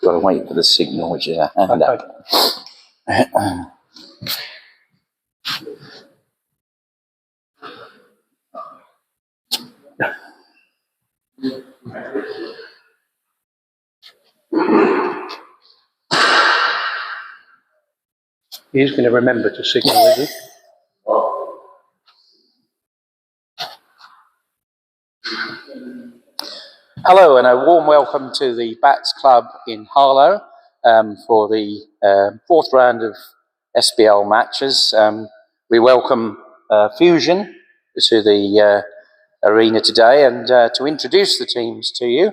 Got to wait for the signal, which is a hand up. He's going to remember to signal, is he? Hello and a warm welcome to the BATTS Club in Harlow for the fourth round of SBL matches. We welcome Fusion to the arena today, and to introduce the teams to you,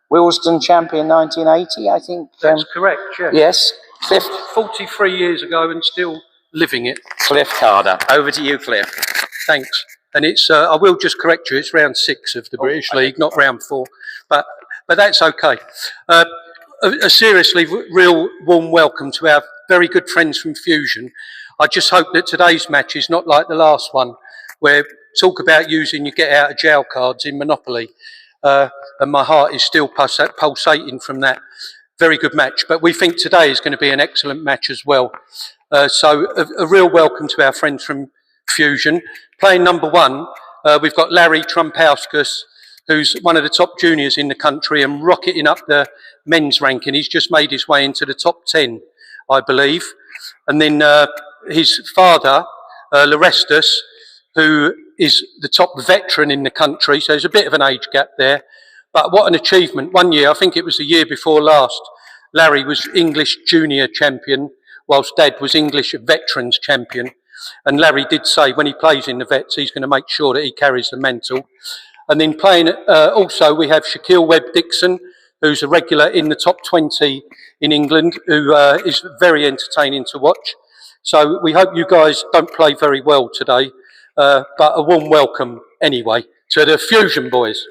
Willesden champion 1980, I think. That's correct, yeah. Yes, Cliff. 43 years ago and still living it. Cliff Carter. Over to you, Cliff. Thanks. And it's, I will just correct you, it's round 6 of the British League, not round 4, but that's okay. A seriously real warm welcome to our very good friends from Fusion. I just hope that today's match is not like the last one, where talk about using your get out of jail cards in Monopoly, and my heart is still pulsating from that. Very good match, but we think today is going to be an excellent match as well. So a real welcome to our friends from Fusion. Playing number 1, we've got Larry Trumpauskas, who's one of the top juniors in the country and rocketing up the men's ranking. He's just made his way into the top 10, I believe. And then his father, Lorestus, who is the top veteran in the country, so there's a bit of an age gap there. But what an achievement. One year, I think it was the year before last, Larry was English junior champion, whilst Dad was English veterans champion. And Larry did say when he plays in the vets, he's going to make sure that he carries the mantle. And then playing, also we have Shaquille Webb-Dixon, who's a regular in the top 20 in England, who is very entertaining to watch. So we hope you guys don't play very well today, but a warm welcome anyway to the Fusion boys.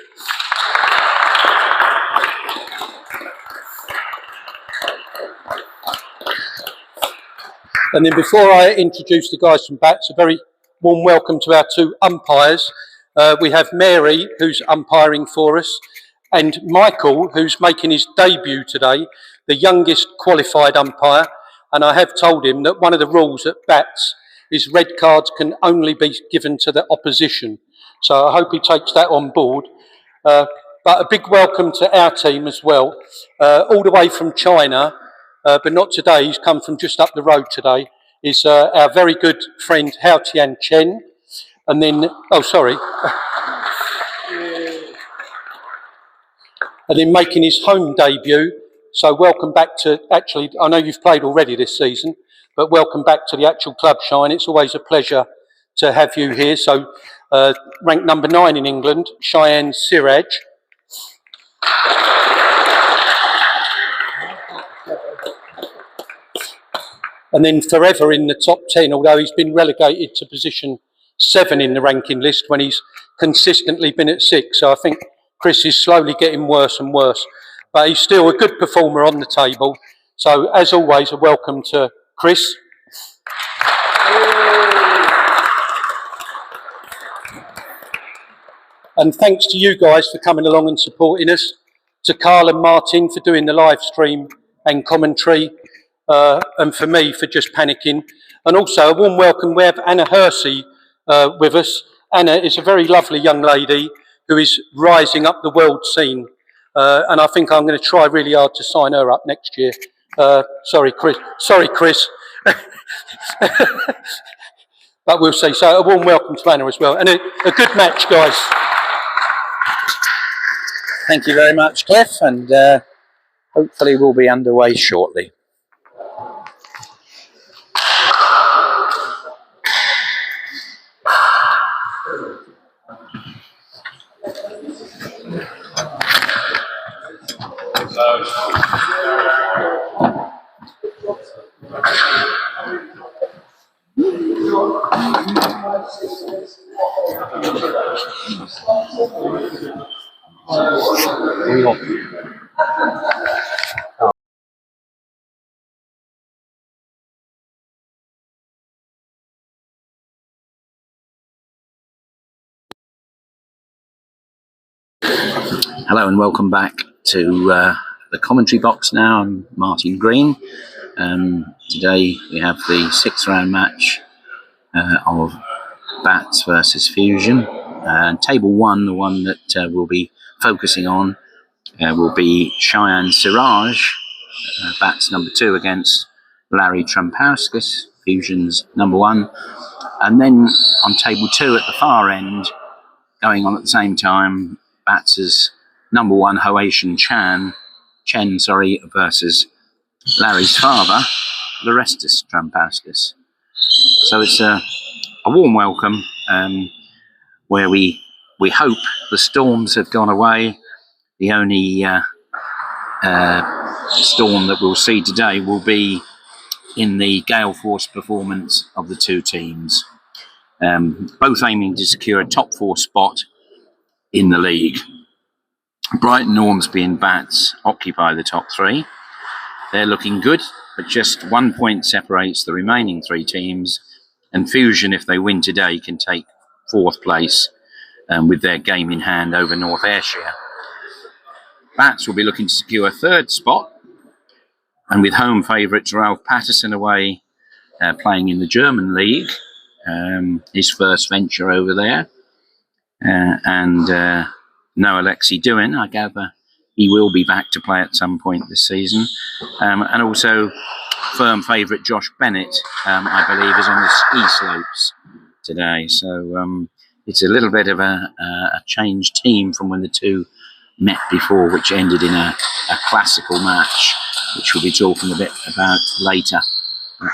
And then before I introduce the guys from BATTS, a very warm welcome to our 2 umpires. We have Mary, who's umpiring for us, and Michael, who's making his debut today, the youngest qualified umpire. And I have told him that one of the rules at BATTS is red cards can only be given to the opposition. So I hope he takes that on board. But a big welcome to our team as well, all the way from China. But not today, he's come from just up the road today, is our very good friend Hao Tian Chen. And then, oh sorry. And then making his home debut. So welcome back to, actually, I know you've played already this season, but welcome back to the actual club Shine. It's always a pleasure to have you here. So ranked number 9 in England, Cheyenne Siraj. And then forever in the top 10, although he's been relegated to position 7 in the ranking list when he's consistently been at 6. So I think Chris is slowly getting worse and worse. But he's still a good performer on the table. So as always, a welcome to Chris. And thanks to you guys for coming along and supporting us. To Carl and Martin for doing the live stream and commentary. And for me for just panicking. And also a warm welcome, we have Anna Hersey with us. Anna is a very lovely young lady who is rising up the world scene. And I think I'm going to try really hard to sign her up next year. Sorry, Chris. But we'll see. So a warm welcome to Anna as well. And a good match, guys. Thank you very much, Cliff, and hopefully we'll be underway shortly. Hello and welcome back to the commentary box now. I'm Martin Green. Today we have the 6th round match of BATTS versus Fusion. Table 1, the one that we'll be focusing on, will be Cheyenne Siraj, BATTS number 2 against Larry Trumpauskas, Fusion's number 1. And then on table 2 at the far end, going on at the same time, BATTS' number 1 Hoation Chen versus Larry's father, Lorestus Trumpauskas. So it's a warm welcome, where we hope the storms have gone away. The only storm that we'll see today will be in the gale force performance of the two teams, both aiming to secure a top 4 spot in the league. Brighton, Ormsby and BATTS occupy the top 3. They're looking good, but just 1 point separates the remaining 3 teams, and Fusion, if they win today, can take 4th place with their game in hand over North Ayrshire. BATTS will be looking to secure a 3rd spot, and with home favourites Ralph Patterson away, playing in the German league, his first venture over there, and no Alexei Duin, I gather he will be back to play at some point this season, and also firm favourite Josh Bennett, I believe, is on the ski slopes today. So it's a little bit of a changed team from when the two met before, which ended in a classical match, which we'll be talking a bit about later. But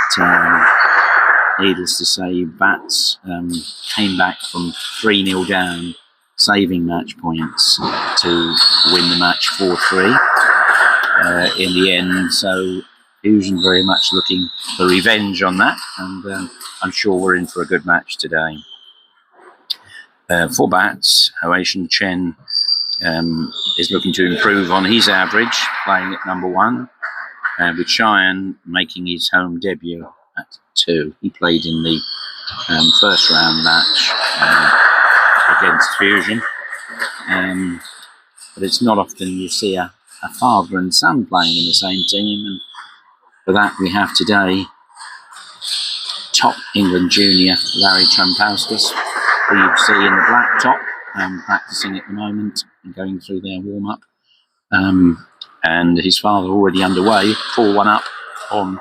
needless to say, BATTS came back from 3-0 down, saving match points to win the match 4-3 in the end. So Fusion very much looking for revenge on that, and I'm sure we're in for a good match today. For BATTS, Hoation Chen is looking to improve on his average, playing at number 1, with Cheyenne making his home debut at 2. He played in the first round match against Fusion, but it's not often you see a father and son playing in the same team, and for that we have today top England junior Larry Trumpauskas, who you see in the black top, practicing at the moment and going through their warm-up, and his father already underway, 4-1 up on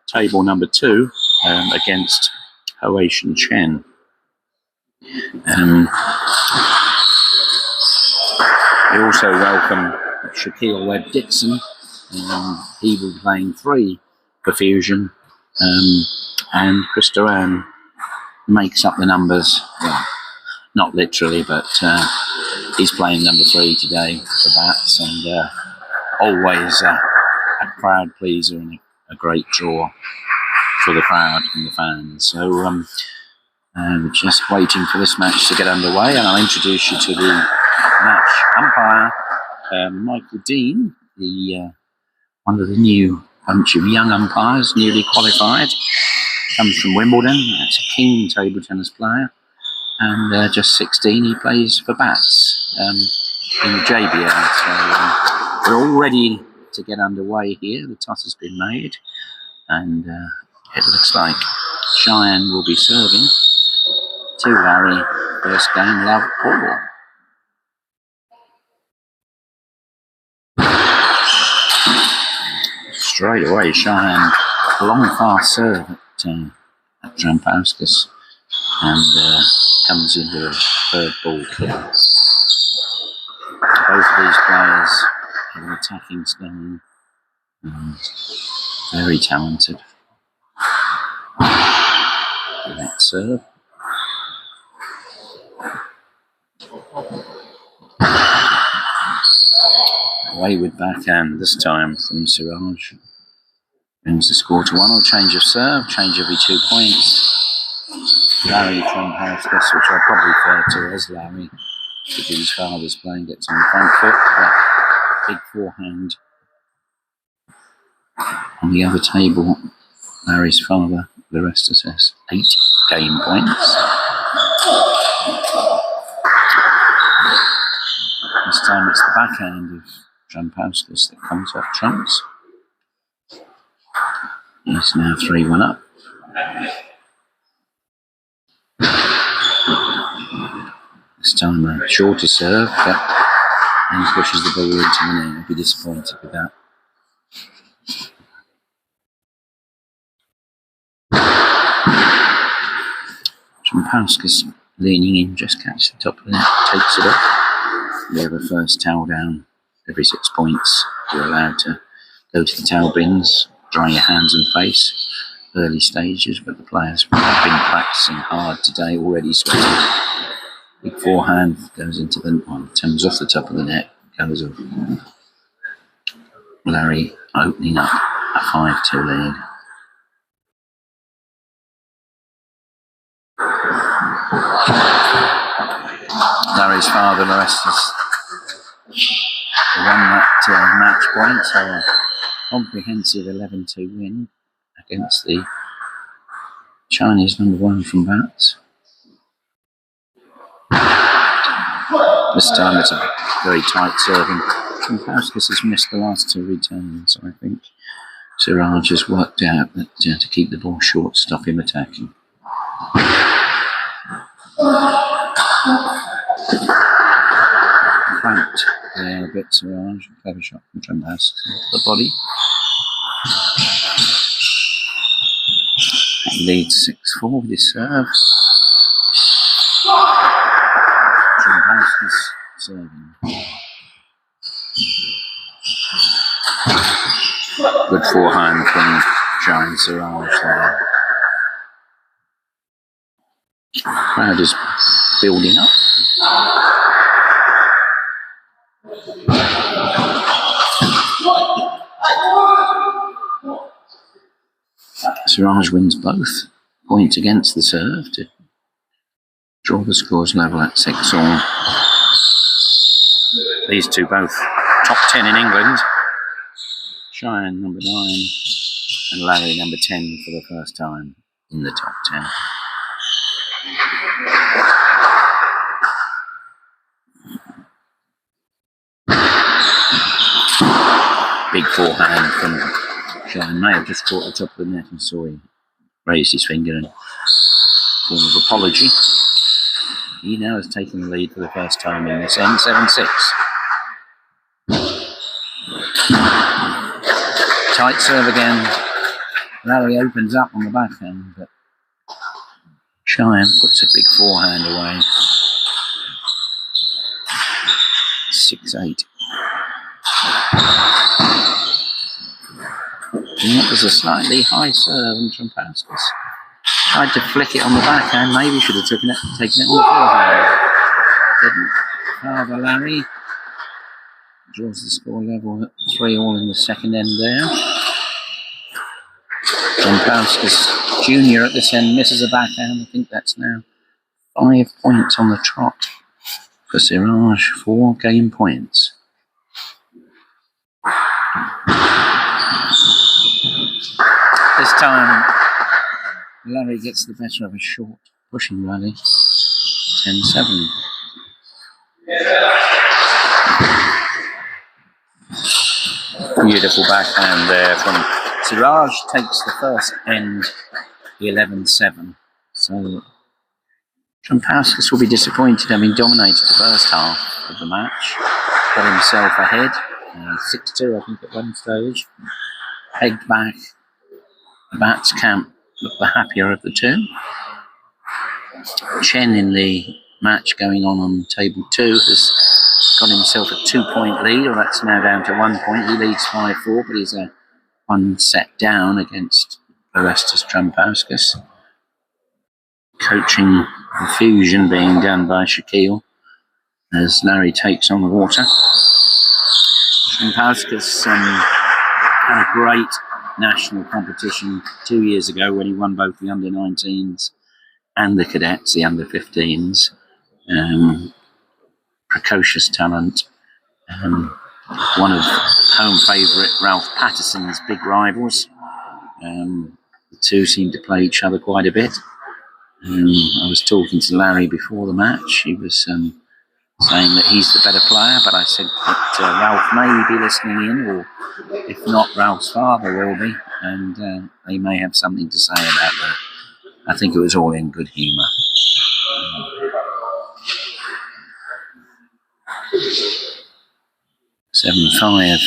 table number 2 against Hoation Chen. We also welcome Shaquille Webb-Dixon. He will be playing 3 for Fusion, and Chris Duran makes up the numbers. Well, not literally, but he's playing number 3 today for BATTS, and always a crowd pleaser and a great draw for the crowd and the fans. So we're just waiting for this match to get underway, and I'll introduce you to the match umpire, Michael Dean, one of the new bunch of young umpires, newly qualified, comes from Wimbledon. That's a keen table tennis player, and just 16. He plays for BATTS in the JBL. So we're all ready to get underway here. The toss has been made, and it looks like Cheyenne will be serving to Larry. First game, love all. Straight away, Cheyenne, a long, fast serve at Trumpauskas, and comes into a 3rd ball kill. Both of these players have an attacking style, very talented. That serve. Wayward backhand this time from Siraj. Brings the score to 1. Or change of serve, change every 2 points. Larry Trumpauskas, which I'll probably refer to as Larry, because his father's playing, gets on the front foot with a big forehand. On the other table, Larry's father, Lorestus, has 8 game points. This time it's the backhand of Trampauskas that comes up trumps. He's now 3-1 up. This time a shorter serve, and pushes the ball into the net. I'll be disappointed with that. Trampauskas leaning in, just catches the top of the net, takes it off. We have a first towel down every 6 points. You're allowed to go to the towel bins, dry your hands and face. Early stages, but the players have been practicing hard today, already sweating. Big forehand goes into the one, turns off the top of the net, goes off. Larry opening up a 5-2 lead. Larry's father, Orestes, won that match point, so a comprehensive 11-2 win against the Chinese #1 from BATTS. This time it's a very tight serving. Trampauskas has missed the last 2 returns, so I think Siraj has worked out that to keep the ball short, stop him attacking. Cramped there a bit, Siraj. Clever shot from Trampauskas into the body. He leads 6-4 with his serve. Trampauskas serving. Good forehand from Giant Siraj there. Crowd is building up. Siraj wins both. Point against the serve to draw the scores level at 6-all. These two both top 10 in England. Cheyenne #9 and Larry #10 for the first time in the top 10. Big forehand from Cheyenne. May have just caught the top of the net and saw him raise his finger in form of apology. He now has taken the lead for the first time in this end, 7-6. Tight serve again. Larry opens up on the backhand, but Cheyenne puts a big forehand away. 6-8. And that was a slightly high serve, and Trampauskas tried to flick it on the backhand. Maybe should have taken it on the forehand. Didn't. Father Larry draws the score level at 3-all in the second end there. Trampauskas Jr. at this end misses a backhand. I think that's now 5 points on the trot for Siraj, 4 game points. This time, Larry gets the better of a short pushing rally. 10-7. Beautiful backhand there from Siraj. Takes the first end 11-7. So Trampauskas will be disappointed, having dominated the first half of the match. Got himself ahead, 6-2 I think at one stage. Pegged back. The BATTS camp looked the happier of the two. Chen in the match going on table 2 has got himself a 2-point lead, or that's now down to 1 point. He leads 5-4, but he's a 1 set down against Orestes Trampauskas. Coaching the fusion being done by Shaquille as Larry takes on the water. Trampauskas had a great national competition 2 years ago when he won both the under-19s and the cadets, the under-15s. Precocious talent. One of home favourite Ralph Patterson's big rivals. The two seem to play each other quite a bit. I was talking to Larry before the match. He was saying that he's the better player, but I said that Ralph may be listening in, or if not, Ralph's father will be, and they may have something to say about that. I think it was all in good humour. 7-5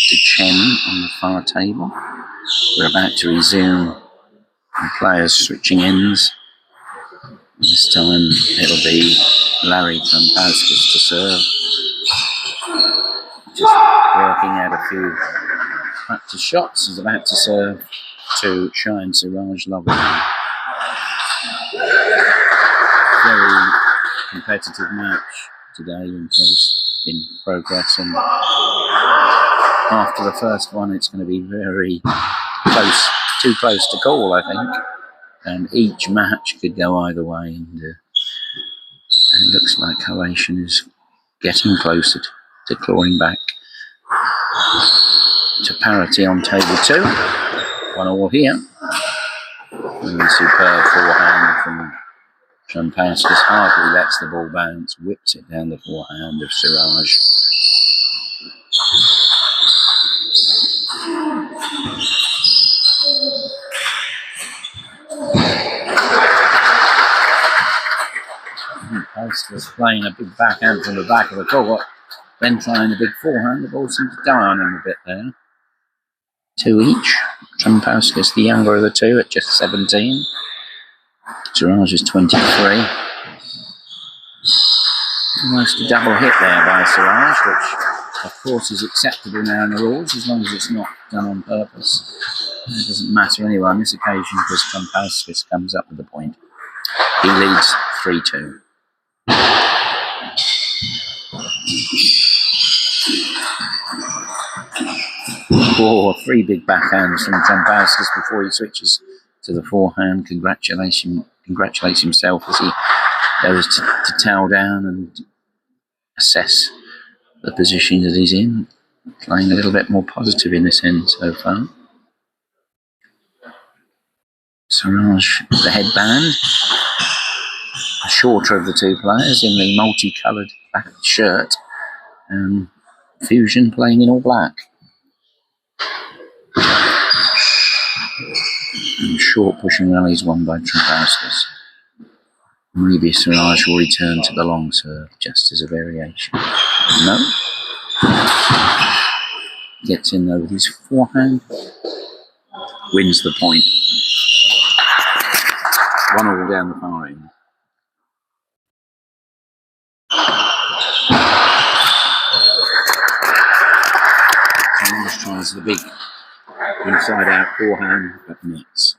to Chen on the far table. We're about to resume the players switching ends. This time it'll be Larry Trampowskis to serve. Just working out a few practice shots. He's about to serve to Shine Siraj Lovely. Very competitive match today in progress, and after the first one it's going to be very close, too close to call, I think, and each match could go either way, and it looks like Croatian is getting closer to clawing back to parity on table 2. 1-1 here. Really superb forehand from Trampowskis, hardly lets the ball bounce, whips it down the forehand of Siraj. Trampowskis playing a big backhand from the back of the court, then trying a big forehand. The ball seemed to die on him a bit there. 2 each. Trampowskis, the younger of the two, at just 17. Siraj is 23. Almost a double hit there by Siraj, which of course is acceptable now in the rules as long as it's not done on purpose. It doesn't matter anyway on this occasion because Trampowskis comes up with the point. He leads 3-2. Oh, 3 big backhands from Trampowskis before he switches to the forehand. Congratulates himself as he goes to towel down and assess the position that he's in. Playing a little bit more positive in this end so far. Siraj, the headband, the shorter of the two players in the multicoloured black shirt, and Fusion playing in all black. And short pushing rallies won by Trampowskis. Maybe Siraj will return to the long serve just as a variation. No. Gets in there with his forehand. Wins the point. 1-1 down the far end. Siraj tries the big inside out forehand, but nets.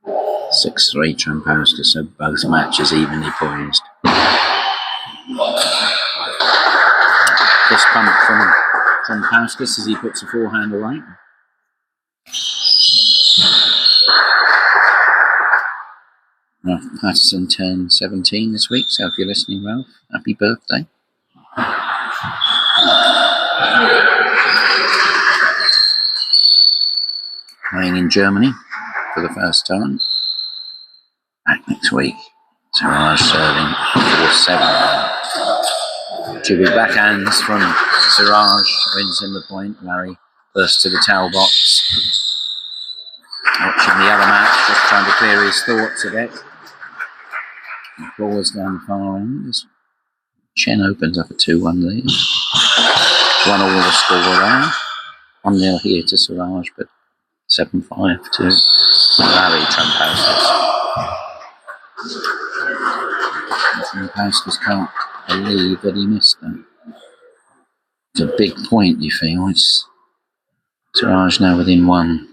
6-3 Trampowskis, so both matches evenly poised. Fist pump from Trampowskis as he puts a forehand away. Ralph Patterson turned 17 this week, so if you're listening, Ralph, happy birthday. Playing in Germany for the first time. Back next week. Siraj serving 4-7. 2 big backhands from Siraj, wins him the point. Larry burst to the towel box. Watching the other match, just trying to clear his thoughts a bit. The ball is down the far end as Chen opens up a 2-1 lead. 1-1 the score there. 1-0 here to Siraj, but 7-5 to Larry Trampowskis. Trampowskis can't believe that he missed that. It's a big point, you feel. It's Siraj now within 1.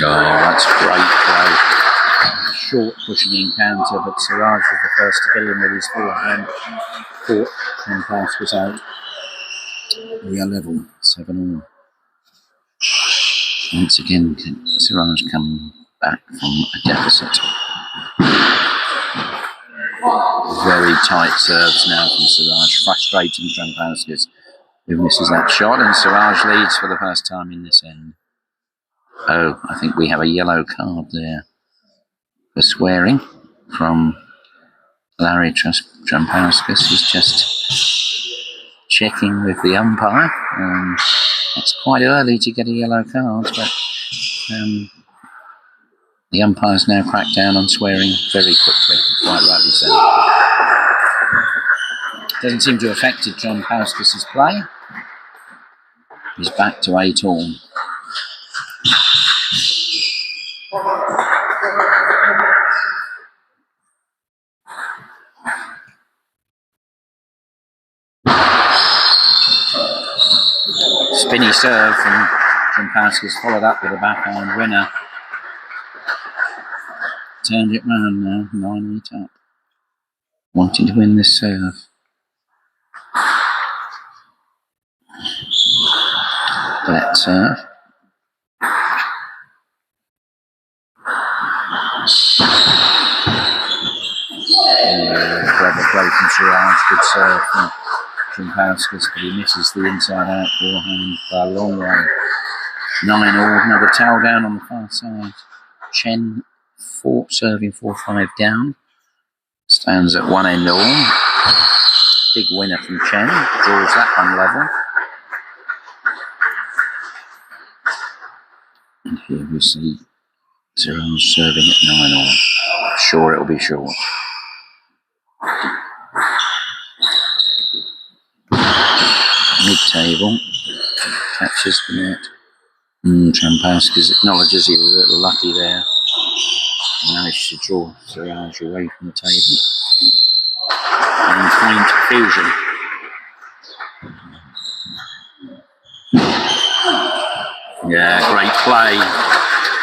Oh, that's great play. Short pushing encounter, but Siraj was the first to get in with his forehand. Caught Trampowskis out. We are level, 7-all. Once again, Siraj coming back from a deficit. Very tight serves now from Siraj, frustrating Trampowskis, who misses that shot, and Siraj leads for the first time in this end. Oh, I think we have a yellow card there for swearing from Larry Trampauskas is just checking with the umpire. It's quite early to get a yellow card, but the umpire's now cracked down on swearing very quickly, quite rightly so. Doesn't seem to have affected Trampauskas' play. He's back to 8 all. Spinny serve from Trampauskas, followed up with a backhand winner. Turned it round now, 9-8 up. Wanting to win this serve. That serve. Clever play from Siraj, good serve from Trampauskas, but he misses the inside out forehand by a long way. 9 all, another towel down on the far side. Chen serving 4-5 down. Stands at one end all. Big winner from Chen, draws that one level. And here we see Siraj serving at 9 all. Sure it'll be short. Mid-table, catches the net. Trampauskas acknowledges he was a little lucky there. Managed to draw Siraj away from the table. And point Fusion. Yeah, great play.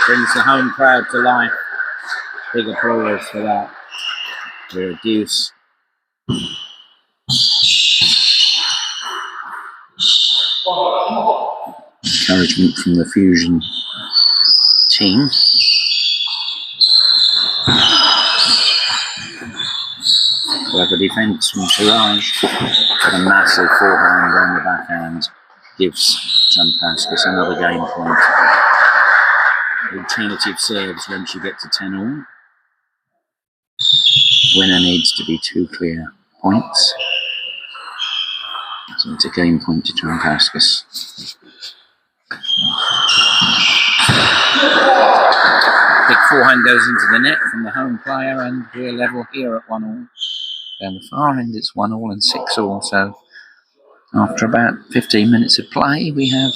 Brings the home crowd to life. Big applause for that. We're a deuce. Encouragement from the Fusion team. Clever defence from Siraj. But a massive forehand on the backhand gives Trampauskas another game point. Alternative serves once you get to 10 all. Winner needs to be 2 clear points. So it's a game point to Trampauskas. Big forehand goes into the net from the home player, and we're level here at 1 all. Down the far end it's 1 all and 6 all, so after about 15 minutes of play we have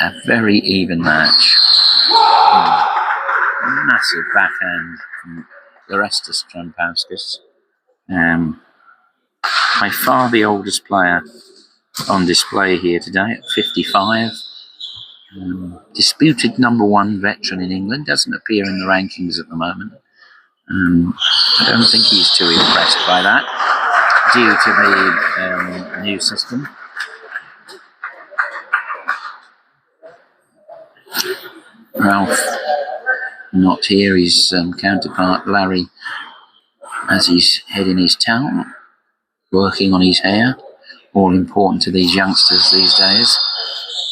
a very even match. Massive backhand from Orestes Trampauskas. By far the oldest player on display here today at 55. Disputed #1 veteran in England, doesn't appear in the rankings at the moment. I don't think he's too impressed by that due to the new system. Ralph not here, his counterpart Larry as he's heading his town, working on his hair, all important to these youngsters these days.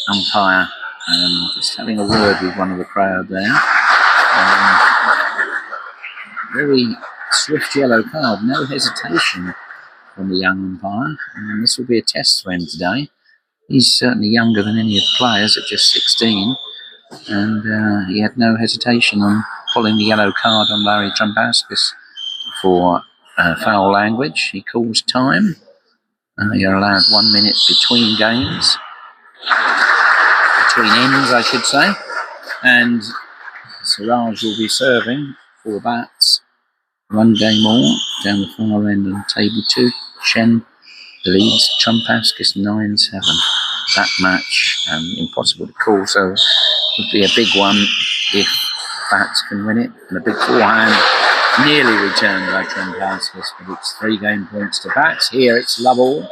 Umpire just having a word with one of the crowd there. Very swift yellow card, no hesitation from the young umpire. And this will be a test for him today. He's certainly younger than any of the players at just 16. And he had no hesitation on pulling the yellow card on Larry Trampauskas for foul language. He calls time. You're allowed 1 minute between games. Between ends, I should say. And Siraj will be serving for BATTS. 1 game more down the far end on table 2. Chen leads Trampauskas 9-7. That match impossible to call, so it would be a big one if BATTS can win it. And a big forehand nearly returned by Trampauskas, but it's 3 game points to BATTS. Here it's love all.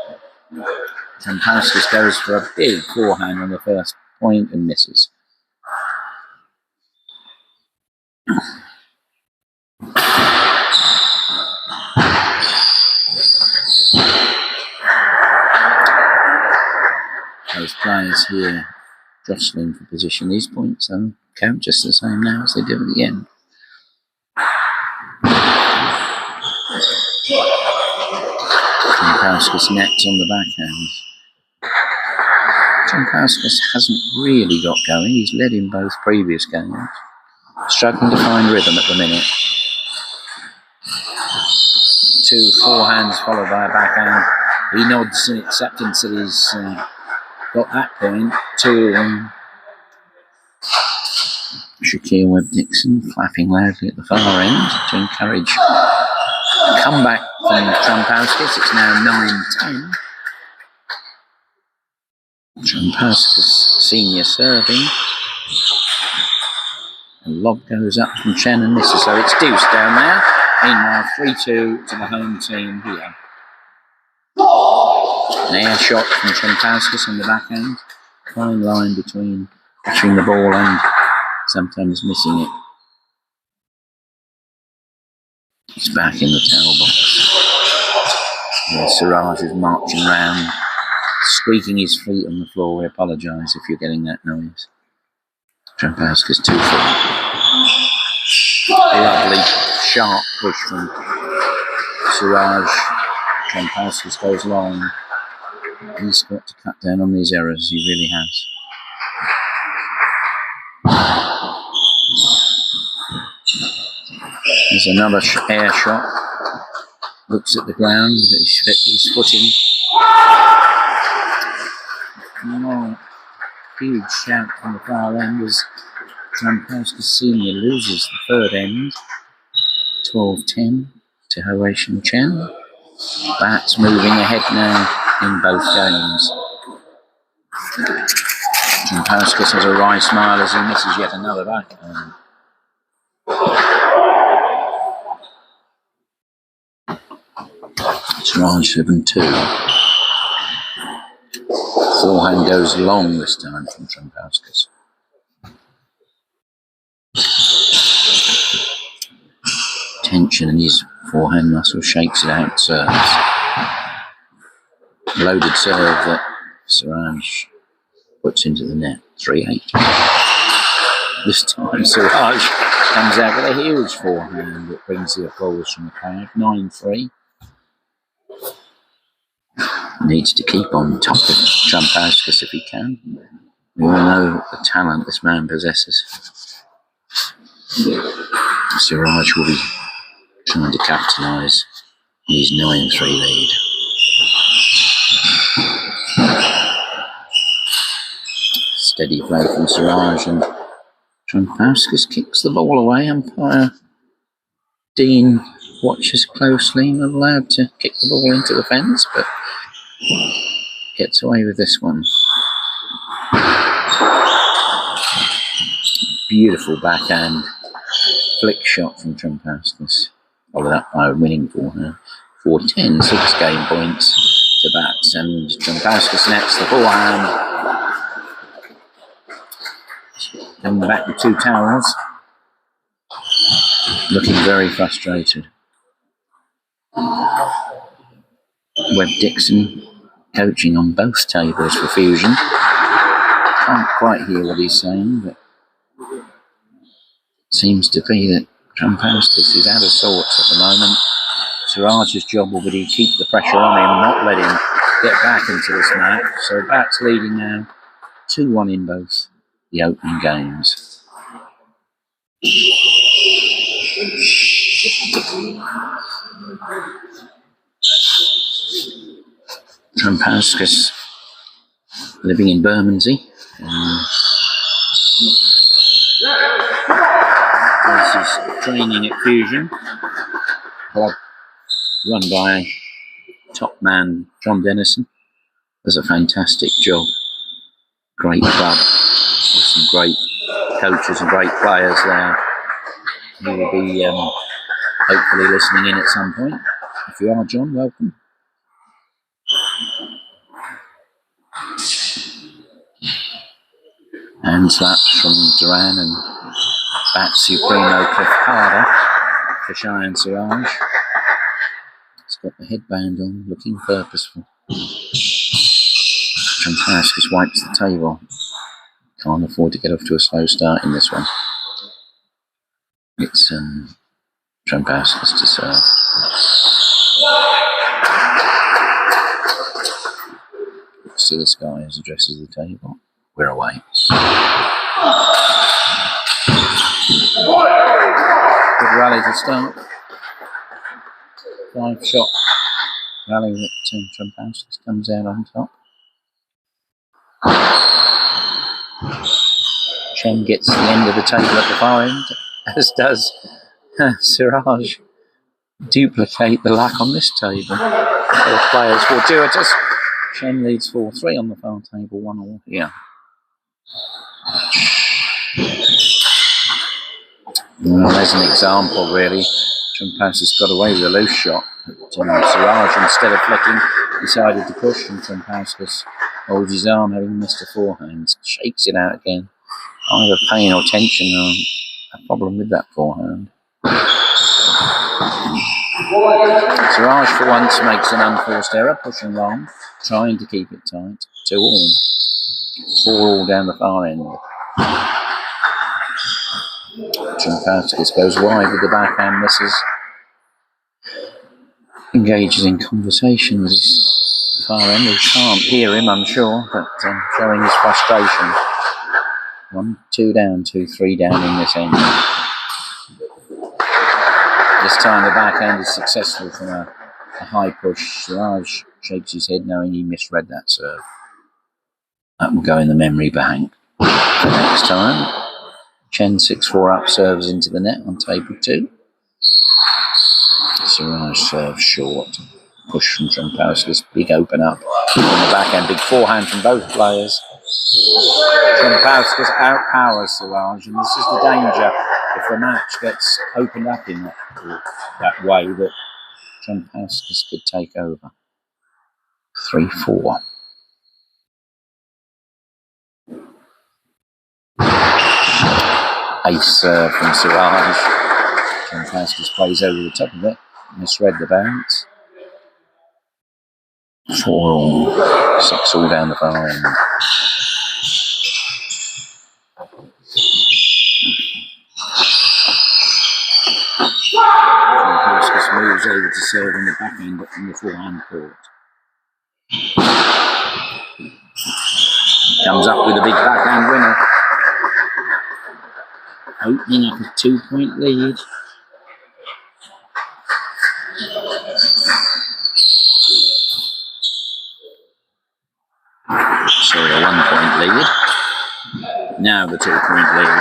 Trampauskas goes for a big forehand on the first point and misses. Those players here jostling for position. These points count just the same now as they do at the end. Trampowskis next on the backhand. Trampowskis hasn't really got going. He's led in both previous games. Struggling to find rhythm at the minute. 2 forehands followed by a backhand. He nods in acceptance that he's got that point to Shaquille Webb-Dixon, flapping loudly at the far end to encourage a comeback from Trampowskis. It's now 9-10. Trampowskis senior serving. A lob goes up from Chen and misses, so it's deuce down there. Meanwhile, 3-2 to the home team here. An air shot from Trampowskis on the backhand. Fine line between catching the ball and sometimes missing it. He's back in the towel box. Yeah, Siraj is marching round, squeaking his feet on the floor. We apologise if you're getting that noise. Trampowskis 2-4. Lovely, sharp push from Siraj. Trampowskis goes long. He's got to cut down on these errors, he really has. There's another air shot. Looks at the ground, he's footing. Oh, huge shout from the far end as Trampowskis Senior loses the third end. 12-10 to Horatio Chen. BATTS moving ahead now in both games. Trampowskis has a wry smile as he misses yet another backhand. It's Raj 7-2. Forehand goes long this time from Trampowskis. Tension in his forehand muscle, shakes it out, serves. Loaded serve that Siraj puts into the net. 3-8. This time Siraj comes out with a huge forehand that brings the applause from the crowd. 9-3. Needs to keep on top of Trampowskis if he can. We all know the talent this man possesses. Siraj will be trying to capitalise on his 9-3 lead. Steady play from Siraj, and Trampowskis kicks the ball away. Umpire Dean watches closely, not allowed to kick the ball into the fence, but gets away with this one. Beautiful backhand flick shot from Trampowskis, followed up by a winning forehand. 4-10, 6 game points to BATTS, and Trampowskis nets the forehand. Coming back with 2 towels. Looking very frustrated. Webb-Dixon coaching on both tables for Fusion. Can't quite hear what he's saying, but it seems to be that Trampowskis is out of sorts at the moment. Siraj's job will be to keep the pressure on him, not let him get back into this match. So BATTS leading now 2-1 in both the opening games. Trampowskis living in Bermondsey. This is training at Fusion Club, run by top man John Dennison. Does a fantastic job. Great club with some great coaches and great players there. He will be hopefully listening in at some point. If you are, John, welcome. Hand slaps from Duran and BATTS Supremo Cliff Carter for Cheyenne Siraj. He's got the headband on, looking purposeful. Trampowskis wipes the table. Can't afford to get off to a slow start in this one. It's Trampowskis to serve. to the sky as he addresses the table. We're away. Good rally to start. 5-shot rally that Trumpowskis comes out on top. Chen gets the end of the table at the far end, as does Siraj. Duplicate the luck on this table. Both players fortuitous. Chen leads 4-3 on the far table, 1-1 here. Well, there's an example, really. Trumpowskis got away with a loose shot. But, Siraj, instead of flicking, decided to push, and Trumpowskis holds his arm, having missed a forehand. Shakes it out again. Either pain or tension, or a problem with that forehand. Siraj, for once, makes an unforced error, pushing long, trying to keep it tight. 2-all. 4-all down the far end. Trumpowskis goes wide with the backhand, misses. Engages in conversation with his far end. We can't hear him, I'm sure, but showing his frustration. 1-2 down, 2-3 down in this end. This time the backhand is successful from a high push. Siraj shakes his head knowing he misread that serve. That will go in the memory bank for next time. Chen 6-4 up, serves into the net on table 2. Siraj serves short. Push from Trumpowskis, big open up from the backhand, big forehand from both players. Trumpowskis outpowers Siraj, and this is the danger if the match gets opened up in that way, that Trumpowskis could take over. 3-4. Ace serve from Siraj. Trumpowskis plays over the top of it. Misread the bounce. 4-all. 6-all down the far end. Trumpowskis moves over to serve in the backhand in the forehand court. Comes up with a big backhand winner. Opening up a 2-point lead. Sorry, a 1-point lead. Now the 2-point lead.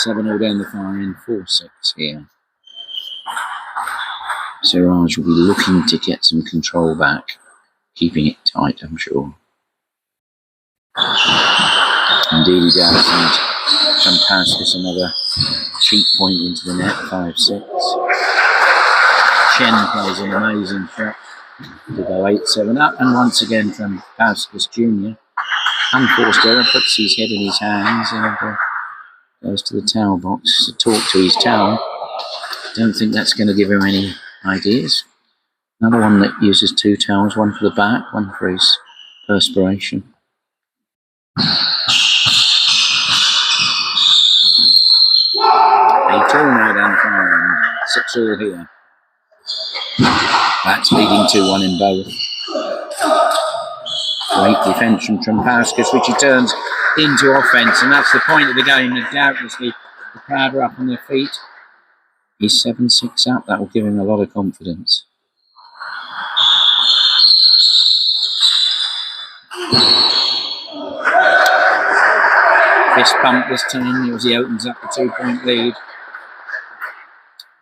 7-all down the far end, 4-6 here. Siraj will be looking to get some control back, keeping it tight, I'm sure. Indeed he does, and Trumpowskis another cheap point into the net, 5-6. Chen plays an amazing shot to go 8-7 up, and once again Trumpowskis Jr. unforced error, puts his head in his hands and goes to the towel box to talk to his towel. Don't think that's going to give him any ideas. Another one that uses 2 towels, one for the back, one for his perspiration. 8-all now down the far end. 6-all here. That's leading 2-1 in both. Great defence from Trumpowskis, which he turns into offence, and that's the point of the game. And doubtlessly the crowd are up on their feet. He's 7-6 up. That will give him a lot of confidence. Fist pump this time as he opens up the 2-point lead.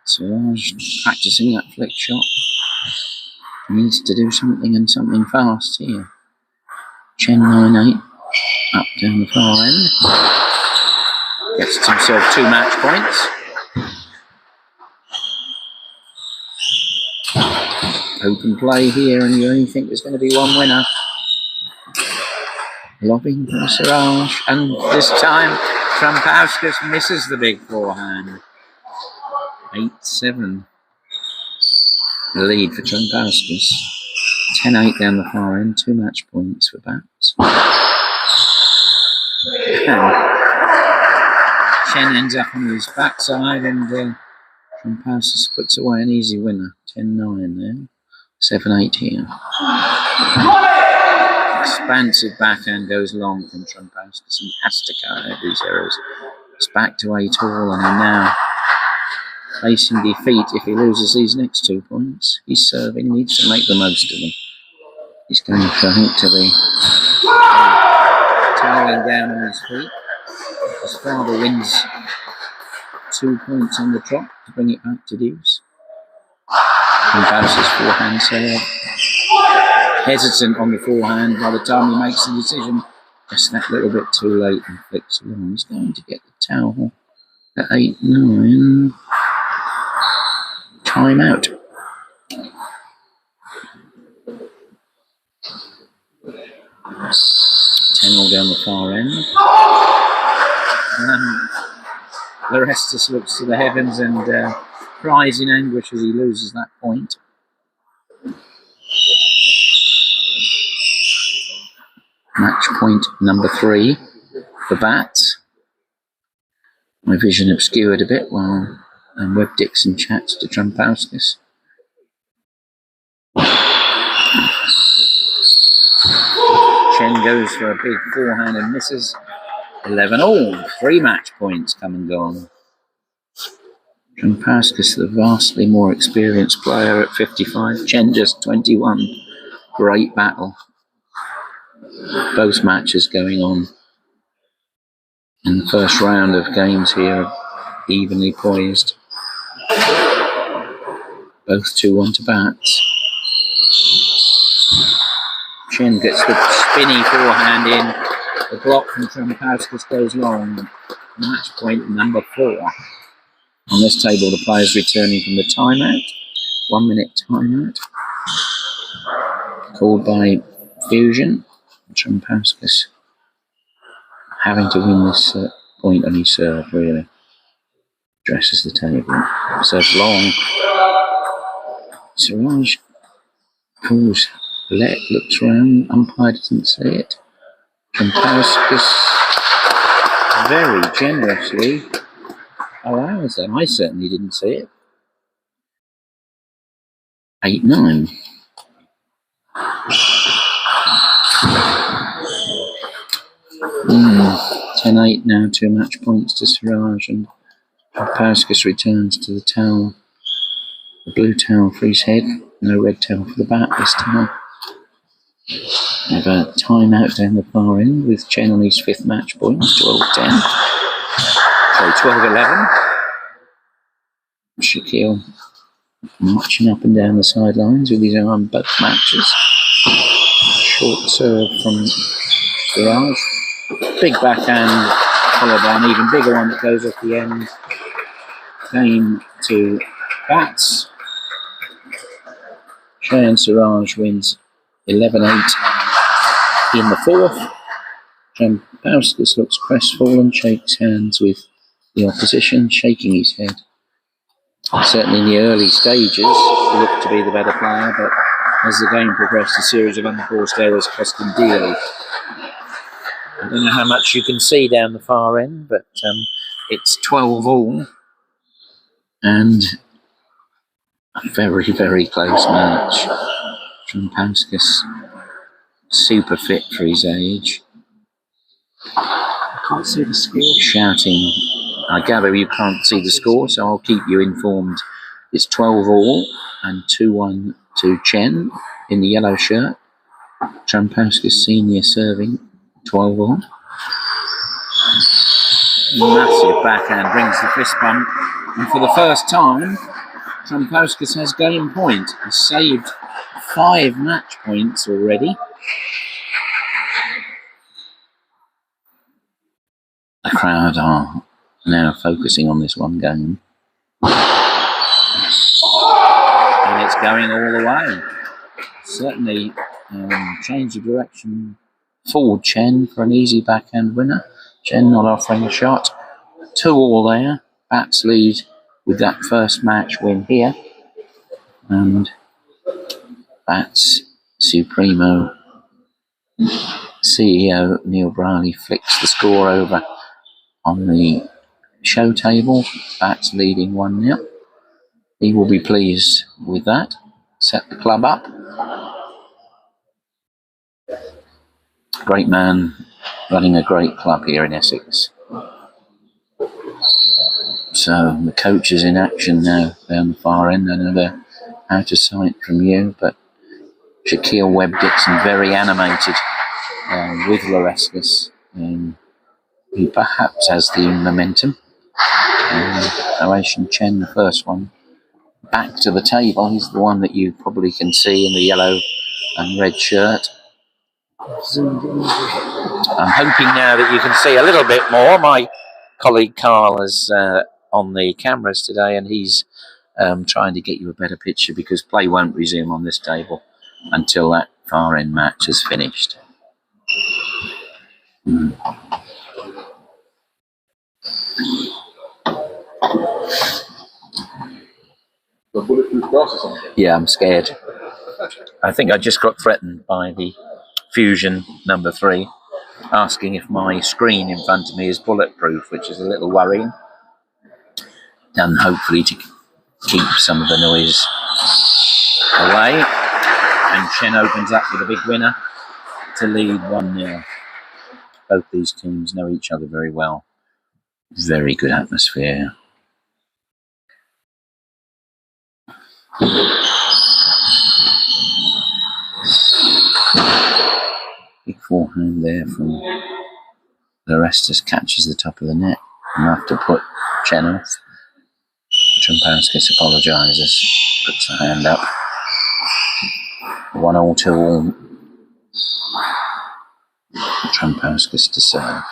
Siraj practising that flick shot. He needs to do something, and something fast here. Chen 9-8 up down the far end. Gets himself 2 match points. Open play here, and you only think there's going to be one winner. Lobbing from Siraj, and this time Trumpowskis misses the big forehand. 8-7. The lead for Trumpowskis. 10-8 down the far end, 2 match points for BATTS. Chen ends up on his backside, and Trumpowskis puts away an easy winner. 10-9 there. 7-8 here. Expansive backhand goes long from Trumpauskas. He has to cut out these errors. It's back to 8-all, and now facing defeat if he loses these next 2 points. He's serving, needs to make the most of them. He's going, I think, to be toweling down on his feet. His father wins 2 points on the trot to bring it back to deuce. Trumpauskas' forehand serve. Hesitant on the forehand by the time he makes the decision. Just that little bit too late and flicks along. He's going to get the towel at 8-9. Time out. 10-all down the far end. The rest just looks to the heavens and cries in anguish as he loses that point. Match point number 3 for BATTS. My vision obscured a bit while Webb Dixon chats to Trumpauskas. Chen goes for a big forehand and misses. 11-all. 3 match points come and gone. Trumpauskas, the vastly more experienced player at 55. Chen just 21. Great battle. Both matches going on in the first round of games here, evenly poised. Both 2-1 to BATTS. Chen gets the spinny forehand in. The block from Trumpauskas goes long. Match point number 4. On this table, the players returning from the timeout. 1 minute timeout. Called by Fusion. Trumpauskas having to win this point on his serve, really. Dresses the table. Serves long. Siraj pulls let, looks round. Umpire doesn't see it. Trumpauskas very generously allows it. I certainly didn't see it. 8-9. Mm. 10-8 now, 2 match points to Siraj, and Trumpauskas returns to the towel. The blue towel for his head, no red towel for the bat this time. We have a timeout down the far end with Chen on his 5th match point, 12-10. So 12-11. Shaquille marching up and down the sidelines with his arm both matches. Short serve from Siraj. Big backhand, followed by an even bigger one that goes off the end. Game to BATTS. Shayan Siraj wins 11-8 in the 4th. Trumpauskas looks crestfallen, shakes hands with the opposition, shaking his head. Certainly in the early stages, looked to be the better player, but as the game progressed, a series of unforced errors cost him dearly. I don't know how much you can see down the far end, but it's 12-all. And a very, very close match. Trumpauskas, super fit for his age. I can't see the score. Shouting. I gather you can't see the score, so I'll keep you informed. It's 12-all and 2-1 to Chen in the yellow shirt. Trumpauskas senior serving 12-all. Massive backhand brings the fist bump, and for the first time, Trumpauskas has game point. He's saved 5 match points already. The crowd are now focusing on this one game. And it's going all the way. Certainly change of direction forward Chen for an easy backhand winner. Chen not offering a shot. 2-all there. BATTS lead with that first match win here. And BATTS Supremo CEO Neil Briley flicks the score over on the show table. BATTS leading 1-0. He will be pleased with that. Set the club up. Great man running a great club here in Essex. So the coach is in action now down the far end. I know they're out of sight from you, but Shaquille Webb-Dixon very animated with Lorescus. He perhaps has the momentum. Ocean Chen, the first one, back to the table. He's the one that you probably can see in the yellow and red shirt. I'm hoping now that you can see a little bit more. My colleague Carl is on the cameras today, and he's trying to get you a better picture because play won't resume on this table until that far end match is finished. Yeah, I'm scared. I think I just got threatened by the Fusion number 3 asking if my screen in front of me is bulletproof, which is a little worrying. Done hopefully to keep some of the noise away. And Chen opens up with a big winner to lead 1-0. Both these teams know each other very well. Very good atmosphere. Big forehand there from Lorescus, catches the top of the net. Enough to put Chen off. Trampauskis apologises, puts the hand up. 1-all, 2-all. Trampauskis to serve.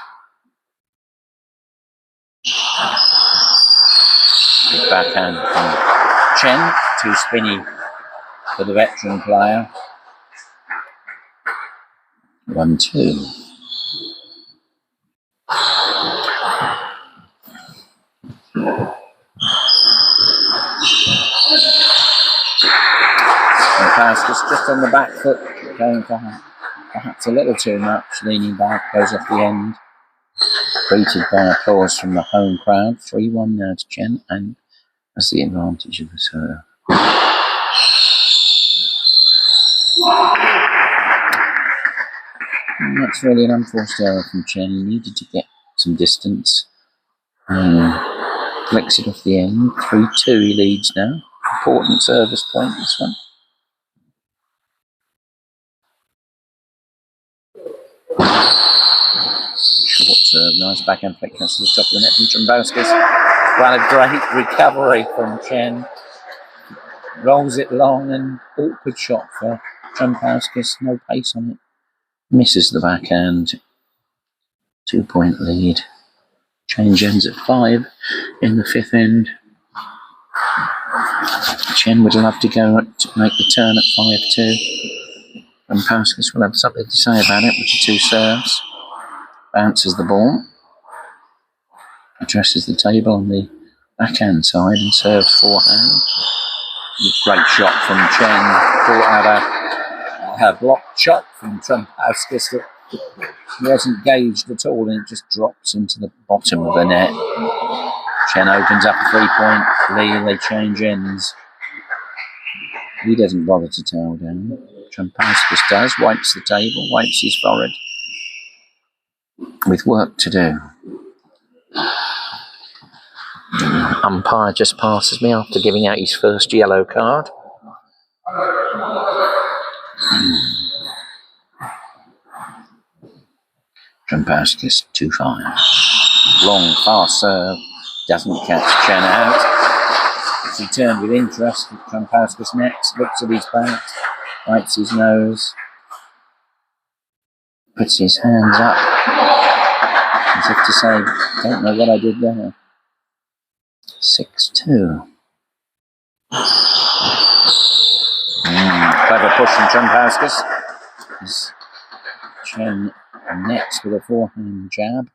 Big backhand from Chen, too spinny for the veteran player. 1-2. Trampauskis just on the back foot, going for perhaps a little too much, leaning back, goes off the end. Greeted by applause from the home crowd. 3-1 now to Chen, and has the advantage of the serve. And that's really an unforced error from Chen. He needed to get some distance. Flicks it off the end. 3-2 he leads now. Important service point, this one. Short serve, nice backhand flick to the top of the net from Trampauskis. Well, a great recovery from Chen. Rolls it long and awkward shot for Trampauskis. No pace on it. Misses the backhand. 2-point lead. Change ends at 5 in the 5th end. Chen would love to go to make the turn at 5-2. Trampauskis will have something to say about it with the 2 serves. Bounces the ball. Addresses the table on the backhand side and serves forehand. Great shot from Chen. Caught out a blocked shot from Trampauskis that wasn't gauged at all, and it just drops into the bottom of the net. Chen opens up a 3-point lead. They change ends. He doesn't bother to tail down. Trampauskis does. Wipes the table. Wipes his forehead. With work to do. Umpire just passes me after giving out his first yellow card. Trampauskis 2-5. Long, fast serve. Doesn't catch Chen out. He turned with interest. Trampauskis next. Looks at his back. Wipes his nose. Puts his hands up. As if to say, don't know what I did there. 6-2. Clever push from Trampauskis. Chen next with a forehand jab.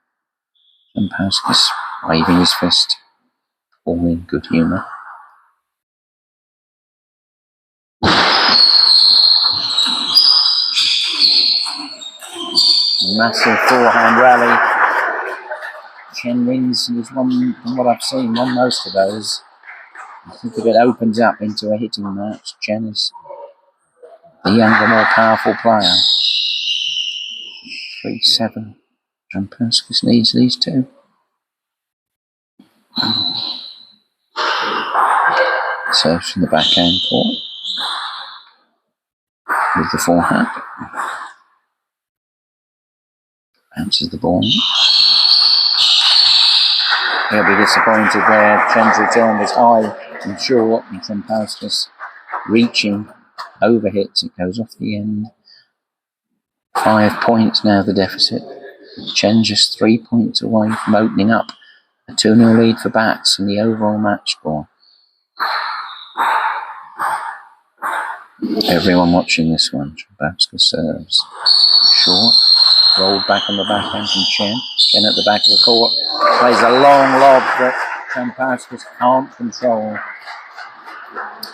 Trampauskis waving his fist, all in good humour. Massive forehand rally. Chen wins. He's won, from what I've seen, won most of those. I think if it opens up into a hitting match, Chen is the younger, more powerful player. 3-7. Jampauskis needs these two. Serves from the backhand court with the forehand. Bounces the ball. He'll be disappointed there. Chen's return was high and short, and Jampauskis reaching overhits. It goes off the end. 5 points now, the deficit. Chen just 3 points away from opening up a 2-0 lead for BATTS in the overall match score. Everyone watching this one. Jampauskis serves. Short. Rolled back on the backhand from Chen. Chen at the back of the court. Plays a long lob that Jampauskis can't control.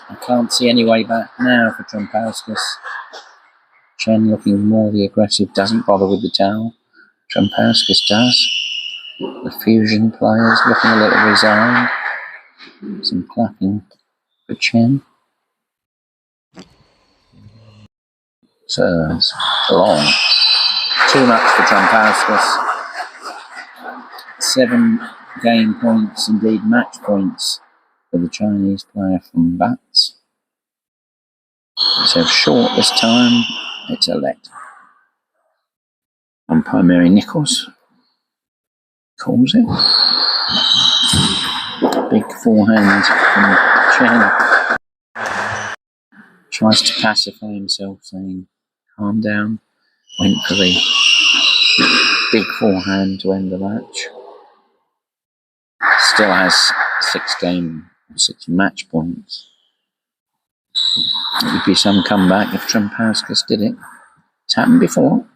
I can't see any way back now for Jampauskis. Chen looking more the aggressive, doesn't bother with the towel. Jampauskis does. The Fusion players looking a little resigned. Some clapping for Chen. Serves long. Too much for Jampauskis. 7 game points, indeed match points, for the Chinese player from BATTS. So short this time. It's a let. Umpire Mary Nichols calls it. Big forehand from Chen. Tries to pacify himself, saying, calm down. Went for the big forehand to end the match. Still has 6 match points. It would be some comeback if Jampauskis did it. It's happened before.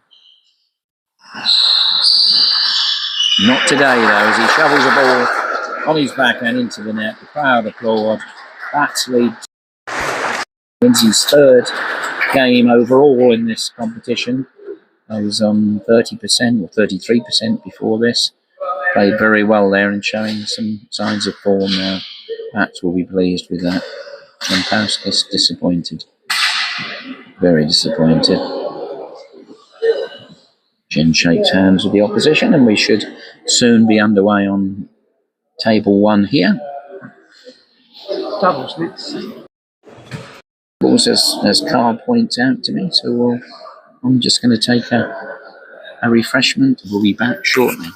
Not today, though, as he shovels the ball on his backhand into the net. The crowd applaud. BATTS lead. Wins his 3rd game overall in this competition. I was on 30% or 33% before this. Played very well there and showing some signs of form now. BATTS will be pleased with that. Jampauskis disappointed. Very disappointed. Chen shakes hands with the opposition, and we should soon be underway on table 1 here. Doubles, let's As Carl points out to me, so I'm just going to take a refreshment. We'll be back shortly.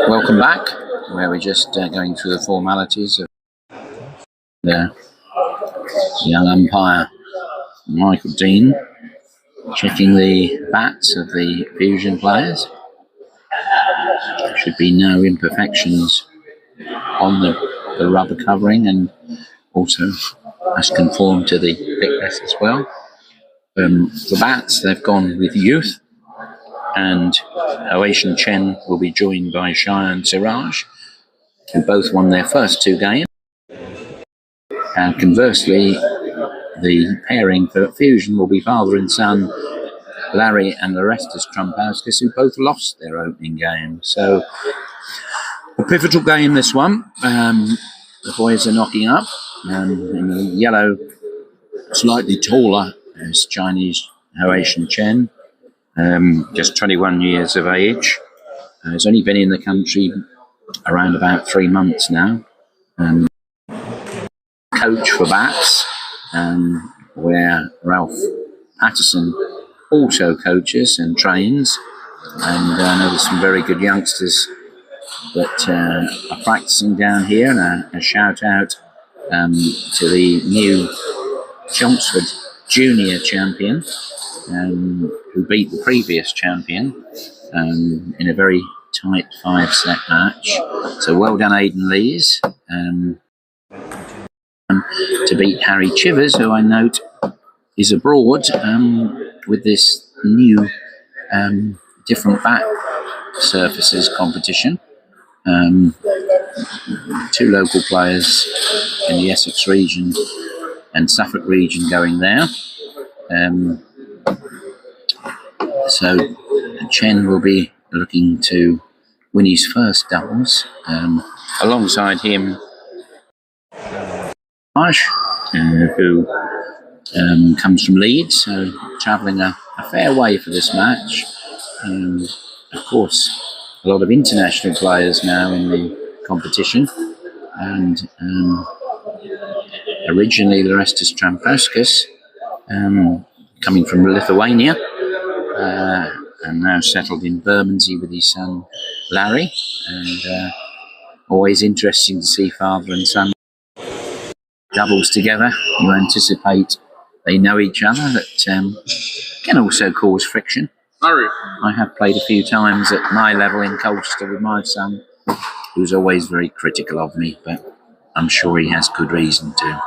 Welcome back, where we're just going through the formalities of the young umpire Michael Dean, checking the bats of the Fusion players. There should be no imperfections on the rubber covering, and also must conform to the thickness as well. For bats, they've gone with Youth, and Ocean Chen will be joined by Cheyenne Siraj, who both won their first two games. And conversely, the pairing for Fusion will be father and son, Larry and Orestes Trumpauskas, who both lost their opening game. So a pivotal game, this one. The boys are knocking up. In the yellow, slightly taller, is Chinese Ocean Chen, just 21 years of age. He's only been in the country around about 3 months now. Coach for BATTS, where Ralph Patterson also coaches and trains. And I know there's some very good youngsters that are practicing down here. And a shout out to the new Chelmsford Junior champion, who beat the previous champion in a very tight 5-set match. So well done, Aidan Lees, to beat Harry Chivers, who I note is abroad with this new different bat surfaces competition. Two local players in the Essex region and Suffolk region going there. So Chen will be looking to win his first doubles. Alongside him, Raj, who comes from Leeds, so travelling a fair way for this match. Of course, a lot of international players now in the competition, and originally Orestas Trampauskas, coming from Lithuania, and now settled in Bermondsey with his son Larry, and always interesting to see father and son doubles together. You anticipate they know each other. That can also cause friction. I have played a few times at my level in Colchester with my son, who's always very critical of me, but I'm sure he has good reason to.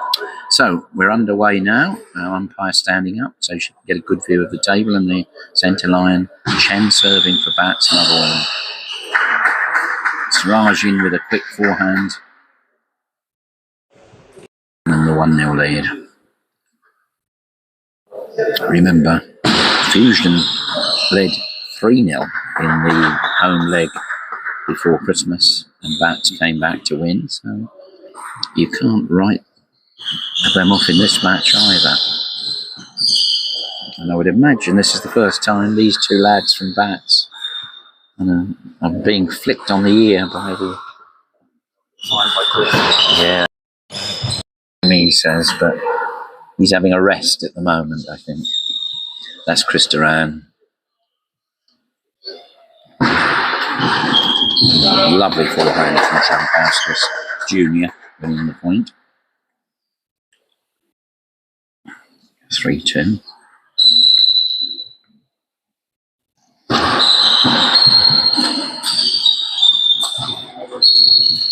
So we're underway now. Our umpire standing up, so you should get a good view of the table and the centre line. Chen serving for BATTS, another one. Siraj in with a quick forehand. And the 1-0 lead. Remember, Fusion led 3-0 in the home leg before Christmas, and BATTS came back to win, so you can't write them off in this match either. And I would imagine this is the first time these two lads from BATTS are being flicked on the ear by the... Yeah, he says, but he's having a rest at the moment, I think. That's Chris Duran. Lovely forehand from Trampauskas Jr. winning the point. 3-2.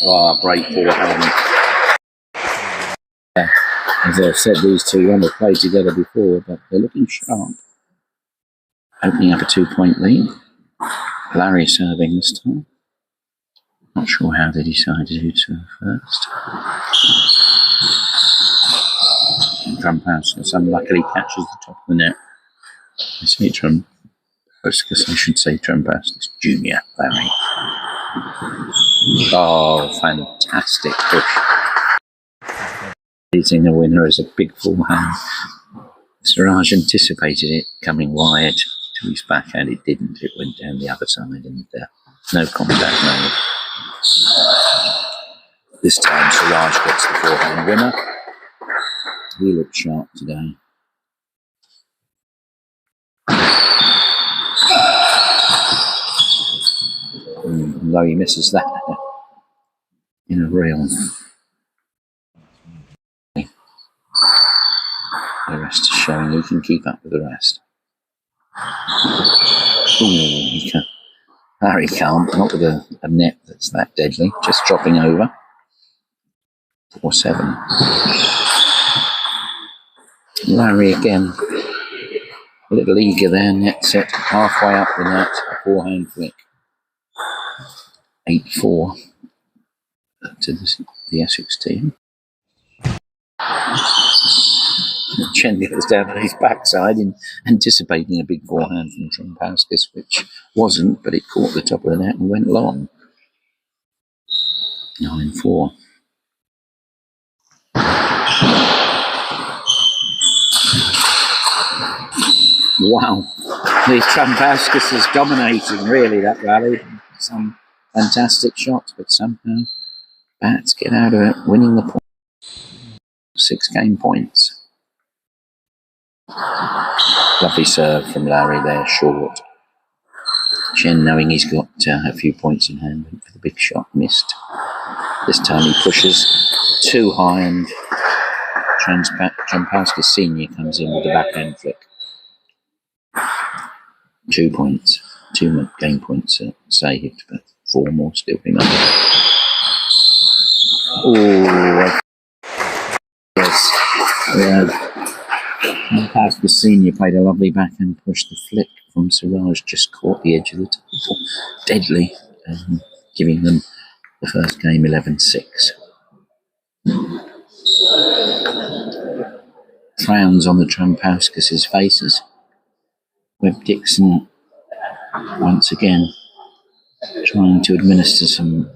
Oh, great forehand. Yeah. As I've said, these two won't have played together before, but they're looking sharp. Opening up a 2-point lead. Larry serving this time. Not sure how they decided who to serve first. Trampauskas unluckily catches the top of the net. I say Trampauskas, I should say Trampauskas Jr. Larry. Oh, fantastic push. Beating the winner as a big forehand. Siraj anticipated it coming wide to his backhand. It didn't. It went down the other side, and no contact made. This time Siraj gets the forehand winner. He looked sharp today. Though he misses that in a reel. The rest is showing he can keep up with the rest. Ooh, Larry can't, not with a net that's that deadly, just dropping over. 4-7. Larry again, a little eager there, net set halfway up the net, a forehand flick. 8-4 to the Essex team. Chen goes down on his backside in anticipating a big forehand from Trampauskas, which wasn't, but it caught the top of the net and went long. 9-4. Wow, the Trampauskas is dominating really that rally. Some fantastic shots, but somehow BATTS get out of it, winning the point. 6 game points. Lovely serve from Larry there, short. Chen, knowing he's got a few points in hand, went for the big shot, missed. This time he pushes too high, and Trampauskas Senior comes in with the backhand flick. 2 points, 2 game points saved, but 4 more still remaining. Oh, yes. Trampauskas Senior played a lovely backhand push. The flick from Siraj just caught the edge of the table. Deadly, giving them the first game 11-6. Frowns on the Trampauskas' faces. Webb Dixon once again trying to administer some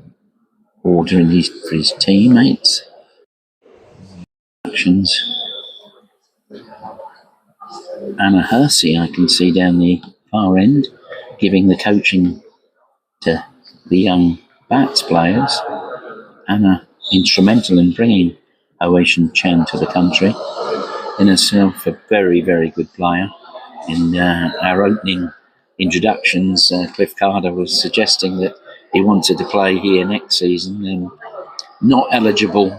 order for his teammates. introductions. Anna Hersey, I can see down the far end, giving the coaching to the young BATTS players. Anna, instrumental in bringing Ocean Chan to the country. In herself, a very, very good player. In our opening introductions, Cliff Carter was suggesting that he wanted to play here next season and not eligible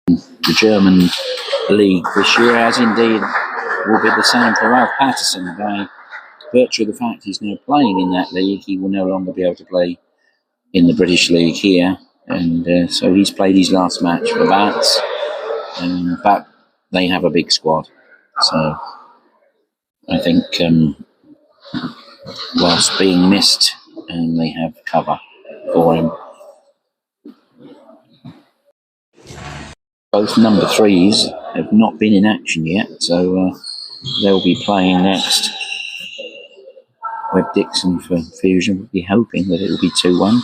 the German league this year, as indeed will be the same for Ralph Patterson. By virtue of the fact he's now playing in that league, he will no longer be able to play in the British League here, and so he's played his last match for BATTS, but they have a big squad, so I think whilst being missed, and they have cover for him. Both number threes have not been in action yet, so they'll be playing next. Webb Dixon for Fusion would be hoping that it will be 2-1.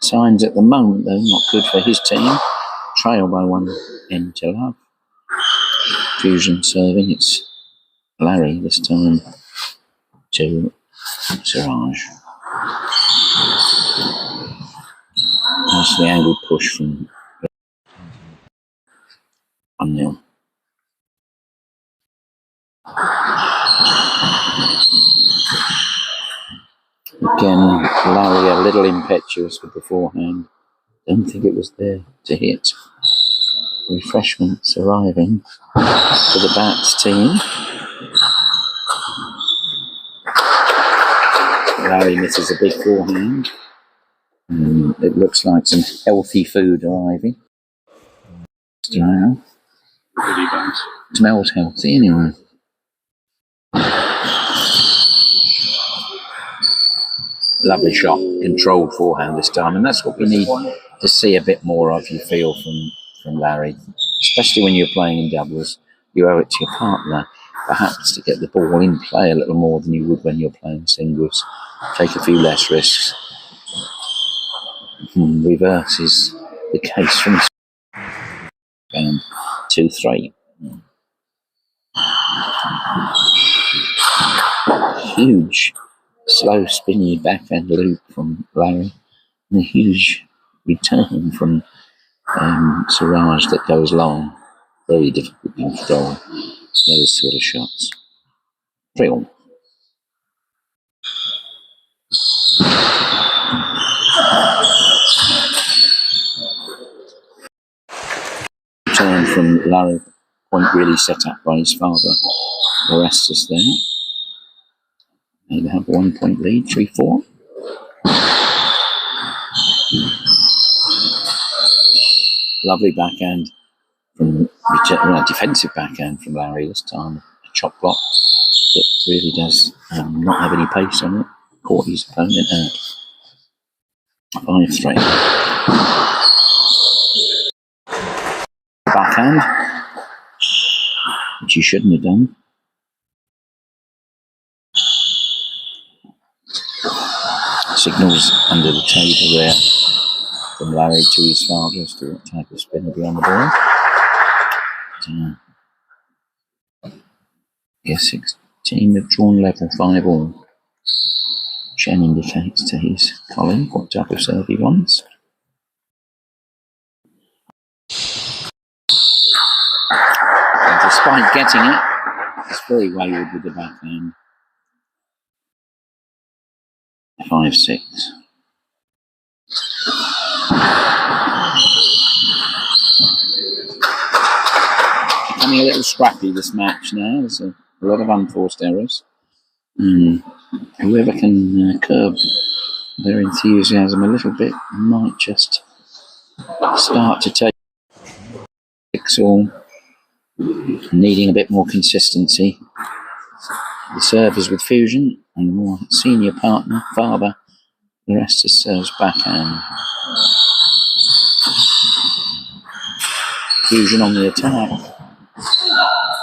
Signs at the moment, though, not good for his team. Trail by 1 end to love. Fusion serving, it's Larry this time to Siraj. Nicely angled push from 1-0. Again, Larry a little impetuous with the forehand. Don't think it was there to hit. Refreshments arriving for the BATTS team. Larry misses a big forehand. It looks like some healthy food arriving. Smells healthy anyway. Lovely shot, controlled forehand this time, and that's what we need to see a bit more of, you feel, from Larry, especially when you're playing in doubles. You owe it to your partner, perhaps, to get the ball in play a little more than you would when you're playing singles. Take a few less risks. Reverse is the case from 2-3. Huge slow spinny backhand loop from Larry, and a huge return from Siraj that goes long. Very difficult to control those sort of shots. 3-1. Return from Larry, point really set up by his father. Orestes there. They have 1 point lead, 3-4. Lovely backhand from defensive backhand from Larry this time. A chop block that really does not have any pace on it. Caught his opponent out. 5-3. Backhand, which you shouldn't have done. Signals under the table there from Larry to his father as to what type of spin will be on the ball. Yes, 16 have drawn level 5-all. Chen indicates to his colleague what type of serve he wants. And despite getting it, it's very wayward with the backhand. 5-6. Becoming a little scrappy this match now. There's a lot of unforced errors. Whoever can curb their enthusiasm a little bit might just start to take 6-all, needing a bit more consistency. The serve is with Fusion, and the more senior partner, Faber, the rest is serves backhand. Fusion on the attack.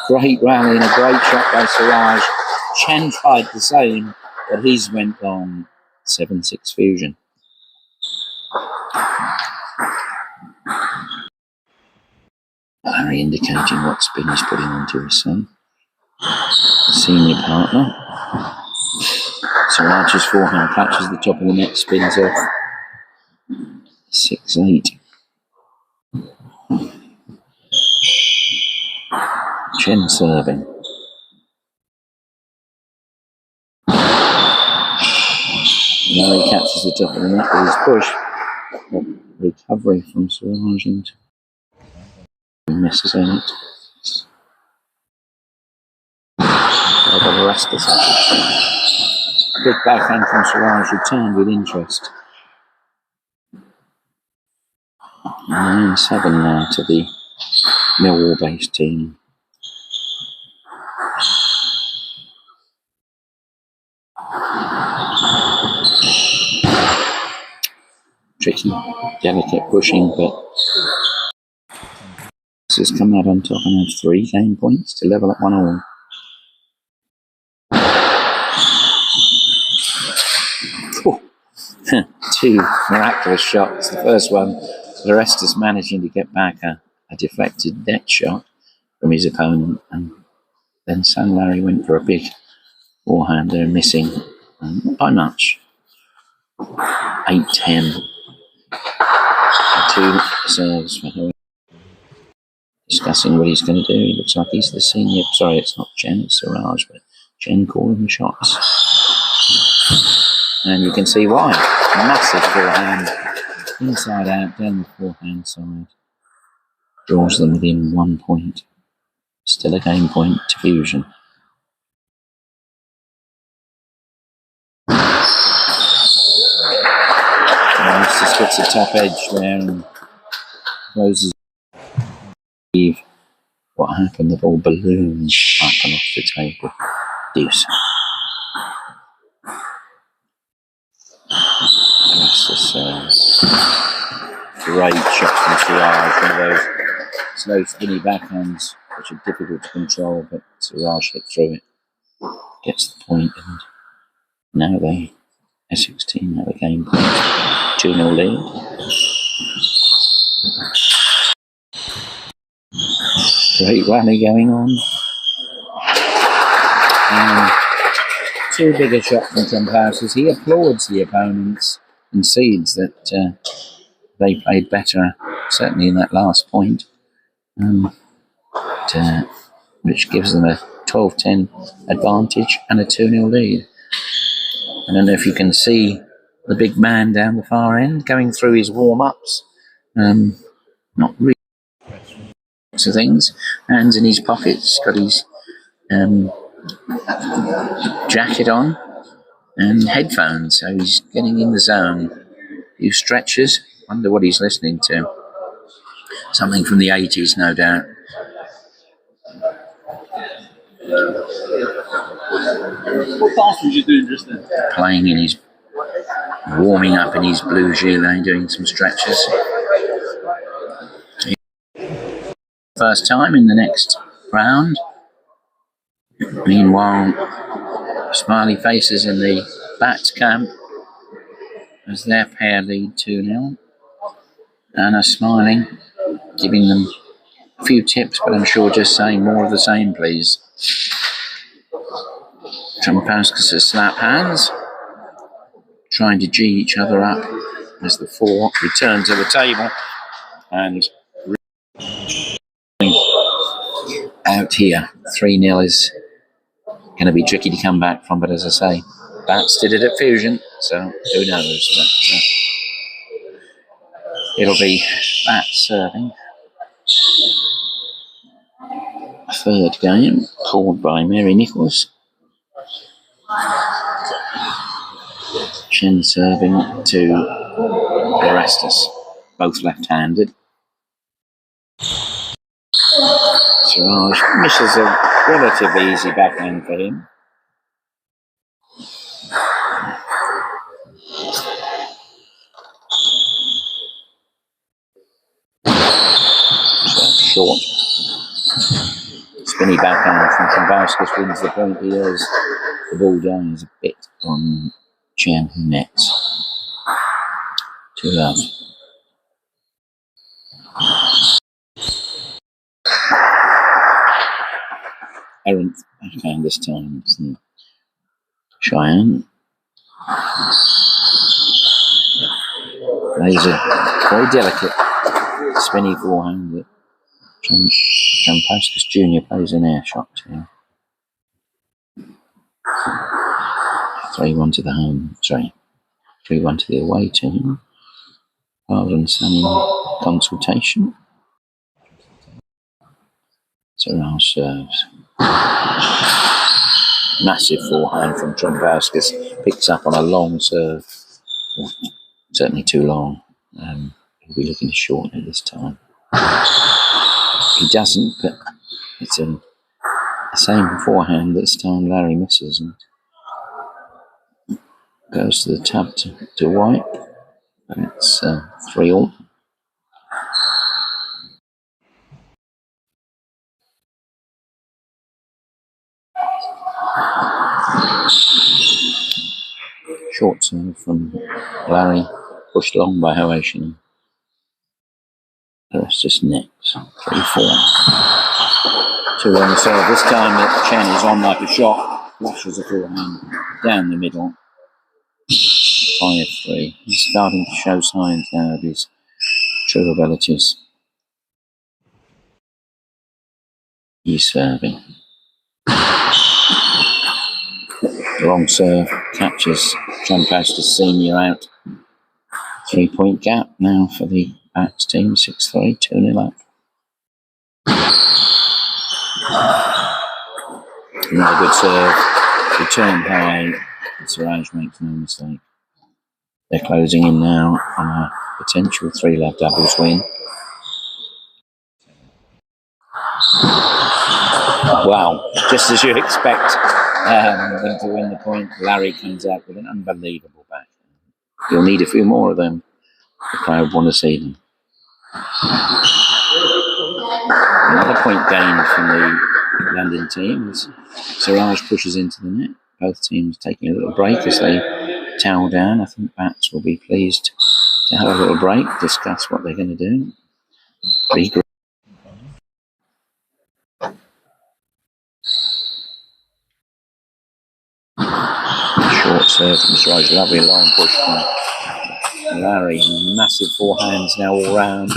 Great rally and a great shot by Siraj. Chen tried the same, but his went long. 7-6 Fusion. Larry indicating what spin he's putting onto his son. The senior partner. Siraj's forehand catches the top of the net, spins off. 6-8. Chen serving. Larry catches the top of the net with his push. But recovery from Siraj and misses out. The rest of the big backhand from Siraj returned with interest. 9-7 now to the Millwall-based team. Tricky, delicate pushing, but this has come out on top and have 3 game points to level at 1-1. Two miraculous shots. The first one, Lorestas managing to get back a deflected net shot from his opponent, and then San Larry went for a big forehander, missing not by much. 8-10. 2 serves for her. Discussing what he's going to do. He looks like he's the senior. Sorry, it's not Chen, it's Siraj, but Chen calling the shots. And you can see why. Massive forehand. Inside out, down the forehand side. Draws them within 1 point. Still a game point to Fusion. Just gets a top edge there and closes. What happened? The ball balloons up and off the table. Deuce. Great shot from Siraj. One of those slow, skinny backhands, which are difficult to control, but Siraj hit through it. Gets the point, and now Essex team have a game point. 2-0 lead. Great rally going on. And 2 bigger shots from Trump. He applauds the opponents and concedes that they played better, certainly in that last point, which gives them a 12-10 advantage and a 2-0 lead. I don't know if you can see the big man down the far end going through his warm-ups. Not really. So things, hands in his pockets, got his jacket on and headphones, so he's getting in the zone. A few stretches, wonder what he's listening to. Something from the 80s, no doubt. What dance was you doing just then? Playing in his, warming up in his blue gilet, doing some stretches. First time in the next round. Meanwhile, smiley faces in the BATTS camp as their pair lead 2-0. Anna smiling, giving them a few tips, but I'm sure just saying more of the same, please. Trumpauskas slap hands, trying to G each other up as the 4 return to the table, and out here. 3-0 is going to be tricky to come back from, but as I say, BATTS did it at Fusion, so who knows. But, it'll be BATTS serving. Third game, called by Mary Nichols. Chen serving to Lorestas, both left-handed. Siraj misses a relatively easy backhand for him. Short. Spinny backhand from Trumbauskas wins the point. He has the ball down a bit on Chen, who nets. 2-love. errant backhand this time. It's the Cheyenne. Plays a very delicate spinny forehand that Jampaskas Jr. plays an air shot to. 3-1 to the home, 3-1 to the away team. Father and son in consultation. Siraj serves. Massive forehand from Jampaskas. Picks up on a long serve. Certainly too long. He'll be looking to shorten it this time. He doesn't, but it's the same forehand this time. Larry misses and goes to the tub to White. And it's 3-all. Short serve from Larry, pushed long by Hoation. The rest just nets. 3-4. 2 on the serve. This time that Chen is on like a shot. Flashes a forehand down the middle. 5-3. He's starting to show signs now of his true abilities. He's serving. Long serve catches Jampaskas Senior out. 3-point gap now for the BATTS team. 6-3, 2-0 up. Another good serve. Return high. Siraj makes no mistake. They're closing in now on a potential 3-love doubles win. Wow, just as you'd expect them to win the point, Larry comes out with an unbelievable back. You'll need a few more of them. The crowd want to see them. Another point gained from the London team as Siraj pushes into the net. Both teams taking a little break as they towel down. I think BATTS will be pleased to have a little break, discuss what they're going to do. Regroup. Short serve from Siraj, lovely long push from Larry. Massive forehands now all round.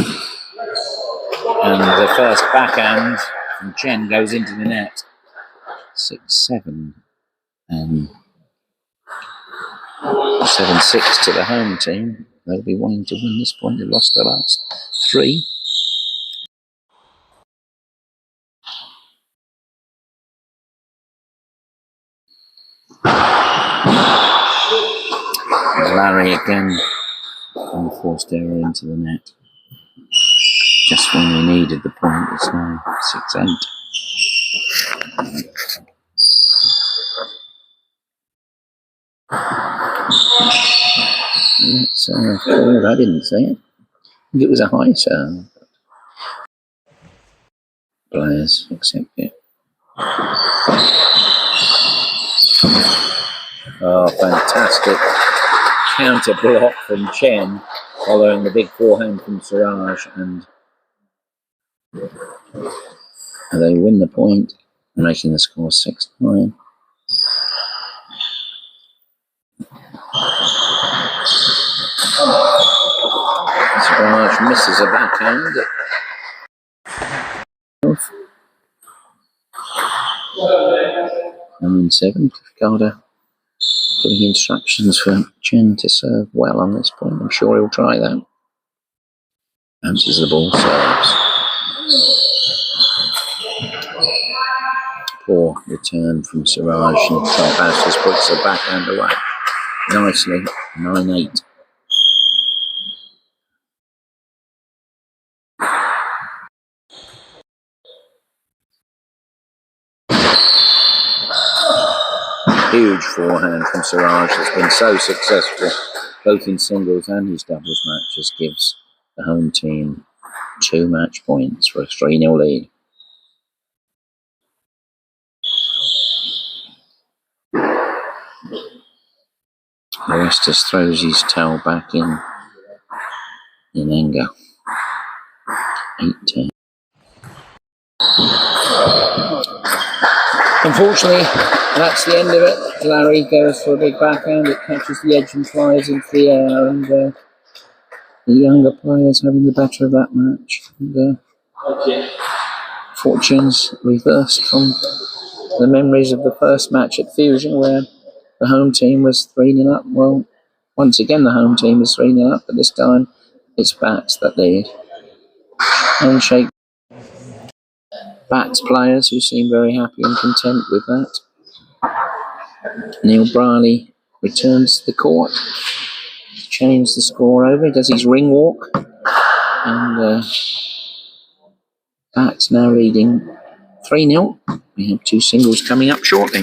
And the first backhand from Chen goes into the net. 6-7. 7-6 to the home team. They'll be wanting to win this point. They've lost the last 3. Larry again and forced error into the net. Just when they needed the point, it's now 6-8. That's forward. I didn't see it. I think it was a high serve. Players accept it. Oh, fantastic counter block from Chen, following the big forehand from Siraj, and they win the point, making the score 6-9. Siraj misses a backhand. 9-7. Garda giving instructions for Chen to serve well on this point. I'm sure he'll try that. Answers the ball, serves. Poor return from Siraj, and Jampaskas puts the backhand away nicely. 9-8. Huge forehand from Siraj that's been so successful both in singles and his doubles matches, gives the home team 2 match points for a 3-0 lead. Orestes throws his towel back in anger. 8-10. Unfortunately, that's the end of it. Larry goes for a big backhand. It catches the edge and flies into the air, and the younger players having the better of that match. And, fortunes reversed from the memories of the first match at Fusion, where the home team was 3-0 up. Well, once again the home team is 3-0 up, but this time it's BATTS that lead. Handshake. BATTS players who seem very happy and content with that. Neil Briley returns to the court to change the score over. He does his ring walk, and BATTS now leading 3-0. We have two singles coming up shortly.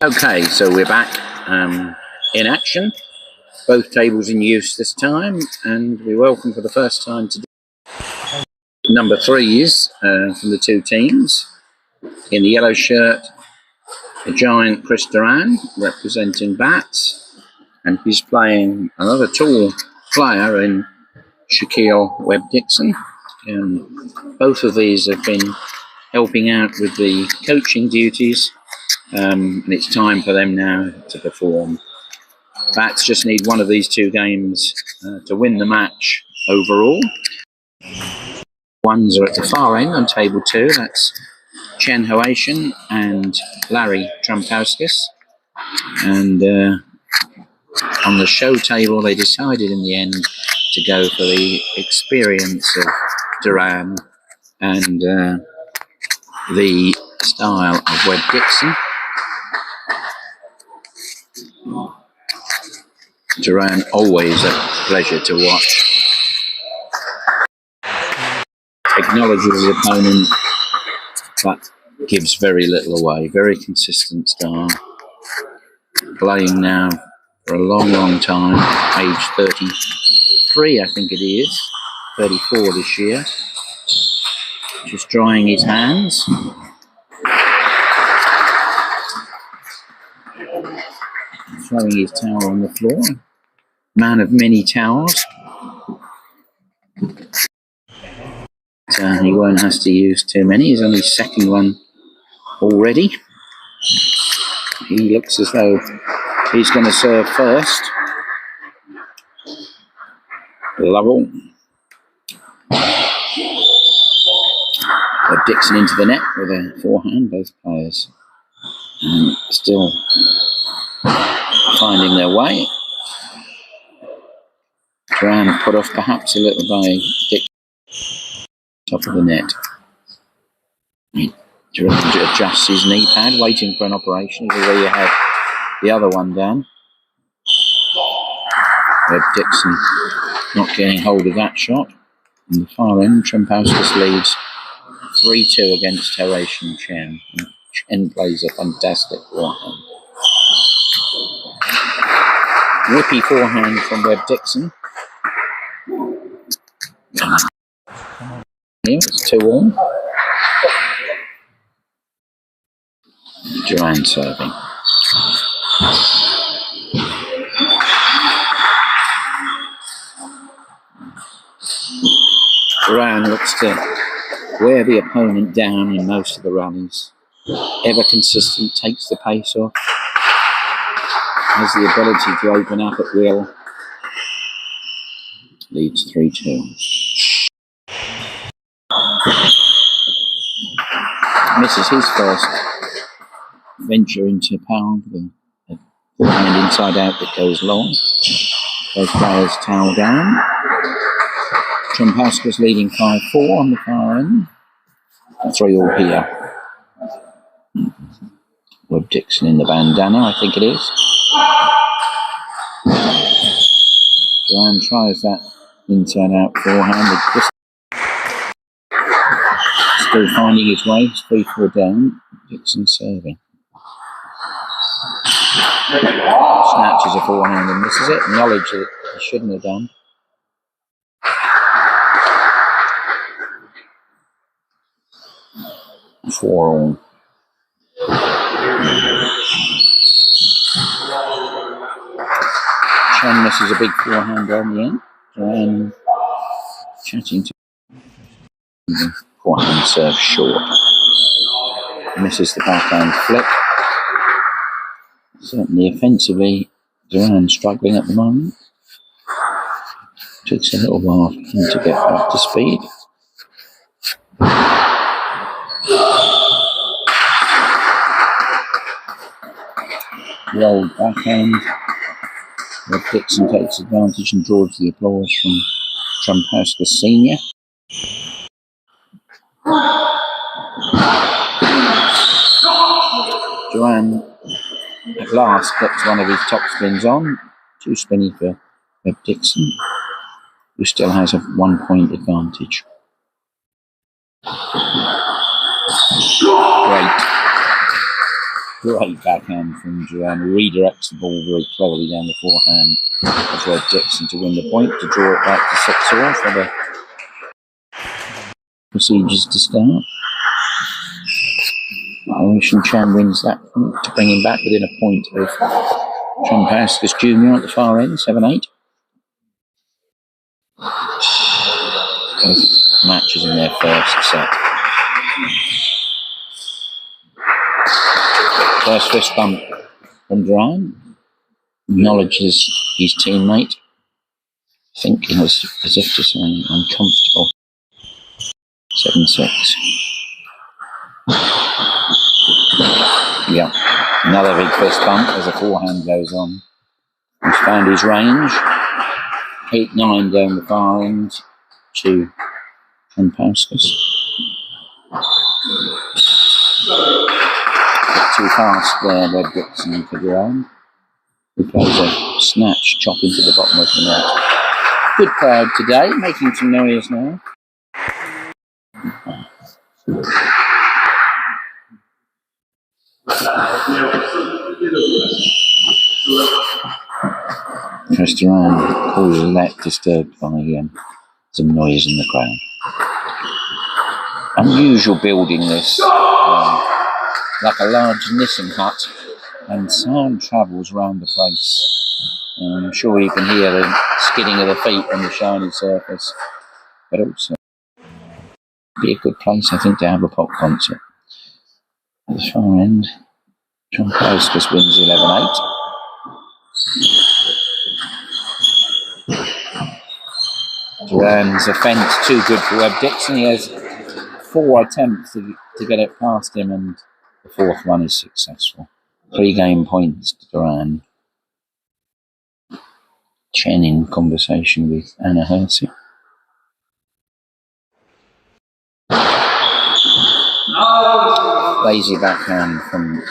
Okay, so we're back in action. Both tables in use this time, and we welcome for the first time today number threes from the two teams. In the yellow shirt, a giant Chris Duran representing BATTS, and he's playing another tall player in Shaquille Webb-Dixon. Both of these have been helping out with the coaching duties, and it's time for them now to perform. BATTS just need one of these two games to win the match overall. Ones are at the far end on table 2. That's Chen Hoatian and Larry Trumpauskis. And on the show table, they decided in the end to go for the experience of Duran and the style of Webb-Dixon. Duran, always a pleasure to watch. Acknowledges the opponent, but gives very little away. Very consistent style. Playing now for a long, long time. Age 33, I think it is. 34 this year. Just drying his hands. Throwing his towel on the floor. Man of many towels. He won't have to use too many. He's on his second one already. He looks as though he's going to serve first. Lovell. Dixon into the net with a forehand, both players. And still finding their way. Duran put off perhaps a little by Dixon. Top of the net. Duran adjusts his knee pad, waiting for an operation. He's already had the other one done. Dixon not getting hold of that shot. On the far end, Trumpauskis leads 3-2 against Hoatian Chen. Chen plays a fantastic forehand. Whippy forehand from Webb-Dixon. It's 2-all. Duran serving. Duran looks to wear the opponent down in most of the rallies. Ever consistent, takes the pace off. Has the ability to open up at will. Leads 3-2. Misses his first venture into power with a forehand inside out that goes long. Both players towel down. Trumpauskis leading 5-4 on the far end. 3-all here. Webb-Dixon in the bandana, I think it is. Duran tries that inside out forehand. Still finding his way. 3-4 down. Dixon serving. Snatches a forehand and misses it. Knowledge that he shouldn't have done. Four-all. Chen misses a big forehand on the end. Duran chatting to the forehand serve short. Misses the backhand flip. Certainly offensively, Duran struggling at the moment. Takes a little while for him to get up to speed. Rolled backhand. Webb-Dixon takes advantage and draws the applause from Trumpauskis Senior. Duran at last gets one of his top spins on. Too spinny for Webb-Dixon, who still has a 1-point advantage. Great backhand from Duran. Redirects the ball very cleverly down the forehand of Webb-Dixon to win the point, to draw it back to 6-all for the procedures to start. Ocean Chan wins that to bring him back within a point of Trumpauskas Jr. at the far end, 7-8. Both matches in their first set. First fist bump from Duran. Acknowledges his teammate, thinking as if to say, uncomfortable. 7-6. Yeah, another big fist bump as the forehand goes on. He's found his range. 8-9 down the far end to Trumpauskas. Too fast there, Webb Dixon for Duran, who plays a snatch chop into the bottom of the net. Good crowd today, making some noise now. Chris Duran calls a let disturbed by some noise in the crowd. Unusual building this, like a large knitting hut, and sound travels round the place. I'm sure you can hear the skidding of the feet on the shiny surface, but also be a good place, I think, to have a pop concert. At the far end, Trumpauskas wins 11-8. Duran's offence too good for Webb Dixon. He has 4 attempts to get it past him, and the fourth one is successful. 3 game points to Duran. Chen in conversation with Anna Hersey. Lazy backhand from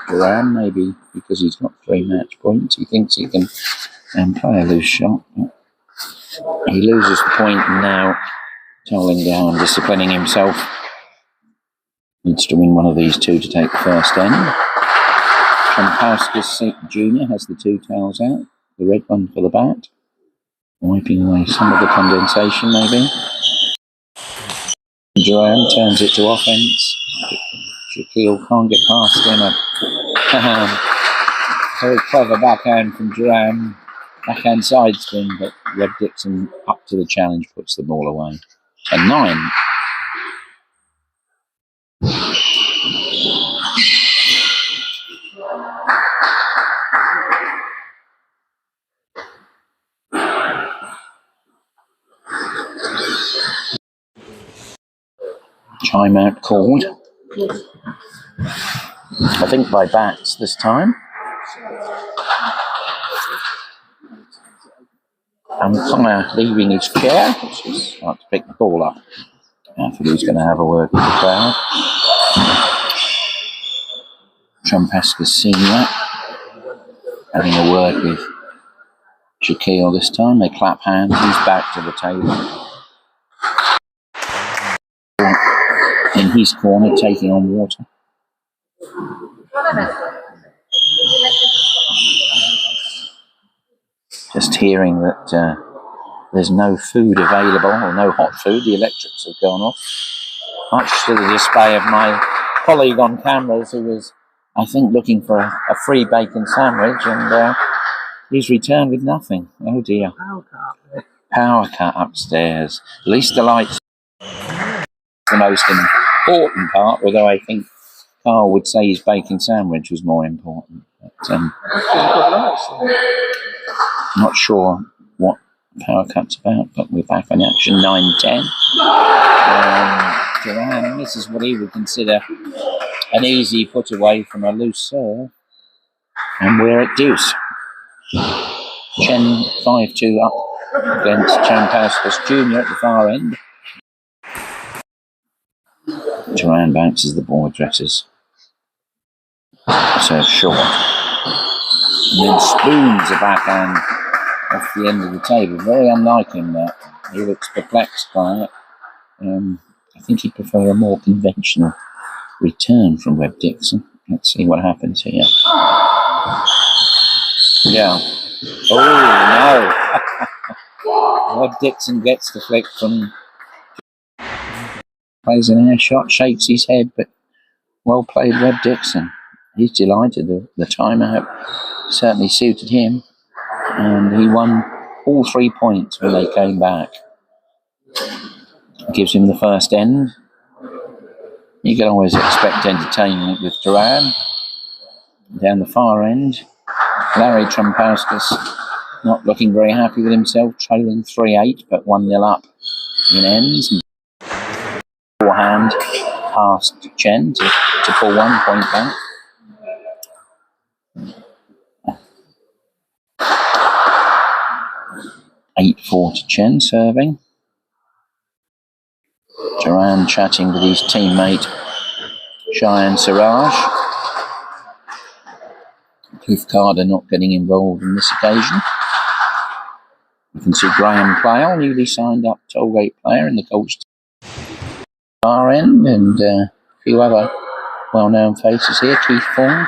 Duran, maybe because he's got 3 match points. He thinks he can play a loose shot. He loses the point and now toweling down, disciplining himself. Needs to win one of these 2 to take the first end. Trumpauskas Jr. has the 2 towels out, the red one for the bat, wiping away some of the condensation maybe. Duran turns it to offence. Shaquille can't get past him. Very clever backhand from Duran. Backhand side spin, but Webb Dixon up to the challenge, puts the ball away. 10-9. Timeout called. I think by BATTS this time. Umpire leaving his chair, which is about to pick the ball up. I think he's going to have a word with the crowd. Trumpauskas Senior having a word with Shaquille this time. They clap hands. He's back to the table. In his corner, taking on water. Just hearing that there's no food available, or no hot food. The electrics have gone off. Much to the dismay of my colleague on cameras, who was, I think, looking for a free bacon sandwich, and he's returned with nothing. Oh dear. Power cut upstairs. At least the lights are the most important part, although I think Carl would say his bacon sandwich was more important. But, not sure what power cut's about, but we're back on action. 9-10. Duran, this is what he would consider an easy put away from a loose serve, and we're at deuce. Chen 5-2 up against Trumpauskas Jr. at the far end. Duran bounces the ball, addresses. Serve short. And then spoons a backhand off the end of the table. Very unlike him, that. He looks perplexed by it. I think he'd prefer a more conventional return from Webb Dixon. Let's see what happens here. Yeah. Oh, no. Webb Dixon gets the flick from Plays an air shot, shakes his head, but well played, Webb Dixon. He's delighted. The timeout certainly suited him, and he won all 3 points when they came back. Gives him the first end. You can always expect entertainment with Duran. Down the far end, Larry Trumpauskas not looking very happy with himself, trailing 3-8, but 1-0 up in ends. Forehand past Chen to pull 1 point back. (8-4) to Chen serving. Duran chatting with his teammate Cheyenne Siraj. Cliff Carter not getting involved in this occasion. You can see Graham Plale, newly signed up Tollgate player in the coach far end, and a few other well-known faces here. Keith Fong.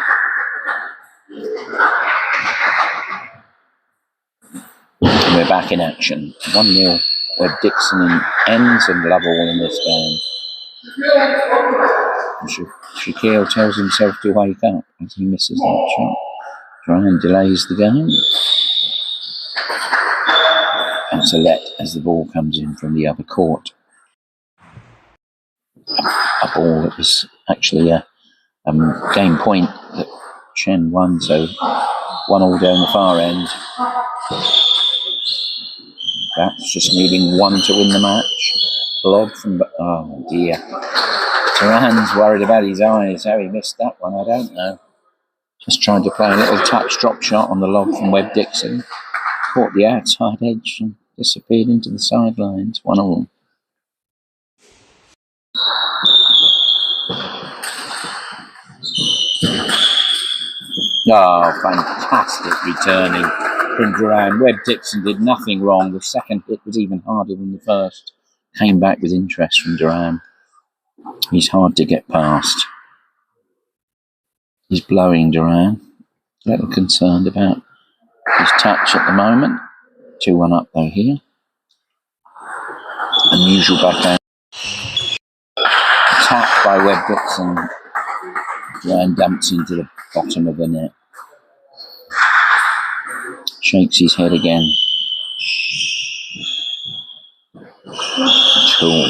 And we're back in action. 1-0 Webb Dixon in ends and Lovell in this game. Shaquille tells himself to wake up as he misses that shot. Ryan delays the game. That's a let as the ball comes in from the other court. A ball that was actually a game point that Chen won, so 1-1 down the far end. That's just needing 1 to win the match. Lob from, oh dear. Duran's worried about his eyes. How he missed that one, I don't know. Just trying to play a little touch drop shot on the lob from Webb Dixon. Caught the outside edge and disappeared into the sidelines. 1-1. Oh, fantastic returning from Duran. Webb Dixon did nothing wrong. The second hit was even harder than the first. Came back with interest from Duran. He's hard to get past. He's blowing Duran. A little concerned about his touch at the moment. 2-1 up though here. Unusual backhand. Tap by Webb Dixon. Duran dumps into the bottom of the net. Shakes his head again. Cool.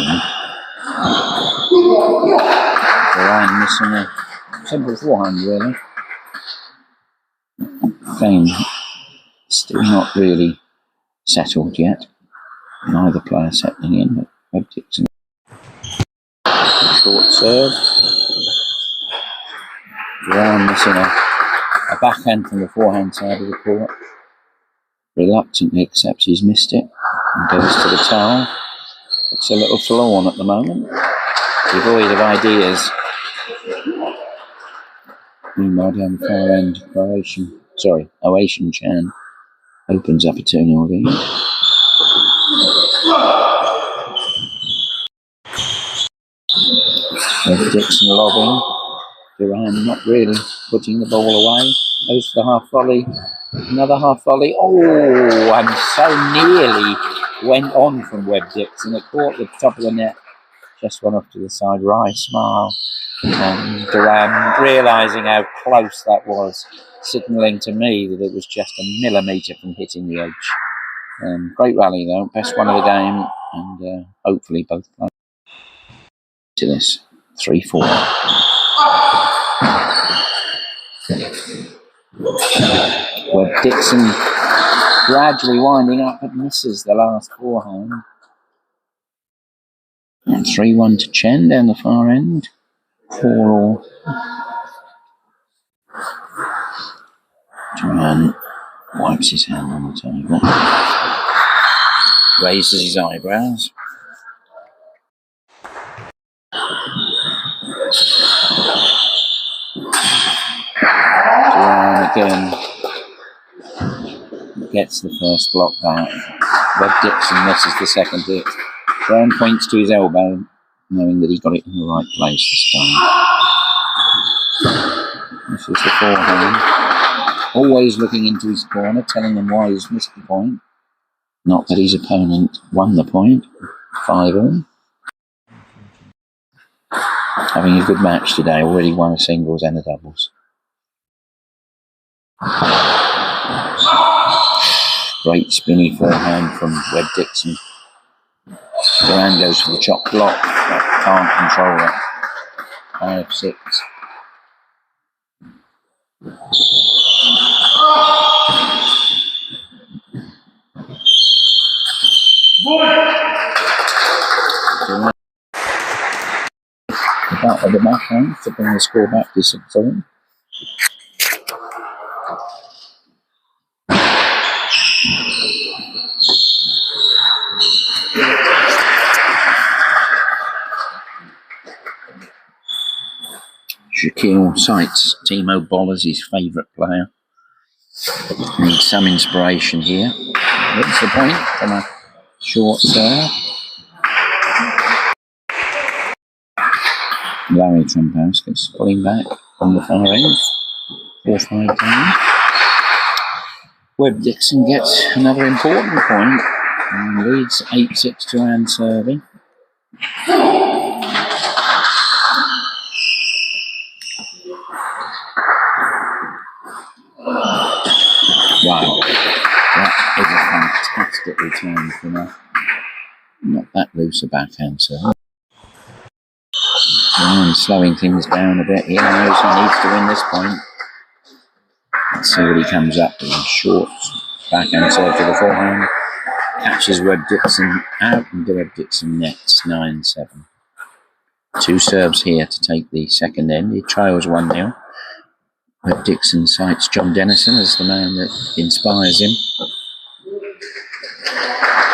Duran missing a simple forehand, really. Game still not really settled yet. Neither player settling in, but Webb Dixon. Short serve. Duran missing a backhand from the forehand side of the court. Reluctantly accepts he's missed it and goes to the towel. It's a little forlorn at the moment. Devoid of ideas. Meanwhile, down the far end, Oation Chan opens up a 2-0 lead. Webb Dixon lobbing. Duran not really putting the ball away. Goes for the half volley. Another half volley. Oh, and so nearly went on from Webb Dixon. It caught the top of the net. Just went off to the side. Wry smile. And Duran, realising how close that was, signalling to me that it was just a millimetre from hitting the edge. Great rally though. Best one of the game. And hopefully both players to this. 3-4. Webb Dixon gradually winding up, but misses the last forehand. And 3-1 to Chen down the far end. 4-all. Duran wipes his hand on the table. Raises his eyebrows. Duran again gets the first block back. Webb Dixon misses the second hit. Duran points to his elbow, knowing that he got it in the right place this time. This is the forehand. Always looking into his corner, telling him why he's missed the point. Not that his opponent won the point. 5-all. having a good match today. Already won a singles and a doubles. Great spinny forehand from Webb Dixon. Duran goes for the chop block, but can't control it. 5-6. Out of the backhand to bring the score back to 6-7. Shaquille cites Timo Boll as his favourite player. Needs some inspiration here. What's the point from a short serve? Larry Trompowskis pulling back on the far end. 4-5 down. Webb Dixon gets another important point and leads 8-6 to Anne serving. Wow, that is a fantastic return from her. Not that loose a backhand serve. Ryan slowing things down a bit. He knows he needs to win this point. Let's see what he comes up with. A short backhand serve to the forehand. Catches Webb Dixon out and Webb Dixon nets 9-7. 2 serves here to take the second end. He trails 1-0. Webb Dixon cites John Dennison as the man that inspires him.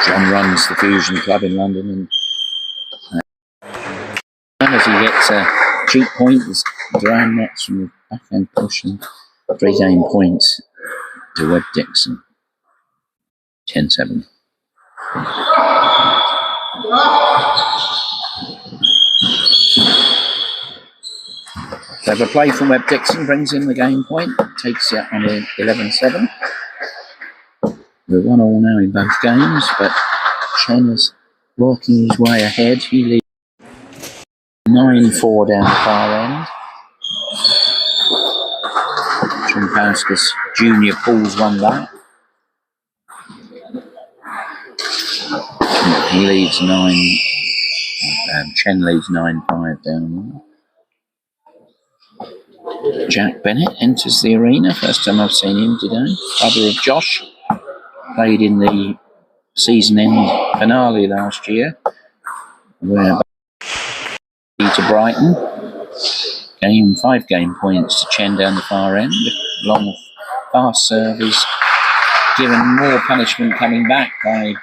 John runs the Fusion Club in London, and as he gets a cheap point, as Duran nets from the backhand push and 3-game points to Webb Dixon. 10-7. Clever play from Webb Dixon brings in the game point, takes it on 11-7. We're 1-1 now in both games, but Chen is working his way ahead. He leads 9-4 down the far end. Trompowskis Jr. pulls one back. He leads 9. Chen leads 9-5 down there. Jack Bennett enters the arena. First time I've seen him today. Brother of Josh. Played in the season end finale last year. Where to Brighton. 5-game points to Chen down the far end. Long fast serve is given more punishment coming back by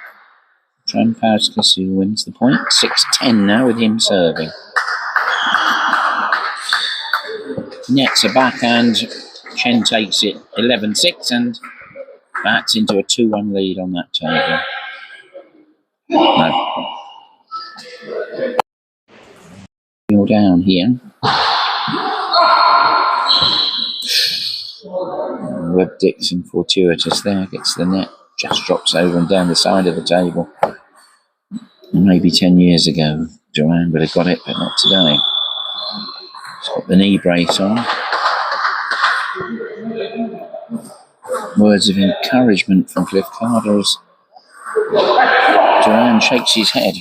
Trompowskis, who wins the point. 6-10 now with him serving. Nets a backhand. Chen takes it 11-6 and bats into a 2-1 lead on that table. No. You're down here. Webb Dixon fortuitous there, gets the net, just drops over and down the side of the table. Maybe 10 years ago, Duran would have got it, but not today. He's got the knee brace on. Words of encouragement from Cliff Carter as Duran shakes his head.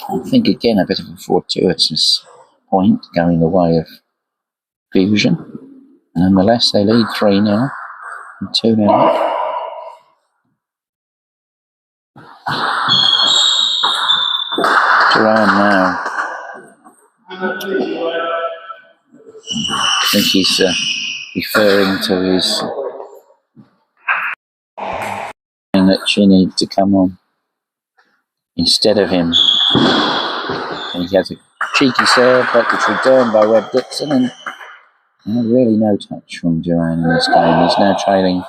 I think again a bit of a fortuitous point going the way of Fusion. Nonetheless, they lead 3-0 and 2-0. Duran now. I think he's referring to his saying that she needs to come on instead of him. And he has a cheeky serve, but it's returned by Webb Dixon, and really no touch from Duran in this game. He's now trailing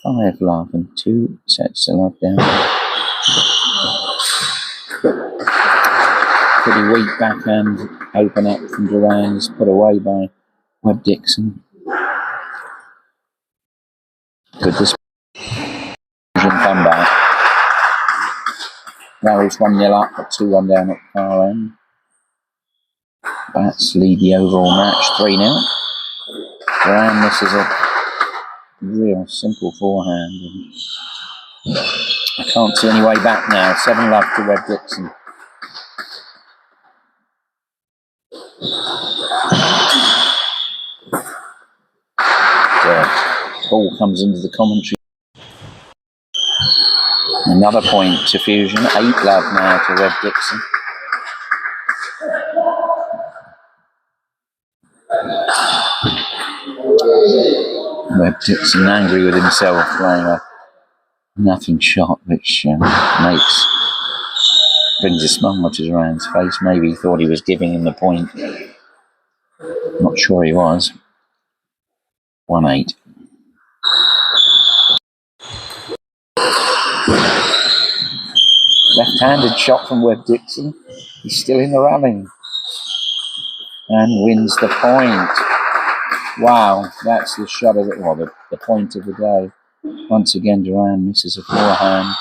5-love and 2 sets to love down. Pretty weak backhand open up from Duran is put away by Webb Dixon. Could this comeback? Garrel's 1-0 up, but 2-1 down at the far end. Bats lead the overall match 3-0. Duran misses a real simple forehand. And I can't see any way back now. 7-love to Webb Dixon. The ball comes into the commentary. Another point to Fusion. 8-love now to Webb Dixon. Webb Dixon angry with himself, playing a nothing shot, which brings a smile to Duran's face. Maybe he thought he was giving him the point. Not sure he was. 1-8. Left-handed shot from Webb Dixon. He's still in the running. And wins the point. Wow, that's the shot of the point of the day. Once again, Duran misses a forehand.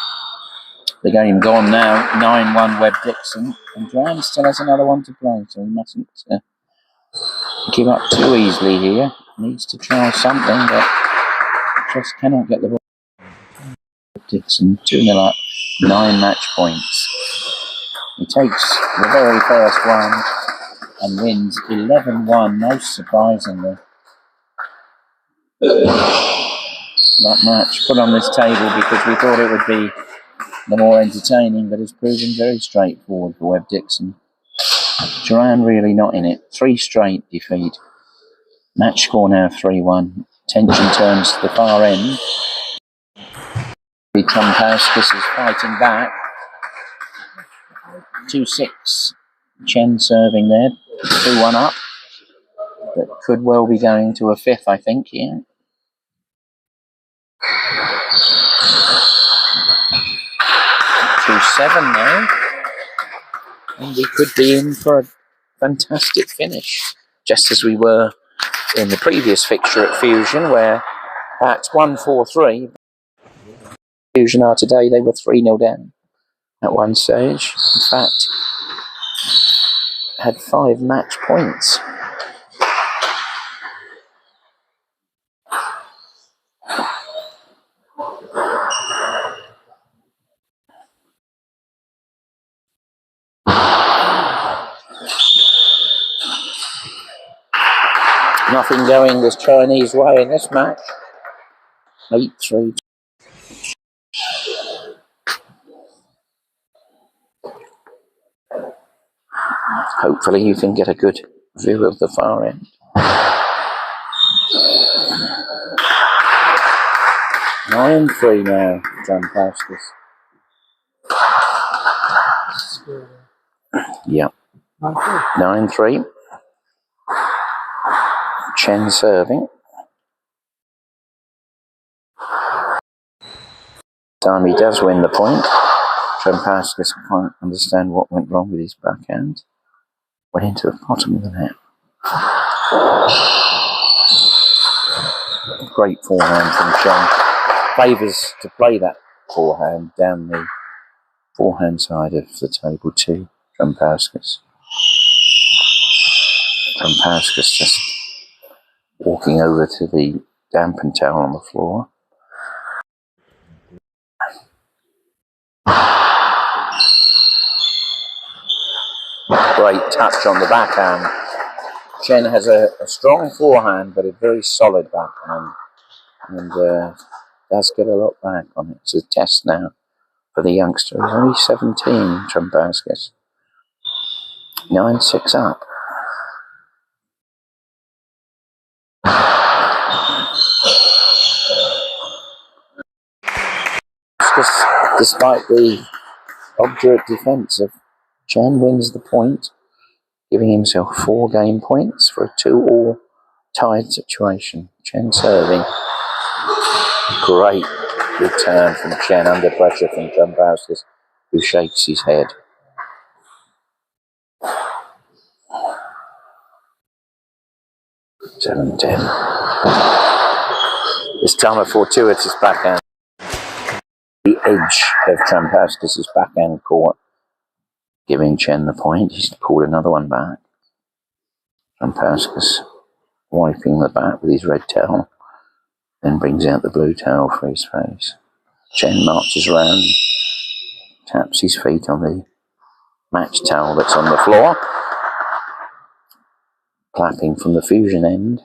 The game gone now. 9-1 Webb Dixon. And Duran still has another one to play, so he mustn't give up too easily here. Needs to try something, but just cannot get the ball. Dixon 2-0 up, 9 match points. He takes the very first one and wins 11-1, most surprisingly. That match put on this table because we thought it would be the more entertaining, but it's proven very straightforward for Webb Dixon. Duran really not in it. 3 straight defeat. Match score now 3-1. Tension turns to the far end. Trumpauskas is fighting back. 2-6. Chen serving there. 2-1 up. That could well be going to a 5th, I think, here. Yeah. 2-7 now. And we could be in for a fantastic finish. Just as we were in the previous fixture at Fusion, where at 1-4-3, Fusion are today, they were 3-0 down at one stage. In fact, had 5 match points. Nothing going this Chinese way in this match. 8-3. Hopefully you can get a good view of the far end. 9-3 now, Trumpauskas. Yep. 9-3. Chen serving. Time he does win the point. Trumpauskas can't understand what went wrong with his backhand. Went into the bottom of the net. Great forehand from Chen. Favours to play that forehand down the forehand side of the table to Trumpauskas. Trumpauskas just walking over to the dampened towel on the floor. Great touch on the backhand. Chen has a strong forehand, but a very solid backhand. And does get a lot back on it. It's a test now for the youngster. He's only 17, Trumpauskas. 9-6 up. Despite the obdurate defence of Chen, wins the point, giving himself 4 game points for a 2-all tied situation. Chen serving. Great return from Chen under pressure from Trumpauskas, who shakes his head. Seven 10. This time a fortuitous backhand. The edge of Trampowskis' backhand court, giving Chen the point. He's pulled another one back. Trampowskis wiping the back with his red towel, then brings out the blue towel for his face. Chen marches around, taps his feet on the match towel that's on the floor, clapping from the fusion end.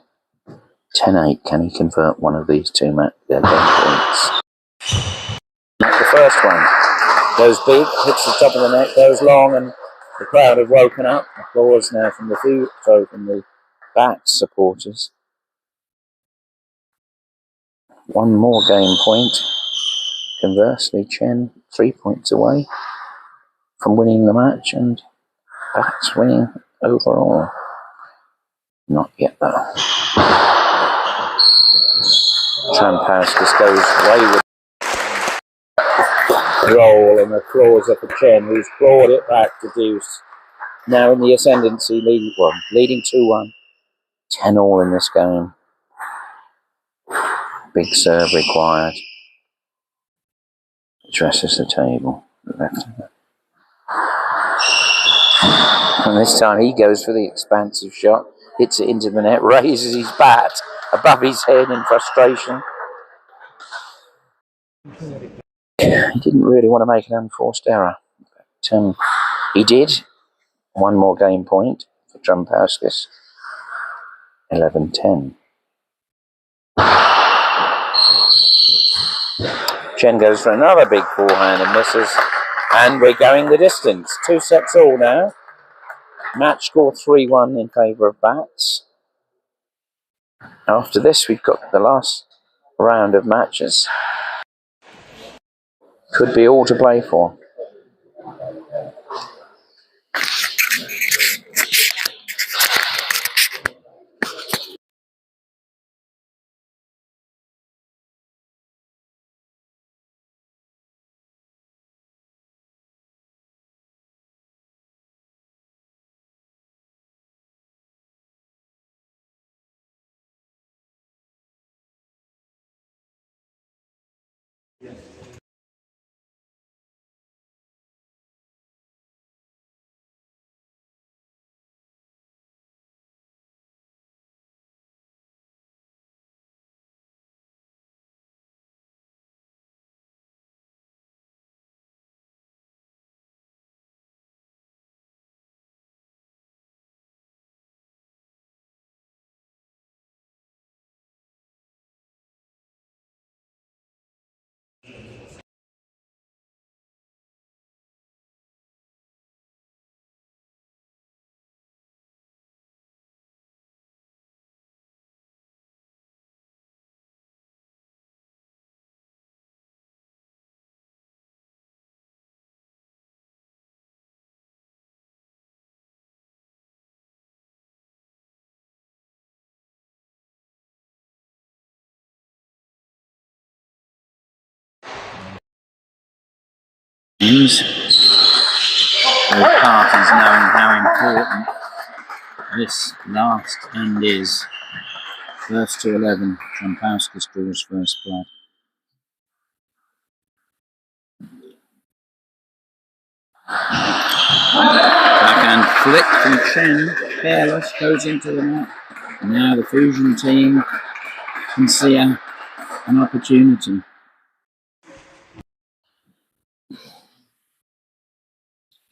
10-8, can he convert one of these two game points? Not the first one. Goes big, hits the top of the net, goes long, and the crowd have woken up. Applause now from the BATTS supporters. One more game point. Conversely, Chen 3 points away from winning the match, and BATTS winning overall. Not yet though. Trampowskis goes away with roll, and applause up for Chen, who's clawed it back to deuce. Now in the ascendancy, leading 2-1. 10-all in this game. Big serve required. Addresses the table. And this time he goes for the expansive shot, hits it into the net, raises his bat above his head in frustration. He didn't really want to make an unforced error, but he did. One more game point for Trampowskis. 11-10. Chen goes for another big forehand and misses, and we're going the distance. 2 sets all now. Match score 3-1 in favour of BATTS. After this, we've got the last round of matches. Could be all to play for. Both parties knowing how important this last end is. First to 11, Trampowskis draws first blood. Backhand flick from Chen, careless, goes into the net. Now the fusion team can see an opportunity.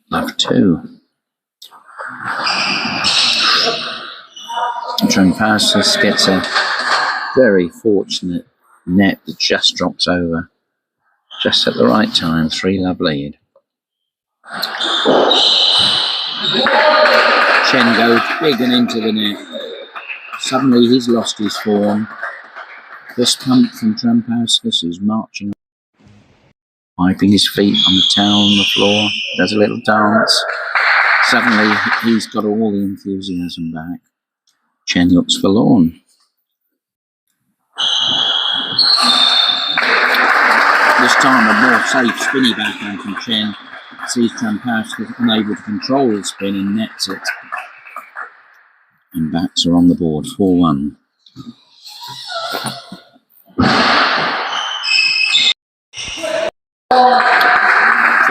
Love 2. Trampowskis gets a very fortunate net that just drops over just at the right time. 3-love lead. Chen goes big and into the net. Suddenly he's lost his form. Fist pump from Trampowskis, who's marching, wiping his feet on the towel on the floor, does a little dance. Suddenly he's got all the enthusiasm back. Chen looks forlorn. This time a more safe spinny backhand from Chen sees Trampowskis unable to control the spin and nets it. And BATTS are on the board, 4-1.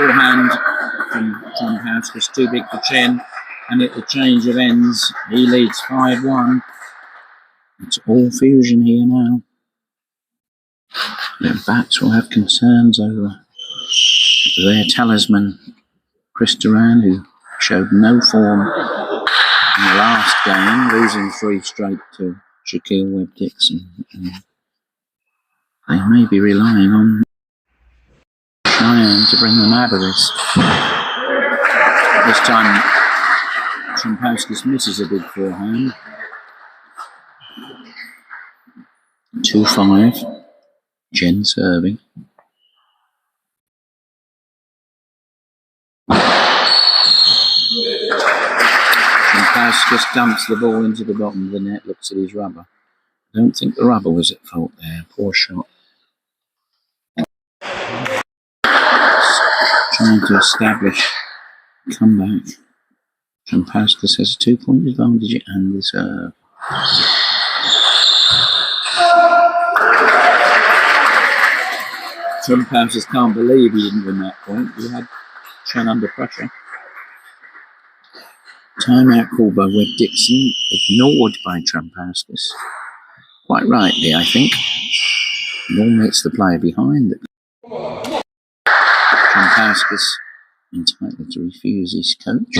forehand from Trump-House too big for Chen, and at the change of ends, he leads 5-1. It's all Fusion here now. The BATTS will have concerns over their talisman, Chris Duran, who showed no form in the last game, losing 3 straight to Shaquille Webb-Dixon. They may be relying on Cheyenne to bring them out of this. This time, Trumpowskis misses a big forehand. 2-5. Jen serving. Trumpowskis dumps the ball into the bottom of the net, looks at his rubber. I don't think the rubber was at fault there. Poor shot. Trying to establish comeback. Trumpowskis has a 2-point advantage and the serve. Trumpowskis can't believe he didn't win that point. He had Chen under pressure. Timeout called by Webb-Dixon, ignored by Trumpowskis. Quite rightly, I think. Normally it's the player behind that Trumpowskis entitled to refuse his coach.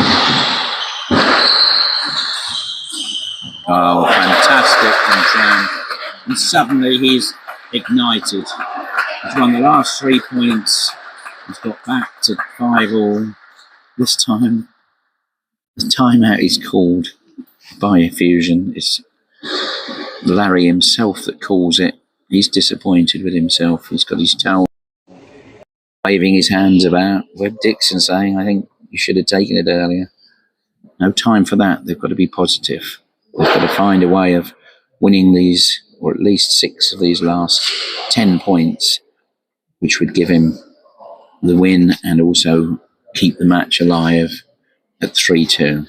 Oh, fantastic from Chen. And suddenly he's ignited. He's won the last 3 points. He's got back to 5-all. This time, the timeout is called by Fusion. It's Larry himself that calls it. He's disappointed with himself. He's got his towel, waving his hands about. Webb-Dixon saying, I think you should have taken it earlier. No time for that. They've got to be positive. They've got to find a way of winning these, or at least 6 of these last 10 points, which would give him the win and also keep the match alive at 3-2.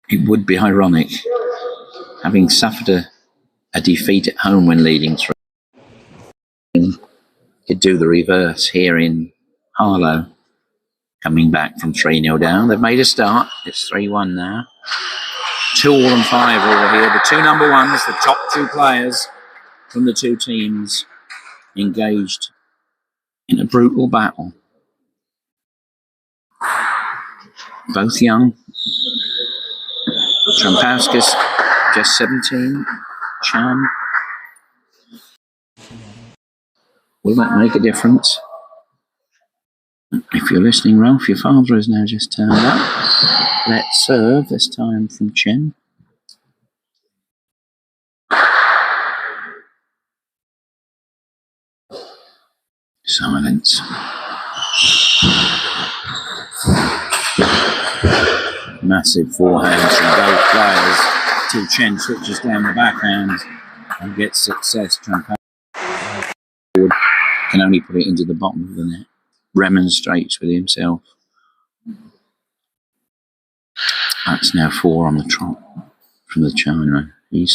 It would be ironic, having suffered a defeat at home when leading 3, could do the reverse here in Harlow, coming back from 3-0 down. They've made a start. It's 3-1 now. 2-all and 5 over here. The 2 number ones, the top 2 players from the 2 teams, engaged in a brutal battle. Both young. Trumpowskis, just 17. Chan. Will that make a difference? If you're listening, Ralph, your father has now just turned up. Let's serve, this time from Chen. Silence. Massive forehands from both players till Chen switches down the backhand and gets success. Trumpowskis can only put it into the bottom of the net. Remonstrates with himself. That's now 4 on the trot from the China. He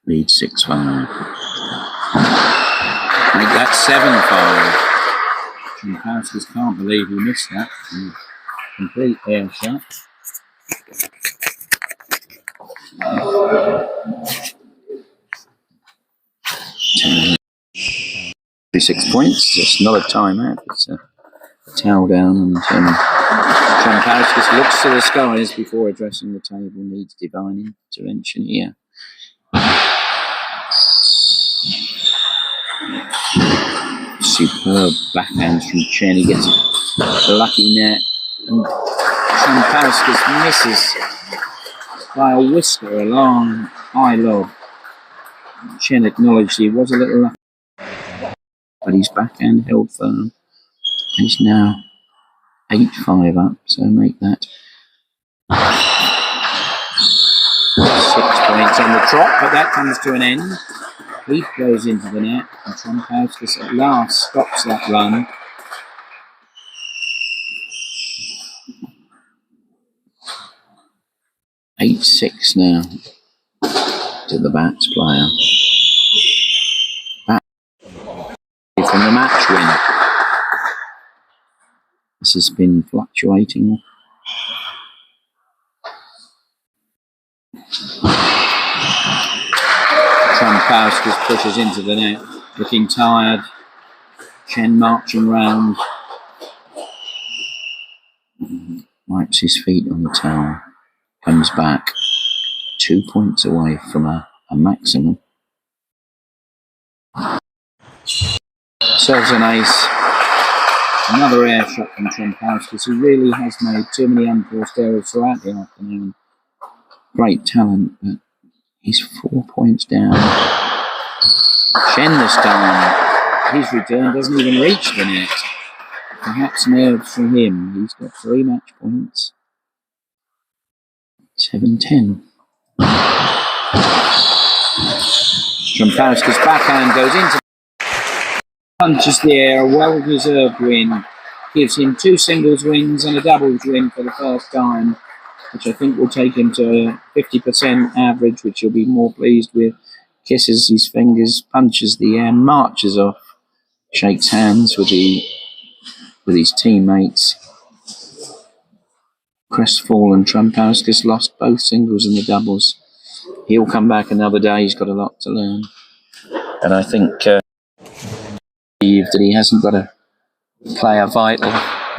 leads 6-5. Make that 7-5. Trumpowskis can't believe he missed that. Complete air shot. 36 points. It's not a timeout. It's a towel down, and Trumpowskis looks to the skies before addressing the table. Needs divine intervention here. Superb backhands from Chen. He gets a lucky net, and Trumpowskis misses by a whisker, a long high lob. Chen acknowledged he was a little lucky, but his backhand held firm. He's now 8-5 up, so make that 6 points on the trot, but that comes to an end. Heath goes into the net, and Trumpowskis at last stops that run. (8-6) now to the BATTS player. Back from the match winner. This has been fluctuating. Trumpauskas pushes into the net, looking tired. Chen marching round. Wipes his feet on the towel. Comes back 2 points away from a maximum. Serves an ace. Another air shot from Trumpauskas, who really has made too many unforced errors throughout the afternoon. Great talent, but he's 4 points down. Chen this time, his return doesn't even reach the net. Perhaps nerves from him. He's got 3 match points. 7-10. Trumpauskas' backhand goes into, punches the air, a well-deserved win. Gives him 2 singles wins and a doubles win for the first time, which I think will take him to a 50% average, which he'll be more pleased with. Kisses his fingers, punches the air, marches off, shakes hands with his teammates. Crestfallen, Trumpauskas lost both singles and the doubles. He'll come back another day. He's got a lot to learn, and I think that he hasn't got to play a vital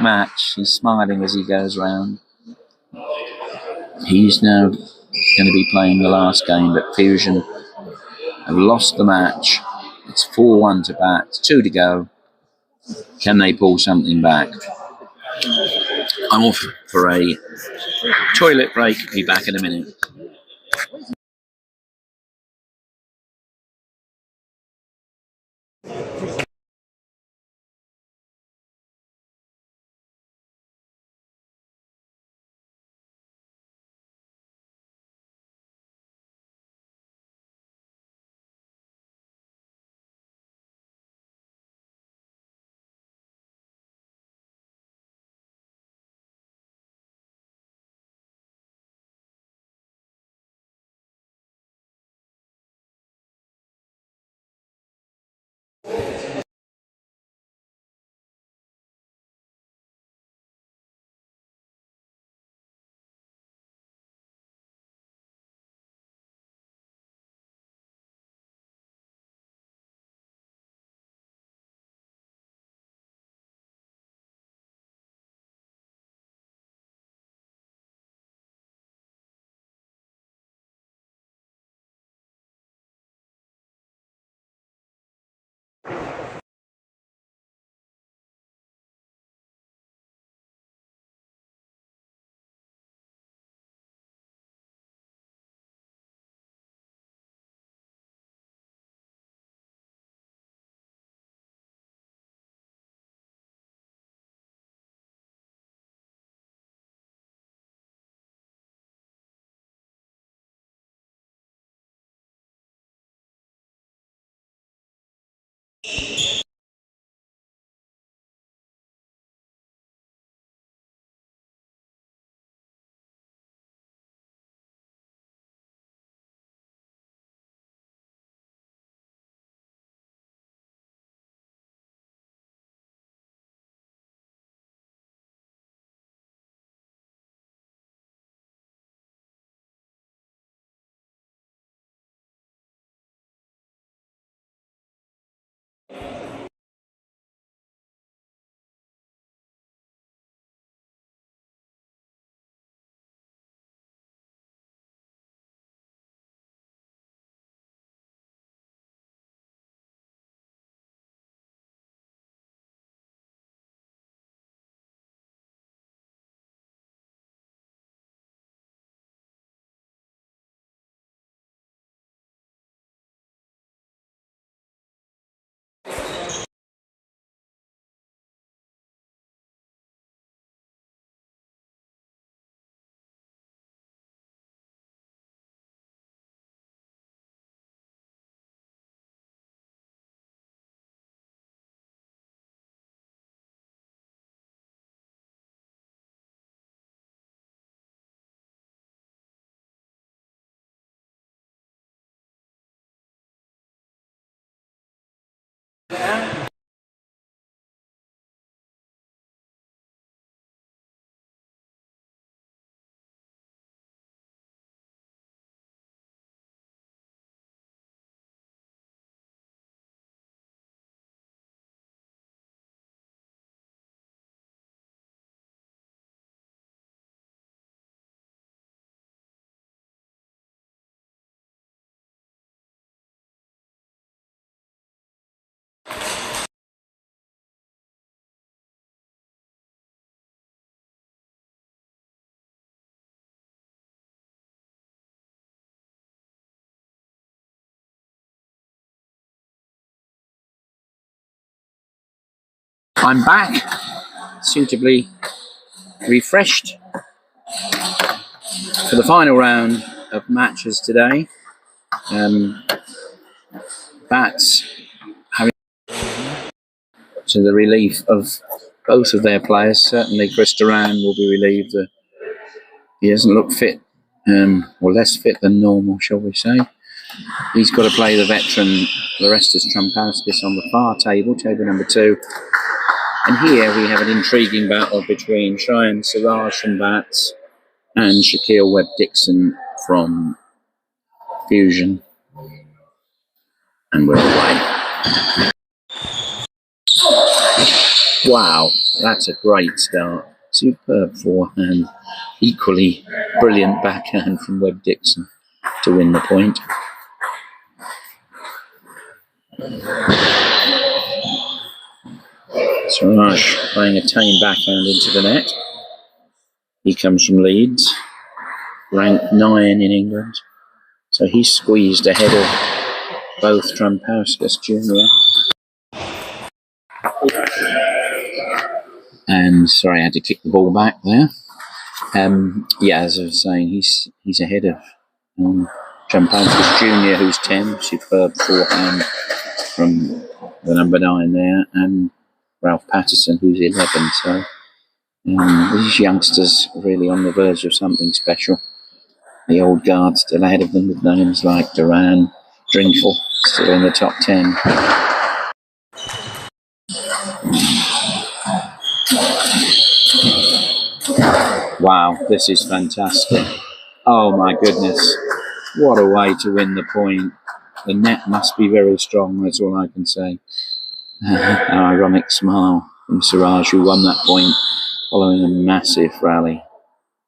match. He's smiling as he goes round. He's now going to be playing the last game, but Fusion have lost the match. It's 4-1 to BATTS, 2 to go. Can they pull something back? I'm off for a toilet break. Be back in a minute. I'm back, suitably refreshed for the final round of matches today. BATTS having to the relief of both of their players. Certainly Chris Duran will be relieved that he doesn't look fit, or less fit than normal, shall we say. He's got to play the veteran Orestes Trumpauskis on the far table, table number 2. And here we have an intriguing battle between Cheyenne Siraj from BATTS and Shaquille Webb-Dixon from Fusion. And we're away. Wow, that's a great start. Superb forehand. Equally brilliant backhand from Webb-Dixon to win the point. Siraj playing a tame backhand into the net. He comes from Leeds, ranked 9 in England. So he's squeezed ahead of both Trumpauskis Jr. And sorry, I had to kick the ball back there. Yeah, as I was saying, he's ahead of Trumpauskis Jr., who's 10. Superb forehand from the number 9 there, and Ralph Patterson, who's 11. So these youngsters are really on the verge of something special. The old guard still ahead of them with names like Duran, Drinkle, still in the top 10. Wow, this is fantastic. Oh my goodness. What a way to win the point. The net must be very strong, that's all I can say. An ironic smile from Siraj, who won that point following a massive rally.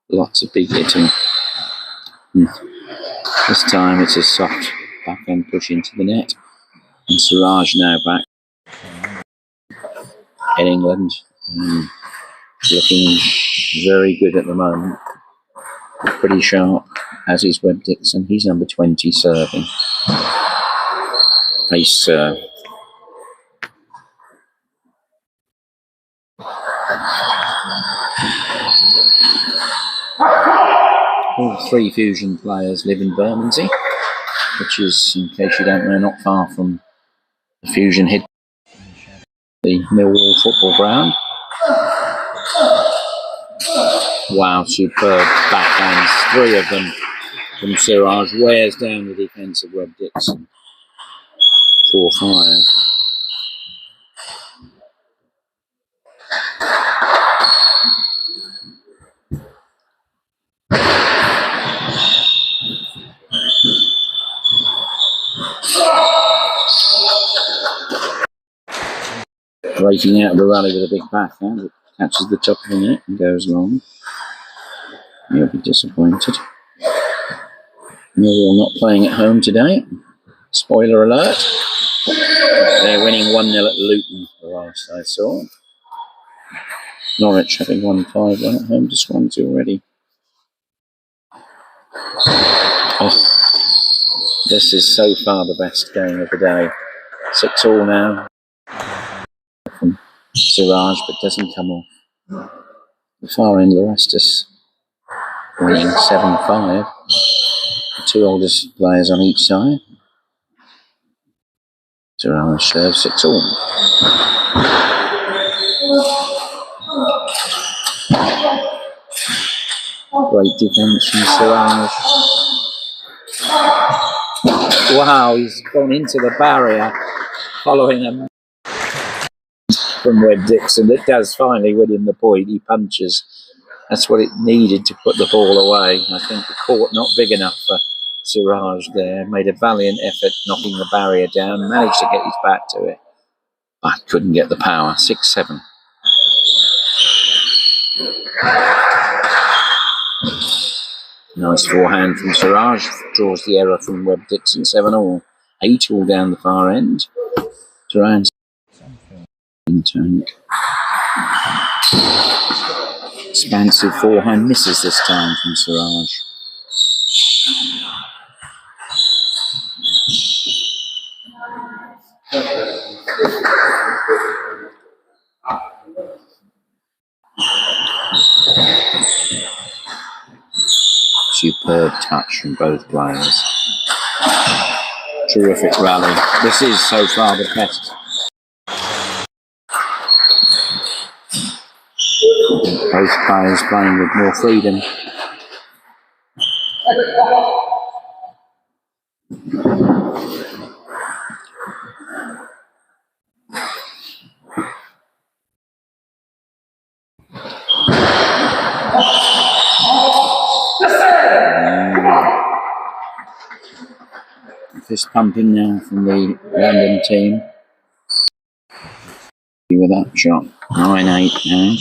Lots of big hitting. This time it's a soft backhand push into the net. And Siraj now back in England. Looking very good at the moment. Pretty sharp, as is Webb-Dixon. He's number 20 serving. Ace serve. All 3 Fusion players live in Bermondsey, which is, in case you don't know, not far from the Fusion head, the Millwall football ground. Wow, superb backhands, 3 of them from Siraj. Wears down the defence of Webb-Dixon. 4-5. Breaking out of the rally with a big backhand. It catches the top of the net and goes long. You'll be disappointed. Millwall not playing at home today. Spoiler alert. They're winning 1-0 at Luton, the last I saw. Norwich having won 5-1 at home to Swansea already. Oh, this is so far the best game of the day. 6-all now from Siraj, but doesn't come off. The far end, Orestes winning 7-5. The 2 oldest players on each side. Siraj serves 6-all. Great defence from Siraj. Wow, he's gone into the barrier following him from Webb-Dixon. It does finally win him the point. He punches. That's what it needed to put the ball away. I think the court not big enough for Siraj there. Made a valiant effort knocking the barrier down. Managed to get his back to it, but couldn't get the power. 6-7. Nice forehand from Siraj. Draws the error from Webb-Dixon. 7-all. 8-all down the far end. Duran in tank. Expansive forehand. Misses this time from Siraj. Superb touch from both players. Terrific rally. This is so far the best. Both players playing with more freedom. Fist pumping now from the London team. With that shot. 9-8 now.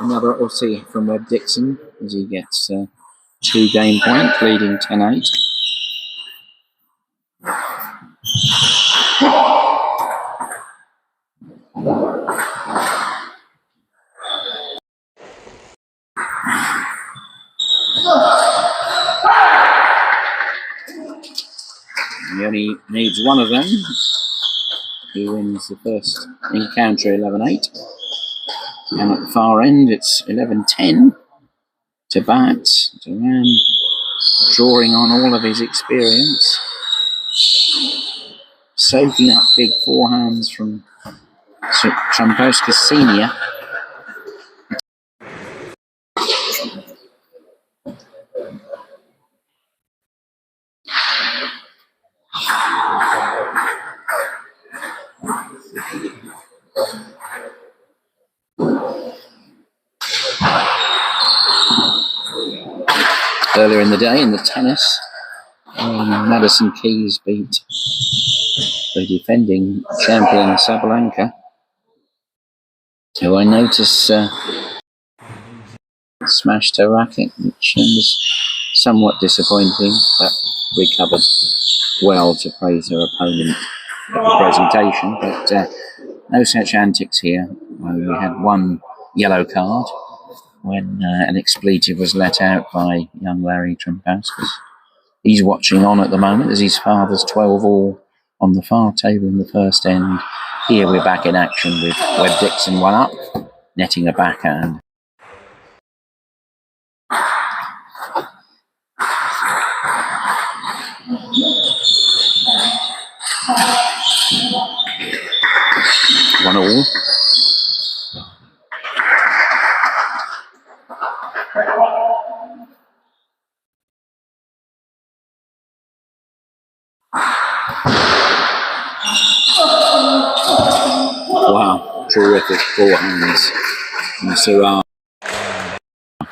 Another Aussie from Webb Dixon as he gets 2 game points, leading 10-8. He only needs one of them. He wins the first encounter 11-8. And at the far end, it's 11-10 to BATTS. Duran drawing on all of his experience, soaking up big forehands from Trampowskas Senior. Earlier in the day in the tennis, Madison Keys beat the defending champion Sabalenka, who I notice smashed her racket, which was somewhat disappointing, but recovered well to praise her opponent at the presentation. But no such antics here. We had one yellow card when an expletive was let out by young Larry Trampowskas. He's watching on at the moment as his father's 12-all on the far table in the first end. Here we're back in action with Webb Dixon 1 up, netting a backhand. One all. Wow, terrific forehands from Siraj.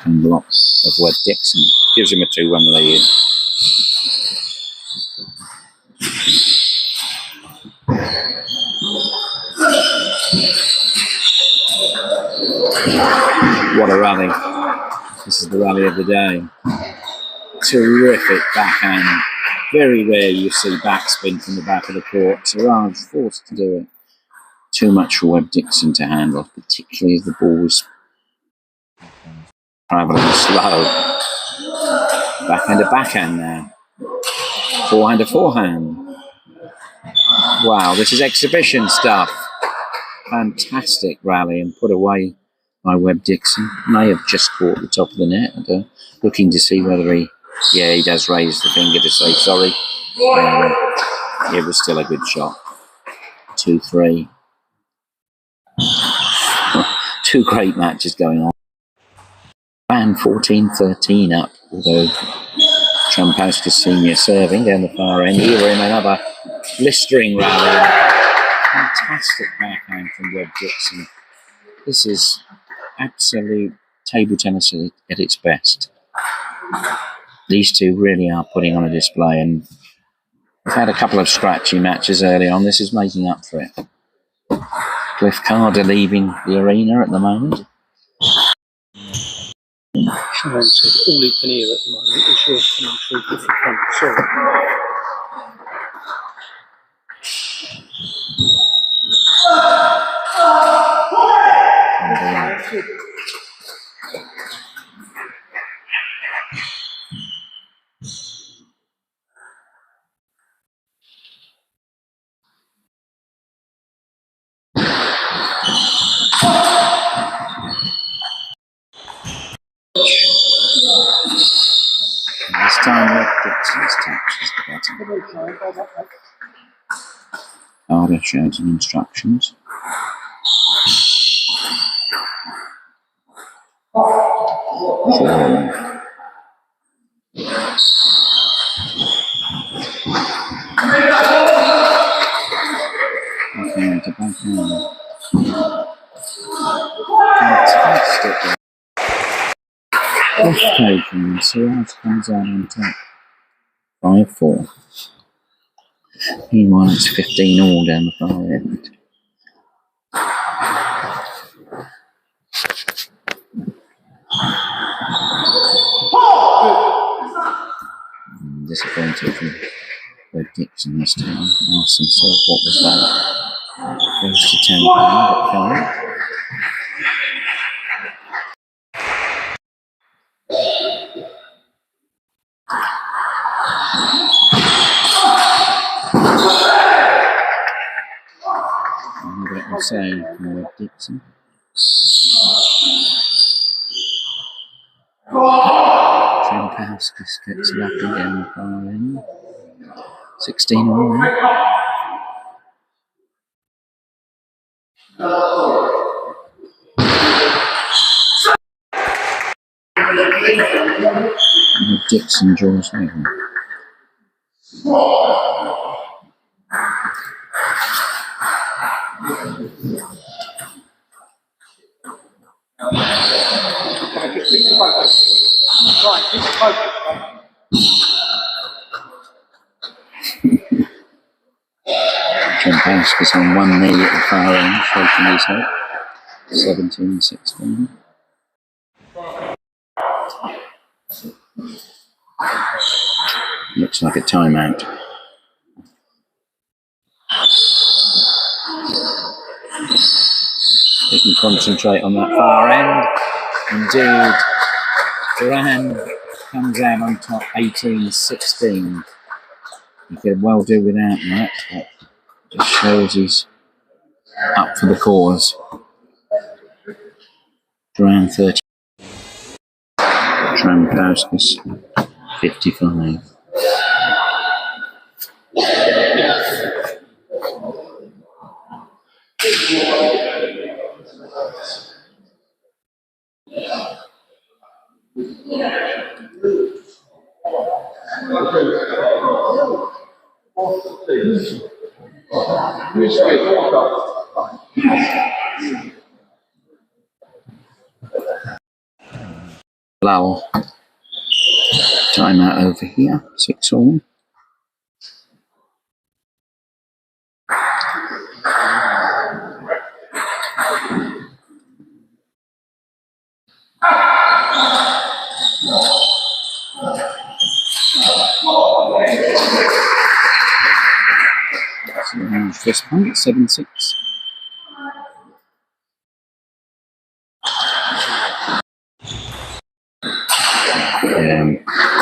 And block of Webb Dixon gives him a 2-1 lead. What a rally. This is the rally of the day. Terrific backhand. Very rare you see backspin from the back of the court. Siraj forced to do it. Too much for Webb Dixon to handle, particularly as the ball was travelling slow. Backhand to backhand now. Forehand to forehand. Wow, this is exhibition stuff. Fantastic rally and put away by Webb Dixon. May have just caught the top of the net. Looking to see whether he does raise the finger to say sorry. It was still a good shot. 2-3. 2 great matches going on. And 14-13 up, although Trampowskas Senior serving down the far end. Here we're in another blistering rally. Fantastic backhand from Webb Dixon. This is absolute table tennis at its best. These two really are putting on a display, and we've had a couple of scratchy matches early on. This is making up for it. Cliff Carter leaving the arena at the moment. Sean said all he can hear at the moment is your commentary difficult. Sorry. This time Red Dixon's touches the button. Harder shouting instructions. Okay, to backhand. Fantastic. Off taken, Siraj comes out on top. 5-4. Meanwhile, it's 15 all down the far end. Disappointed from Red Dixon this time. Asked himself what was that. Goes to 10 but can't. And what will say from Red Dixon. Trampowskis gets lucky down the far end. 16 all now. And Dixon draws over. Trampowskis on one knee at the far end, shaking his head. 17-16. Looks like a timeout. They can concentrate on that far end. Indeed, Duran comes out on top 18-16. He could well do without that, but just shows he's up for the cause. Duran 30. Trampowskis 55. Lull. Timeout over here. 6 all. First point, 7-6.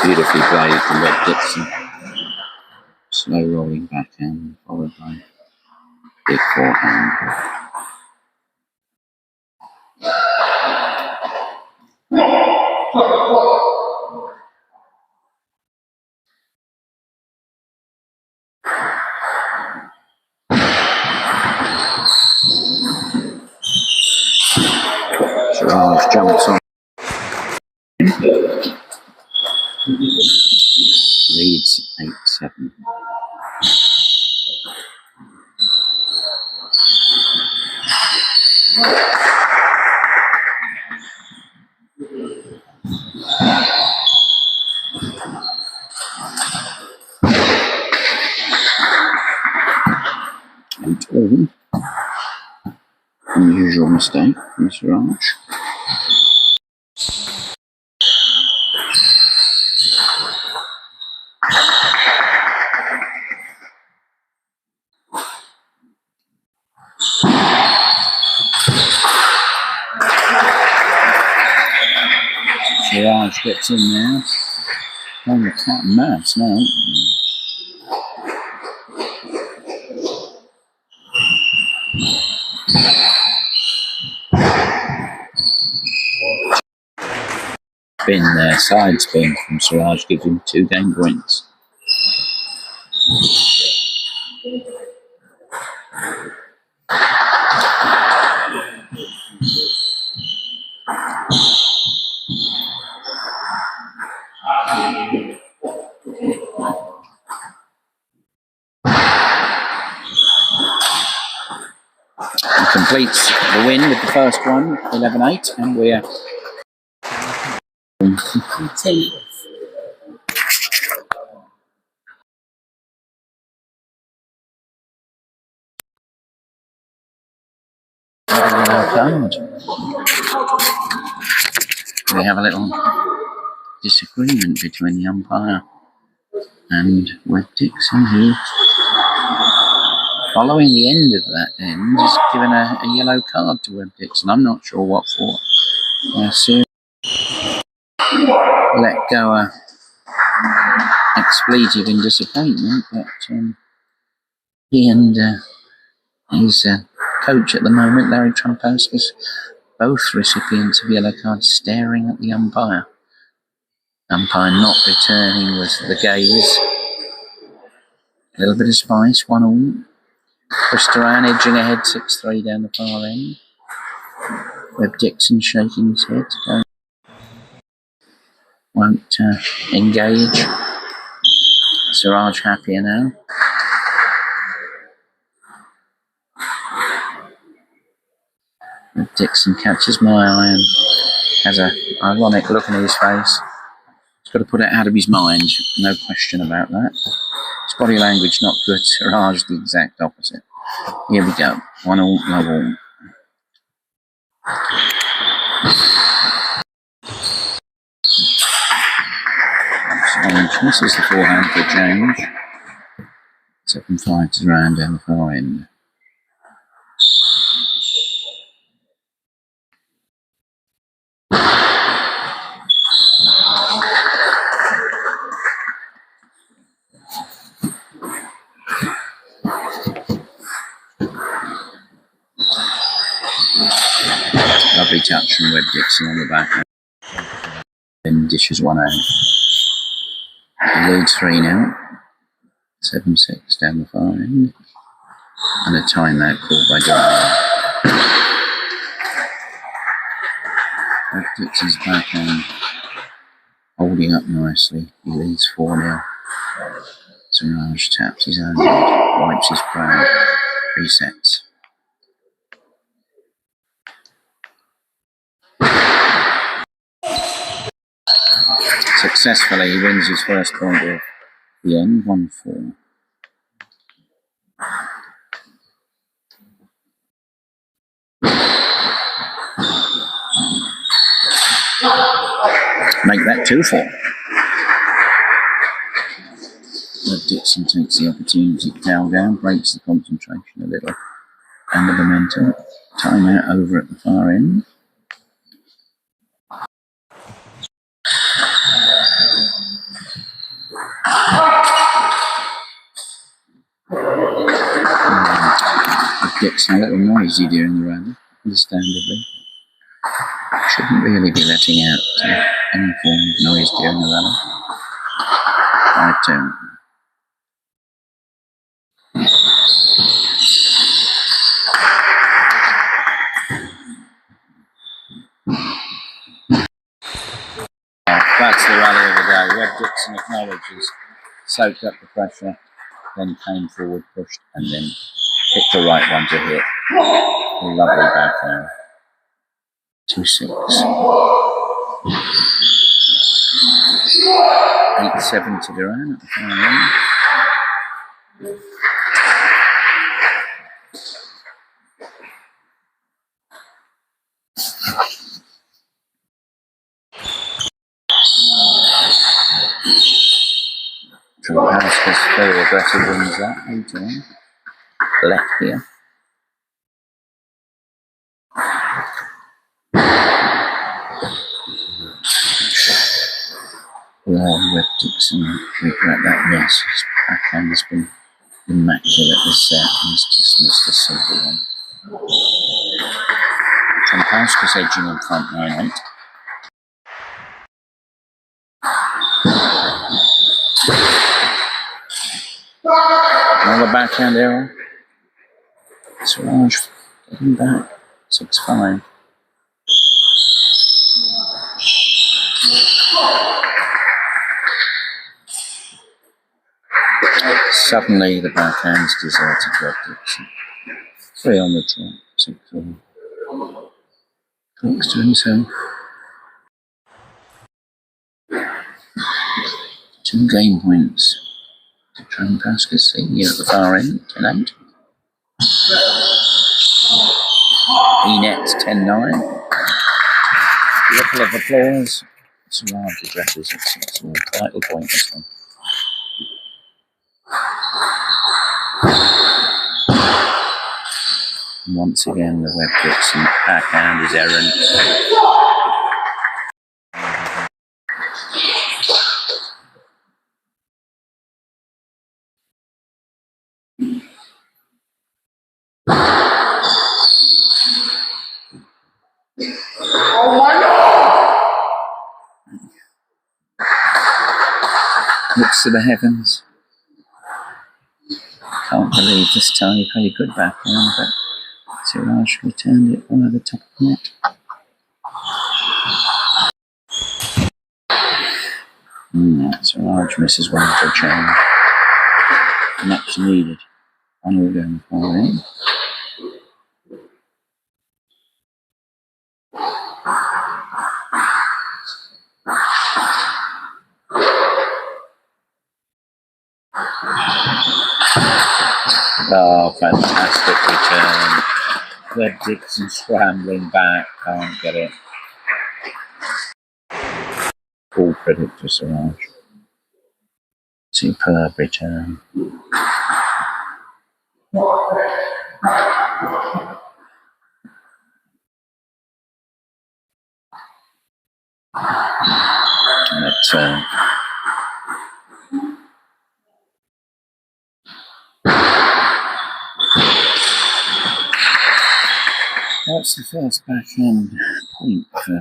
Beautifully played from Red Dixon. Slow rolling backhand, followed by big forehand. Siraj jumps on. Leads 8-7. All. Unusual mistake from Siraj. Siraj gets in there. On the cat and mouse now. spin there, side spin from Siraj gives him 2 game points. He completes the win with the first one, 11-8, and we're we have a little disagreement between the umpire and Webb Dixon, who, following the end of that end, has given a yellow card to Webb Dixon. I'm not sure what for. So let go a expletive in disappointment, but he and his coach at the moment, Larry Trumpauskas, both recipients of yellow cards, staring at the umpire. Umpire not returning with the gaze. A little bit of spice, 1-all. Christoran edging ahead, 6-3 down the far end. Webb Dixon shaking his head. Won't engage. Siraj happier now. Webb Dixon catches my eye and has an ironic look in his face. He's got to put it out of his mind, no question about that. His body language not good. Siraj the exact opposite. Here we go. 1-all, no all. This is the forehand for a change. 7-5 to round down the far end. Lovely touch from Webb Dixon on the back. Then dishes one out. He leads 3 now. 7-6 down the far end. And a timeout called by Durham. Webb Dixon's back on, holding up nicely. He leads 4 now. Siraj taps his own head, wipes his brow, resets. Successfully, he wins his first point of the end, 1-4. Make that 2-4. Webb Dixon takes the opportunity to tail down, breaks the concentration a little, and the momentum. Timeout over at the far end. Dixon a little noisy during the rally, understandably. Shouldn't really be letting out any form of noise during the rally. I don't. That's the rally of the day. Webb Dixon acknowledges, soaked up the pressure, then came forward, pushed, and then picked the right one to hit. A lovely backhand. 2-6. 8-7 to Duran at the final end. Trumpauskas very aggressive wins that, 8-1. Left here. Well, Webb Dixon regret that miss. His backhand has been immaculate this set, and he's just missed a simple one. Trumpauskas edging in front 9-8. backhand error. Siraj getting back 6-5. Suddenly the backhand's deserted Red Dixon. 3 on the trot, 6-4. Talks to himself. 2 game points. Trampasca senior at the far end, 10-8. E-Nets 10-9. Ripple of applause. Siraj addresses its title point this one. Once again, the Webb Dixon backhand is errant. Looks to the heavens. Can't believe this time he played a good backhand, but Siraj returned it via the top of the net. Siraj misses one for a change. Much needed. 1 all down the far end. Oh, fantastic return. Webb Dixon scrambling back, can't get it. All credit to Siraj. Superb return. But, that's the first backhand point for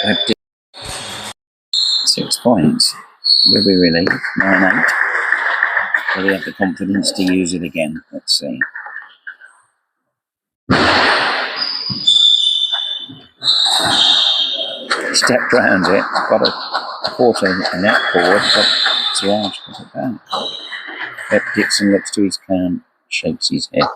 Webb Dixon. 6 points. Will be relieved. 9-8. Will he have the confidence to use it again? Let's see. Stepped round it, got a quarter net forward, but Siraj got it back. Webb Dixon looks to his cam, shakes his head.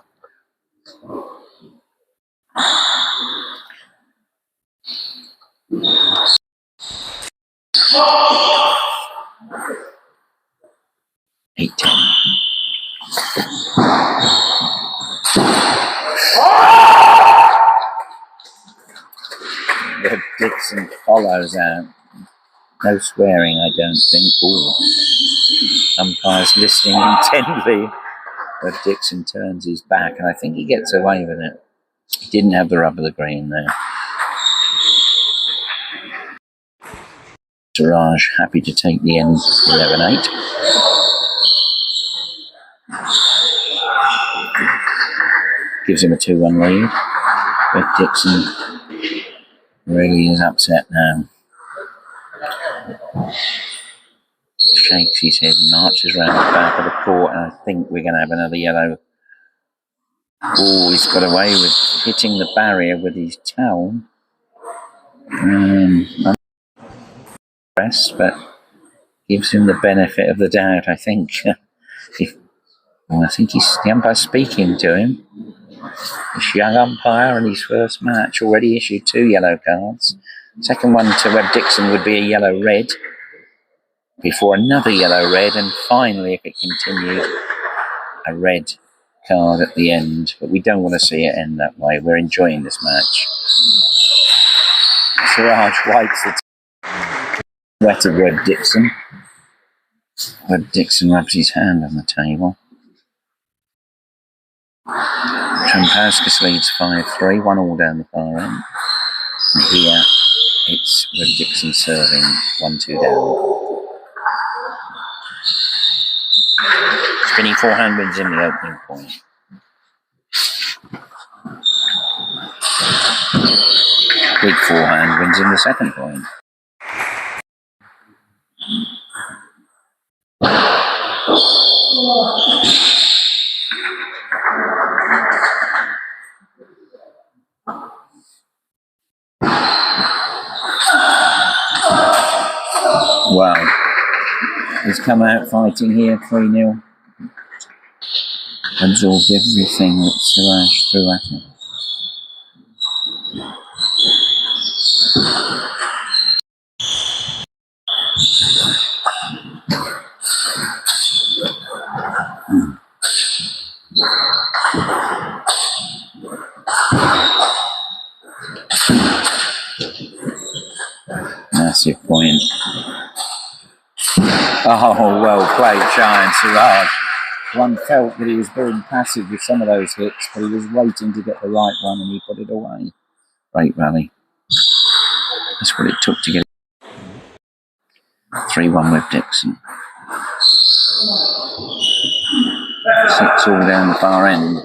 Eight 10. Webb Dixon follows out. No swearing, I don't think. Ooh. Umpires listening intently. Webb Dixon turns his back, and I think he gets away with it. He didn't have the rub of the green there. Siraj happy to take the end 11-8. Gives him a 2-1 lead. Webb Dixon really is upset now. Shakes his head and marches round the back of the court, and I think we're going to have another yellow. Oh, he's got away with hitting the barrier with his towel. Impressed, but gives him the benefit of the doubt, I think. I think the umpire's speaking to him. This young umpire in his first match already issued 2 yellow cards. Second one to Webb Dixon would be a yellow-red. Before another yellow-red, and finally, if it continues, a red card at the end. But we don't want to see it end that way. We're enjoying this match. Siraj wipes the wet of Webb Dixon. Webb Dixon rubs his hand on the table. Trampascus leads 5-3, 1 all down the far end. And here it's Webb Dixon serving 1-2 down. Spinning forehand wins in the opening point. Big forehand wins in the second point. has come out fighting here, 3-0. Absorbed everything that Siraj threw at him. Massive point. Oh, well played, Giant Siraj. One felt that he was being passive with some of those hits, but he was waiting to get the right one and he put it away. Great rally. That's what it took to get it. 3-1 with Dixon. 6 all down the far end.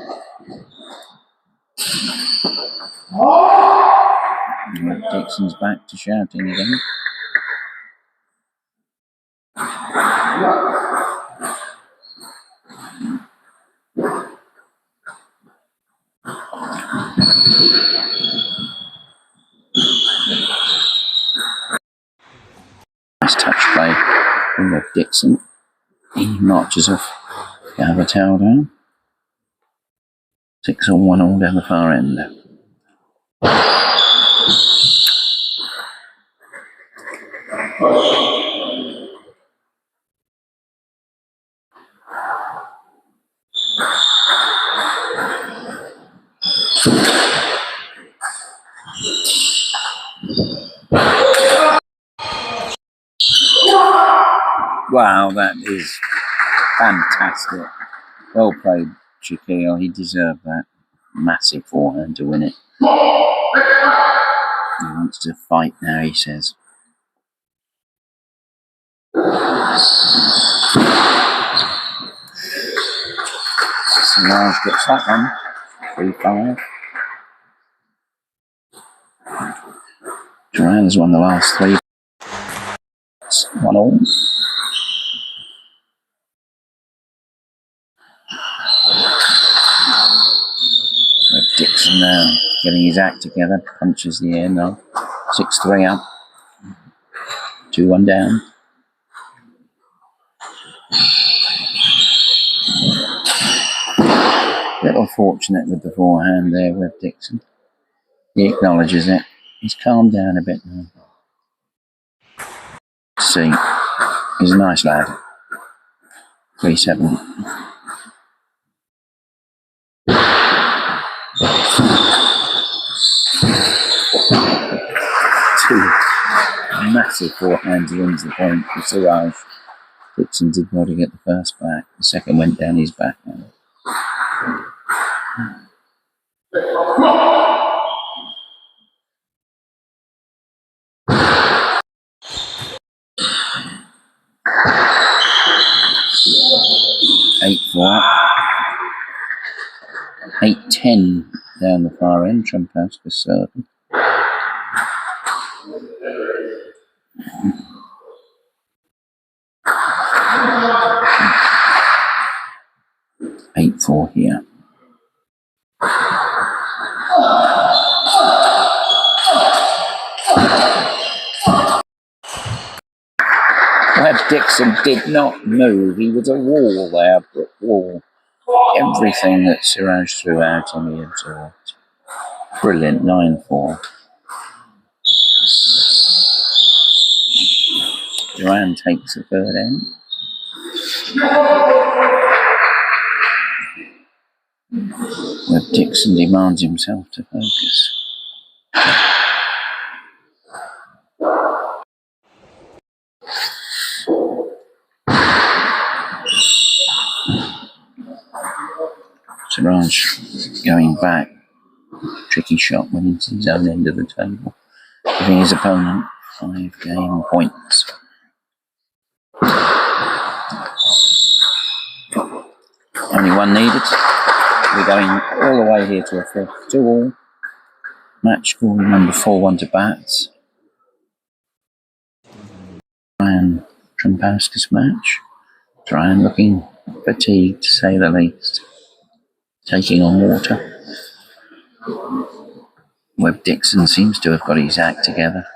And Dixon's back to shouting again. Nice touch play from Webb Dixon. He marches off Gavatal down. 6 all 1 all down the far end. Wow, that is fantastic. Well played, Shaquille. He deserved that. Massive forehand to win it. He wants to fight now, he says. Siraj gets that one. 3-5. Duran's won the last 3. It's 1 all. Dixon now getting his act together, punches the air now. 6-3 up. 2-1 down. Little fortunate with the forehand there with Dixon. He acknowledges it. He's calmed down a bit now. See, he's a nice lad. 3-7. Two massive forehands wins the point for Siraj. Dixon did well to get the first back. The second went down his back now. Eight 4 up. 8-10 down the far end. Trumpowska serving. 8-4 here. Webb Dixon did not move. He was a wall there, brick wall. Everything that Siraj threw out him, he absorbed. Brilliant, 9-4. Duran takes the third end. Webb Dixon demands himself to focus. Siraj going back. Tricky shot went into his own end of the table, giving his opponent 5 game points. Only one needed. We're going all the way here to a 5th 2 all. Match score number 4-1 to BATTS. Ryan Trumpowska's match. Ryan looking fatigued to say the least. Taking on water. Webb Dixon seems to have got his act together.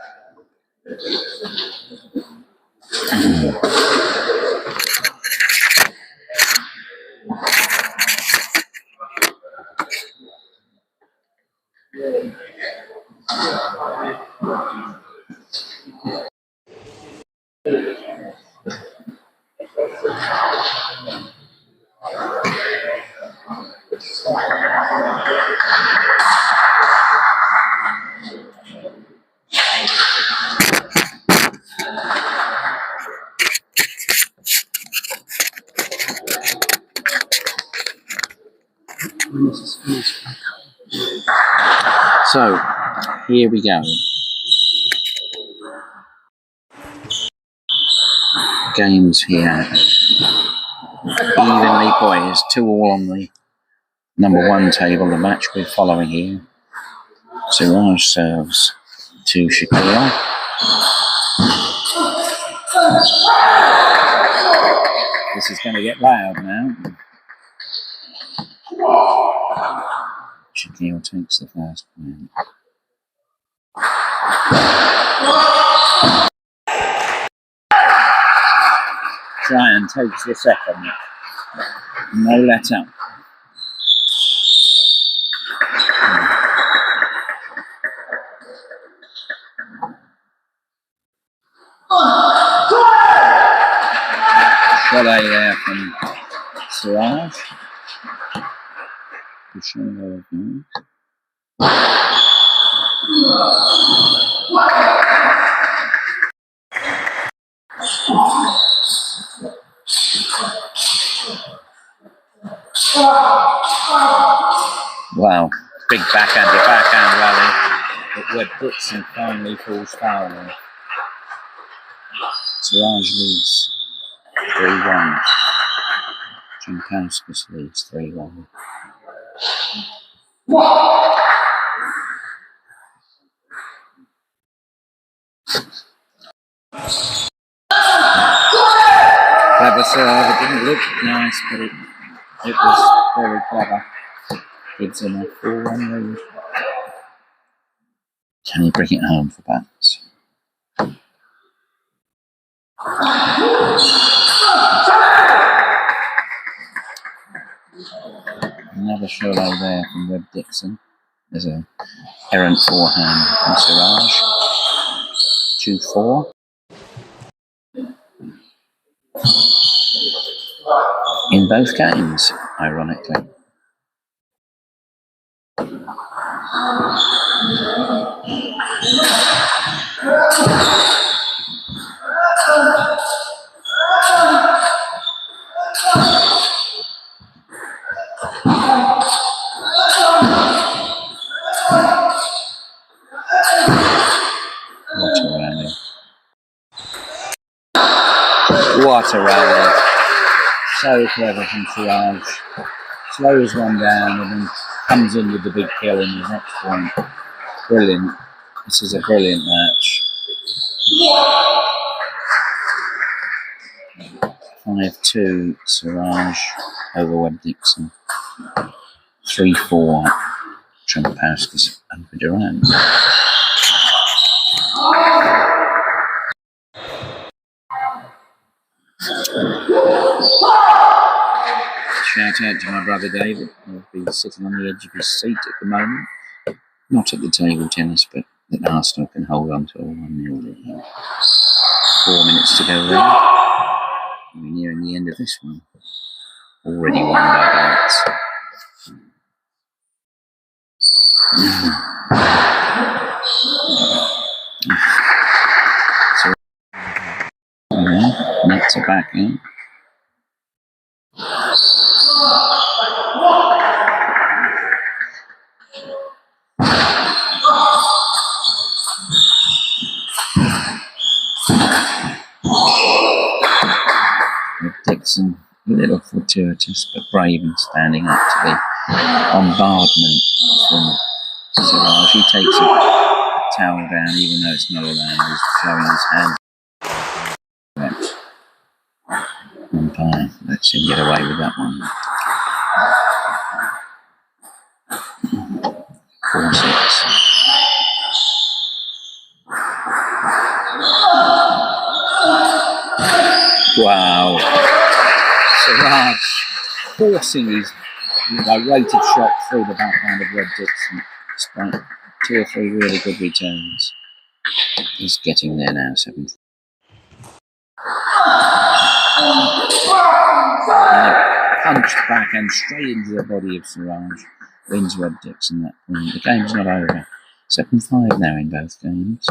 So, here we go. Games here. Evenly poised, 2-2 on the number 1 table, the match we're following here. Siraj serves to Shakir. This is going to get loud now. Shakir takes the first point. Ryan takes the second. No let up. Volley there from Siraj. Wow, big backhand rally. But Webb Dixon finally falls foul. Siraj leads 3-1. Jankowskis leads 3-1. Clever serve. It didn't look nice, but it was very clever. Gives him a 4-1 lead. Can he bring it home for BATTS? Another solo there from Webb Dixon. There's a errant forehand from Siraj. 2-4. In both games, ironically. What a rally. So clever from Siraj. Slows one down and then comes in with the big kill in the next point. Brilliant. This is a brilliant match. 5-2 Siraj over Webb Dixon. 3-4 Jankowskis over Durant. Shout out to my brother David, who'll be sitting on the edge of his seat at the moment. Not at the table tennis, but that Arsenal can hold on to a 1-0 lead. 4 minutes to go there. We're nearing the end of this one. Already won by BATTS. So, nets are back in. Dixon, a little fortuitous but brave in standing up to the bombardment from Siraj. He takes a towel down, even though it's not allowed. He's showing his hand. Umpire lets him get away with that one. 4-6. Wow. Siraj forcing his rated shot through the backhand of Webb Dixon, despite 2 or 3 really good returns. He's getting there now, 7. Punched back and straight into the body of Siraj. Wins Rob Dixon that point. The game's not over. 7-5 now in both games.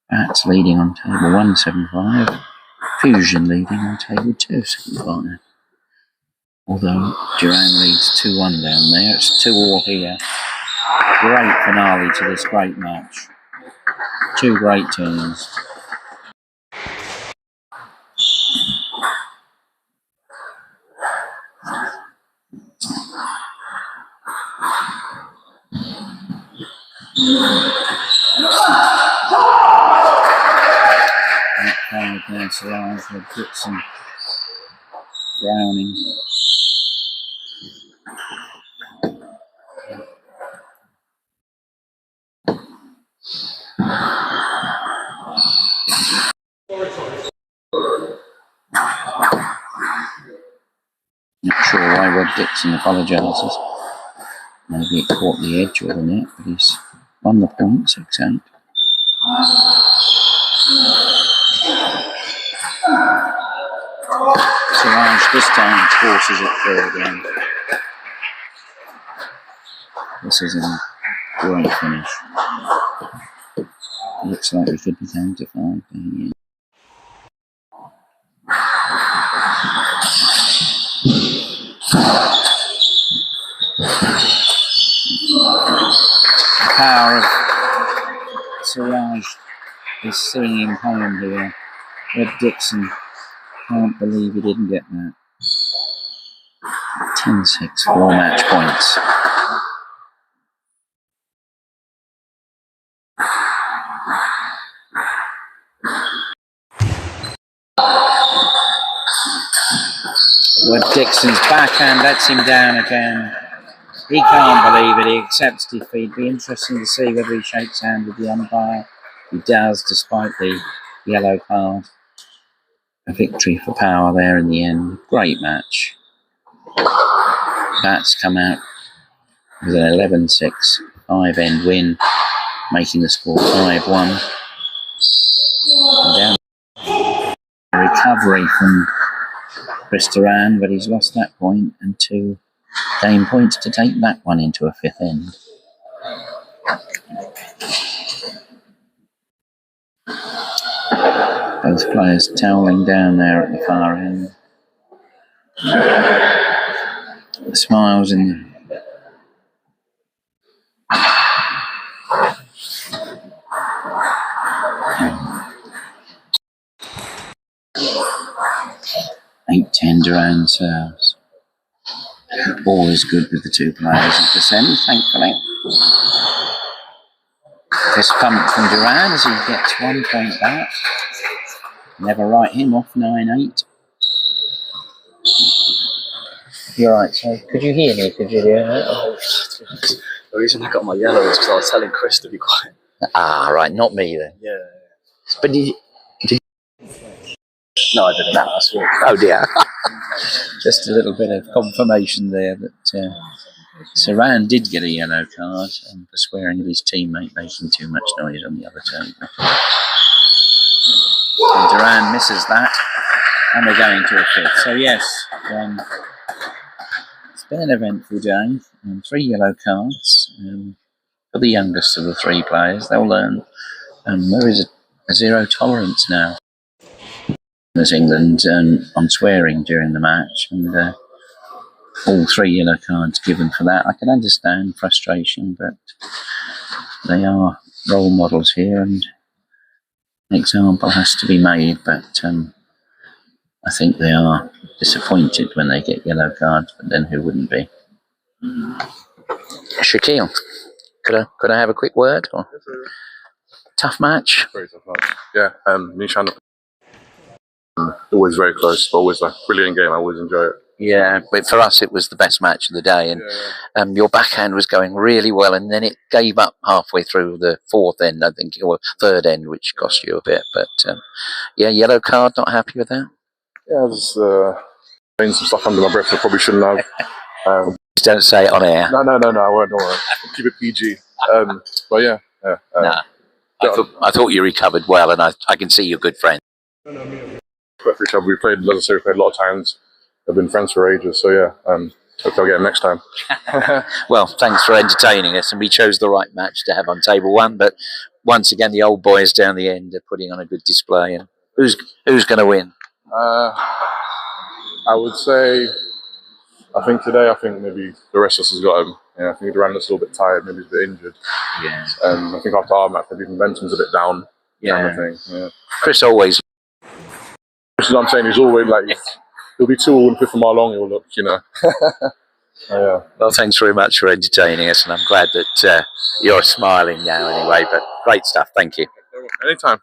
BATTS leading on table 1-7-5. Fusion leading on table 2-7-5. Although Duran leads 2-1 down there. It's 2-2 here. Great finale to this great match. Two great teams. That now Siraj with Dixon drowning. Not sure why Rob Dixon apologises. Maybe it caught the edge or the net, but he's won the point, 6-8. Siraj this time forces it third again. This is a great finish. Looks like we could be down to 5. Yeah. The power of Siraj is singing home here. Rob Dixon can't believe he didn't get that. 10-6, 4 match points. Rob Dixon's backhand lets him down again. He can't believe it. He accepts defeat. Be interesting to see whether he shakes hands with the umpire. He does, despite the yellow card. A victory for Power there in the end. Great match. BATTS come out with an 11-6 5-end win, making the score 5-1. And down a recovery from Chris Duran, but he's lost that point and 2 game points to take that one into a 5th end. Both players toweling down there at the far end. The smiles in the 8-10 Duran serves. All is good with the two players at this end, thankfully. Fist pump from Duran as he gets 1 point back. Never write him off, 9-8. You're right, so could you hear me? Could you hear me? The reason I got my yellow is because I was telling Chris to be quiet. Ah, right, not me then. Yeah. But did No, I didn't. No, I swore. oh dear. Just a little bit of confirmation there that Saran did get a yellow card for swearing at his teammate making too much noise on the other table. And Duran misses that, and we're going to a 5th. So yes, it's been an eventful day. 3 yellow cards for the youngest of the 3 players. They'll learn there is a 0 tolerance now as England on swearing during the match, and all 3 yellow cards given for that. I can understand frustration, but they are role models here, and an example has to be made. But I think they are disappointed when they get yellow cards, but then who wouldn't be? Shaquille, could I have a quick word? Or? Tough match? Very tough match. Yeah, me and always very close, but always like brilliant game. I always enjoy it. Yeah, but for us it was the best match of the day, and your backhand was going really well, and then it gave up halfway through the 4th end, I think, or 3rd end, which cost you a bit. But yeah, yellow card. Not happy with that. Yeah, I was saying some stuff under my breath I probably shouldn't have. Just don't say it on air. No, I won't. Don't worry. Keep it PG. But yeah. Nah, I thought you recovered well, and I can see you're good friends. for each other. We played, as I say, we played a lot of times. We've been friends for ages, so yeah. Hope I'll get him next time. Well, thanks for entertaining us, and we chose the right match to have on table one. But once again, the old boys down the end are putting on a good display. And who's going to win? I would say, I think today, maybe the rest of us has got him. Yeah, I think Durant's a little bit tired, maybe he's a bit injured. Yeah. I think after our match, maybe Benton's a bit down. Yeah. Kind of thing. Yeah. Chris always. This is what I'm saying. He's always like, he'll be 2 all and 5 a mile long. He'll look, you know. Yeah. Well, thanks very much for entertaining us, and I'm glad that you're smiling now anyway. But great stuff. Thank you. Anytime.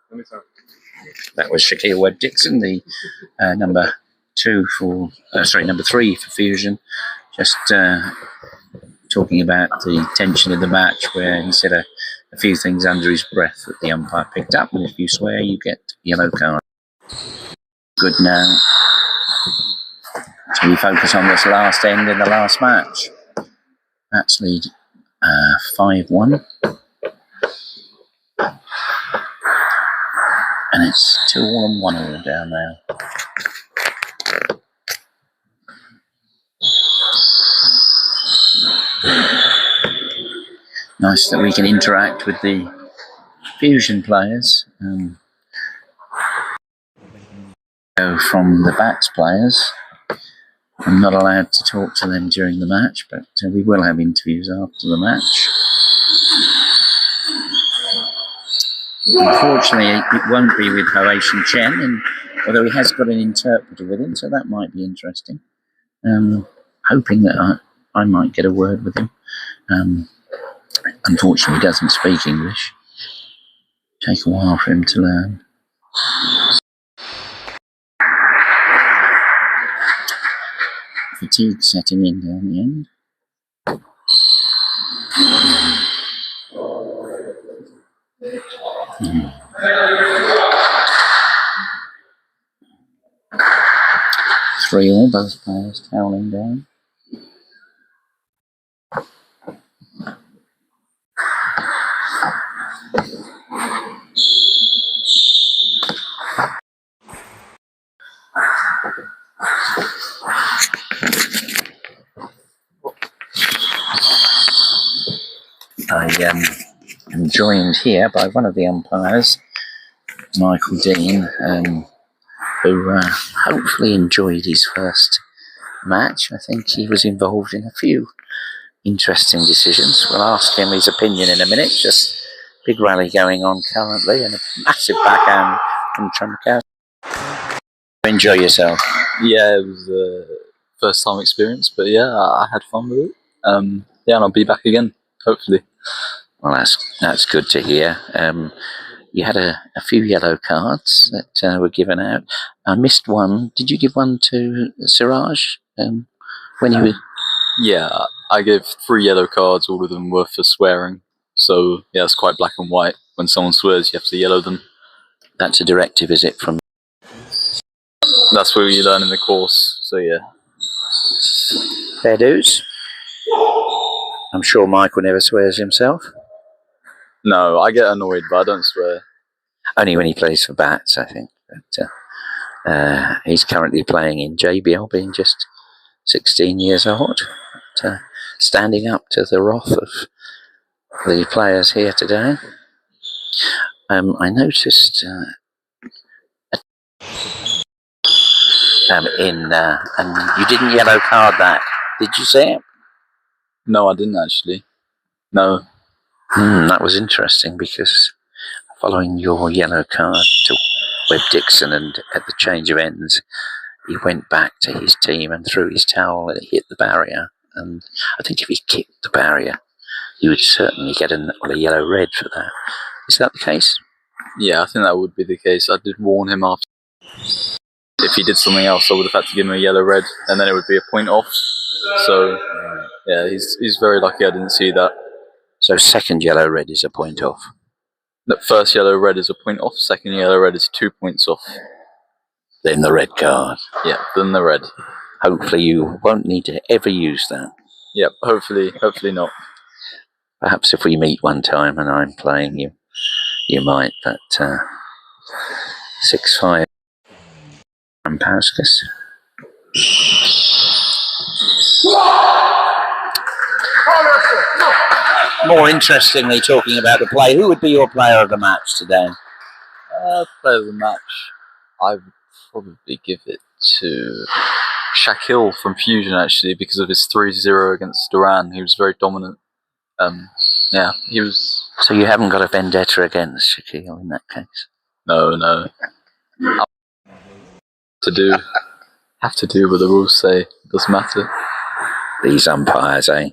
That was Shaquille Webb-Dixon, the number 3 for Fusion, just talking about the tension of the match, where he said a few things under his breath that the umpire picked up, and if you swear, you get yellow card. Good now. So we focus on this last end in the last match. That's lead 5-1. And it's 2-all and 1-all down there. Nice that we can interact with the Fusion players. From the BATTS players. I'm not allowed to talk to them during the match, but we will have interviews after the match. Unfortunately, it won't be with Horation Chen, although he has got an interpreter with him, so that might be interesting. Hoping that I might get a word with him. Unfortunately, he doesn't speak English. Take a while for him to learn. Fatigue setting in down the end. Three all, both players toweling down. I am joined here by one of the umpires, Michael Dean, who hopefully enjoyed his first match. I think he was involved in a few interesting decisions. We'll ask him his opinion in a minute. Just big rally going on currently, and a massive backhand from Trumpcast. Enjoy yourself. Yeah, it was a first time experience, but yeah, I had fun with it. Yeah, and I'll be back again, hopefully. Well, that's good to hear. You had a few yellow cards that were given out. I missed one. Did you give one to Siraj when you were? Yeah, I gave 3 yellow cards, all of them were for swearing. So yeah, it's quite black and white. When someone swears, you have to yellow them. That's a directive, is it? From that's what you learn in the course. So yeah. Fair dues. I'm sure Michael never swears himself. No, I get annoyed, but I don't swear. Only when he plays for BATTS, I think. But he's currently playing in JBL, being just 16 years old. But, standing up to the wrath of the players here today. I noticed and you didn't yellow card that. Did you see it? No, I didn't actually. No. That was interesting, because following your yellow card to Webb-Dixon, and at the change of ends, he went back to his team and threw his towel and it hit the barrier. And I think if he kicked the barrier, he would certainly get a yellow-red for that. Is that the case? Yeah, I think that would be the case. I did warn him after. If he did something else, I would have had to give him a yellow-red, and then it would be a point off. So, yeah, he's very lucky I didn't see that. So second yellow-red is a point off? The first yellow-red is a point off, second yellow-red is 2 points off. Then the red card. Yeah, then the red. Hopefully you won't need to ever use that. Yep, hopefully not. Perhaps if we meet one time and I'm playing you might, but 6-5. Pauskas. More interestingly, talking about the play, who would be your player of the match today? Player of the match, I would probably give it to Shaquille from Fusion, actually, because of his 3-0 against Duran. He was very dominant. Yeah, he was. So you haven't got a vendetta against Shaquille in that case? No. Have to do what the rules say. It doesn't matter. These umpires, eh?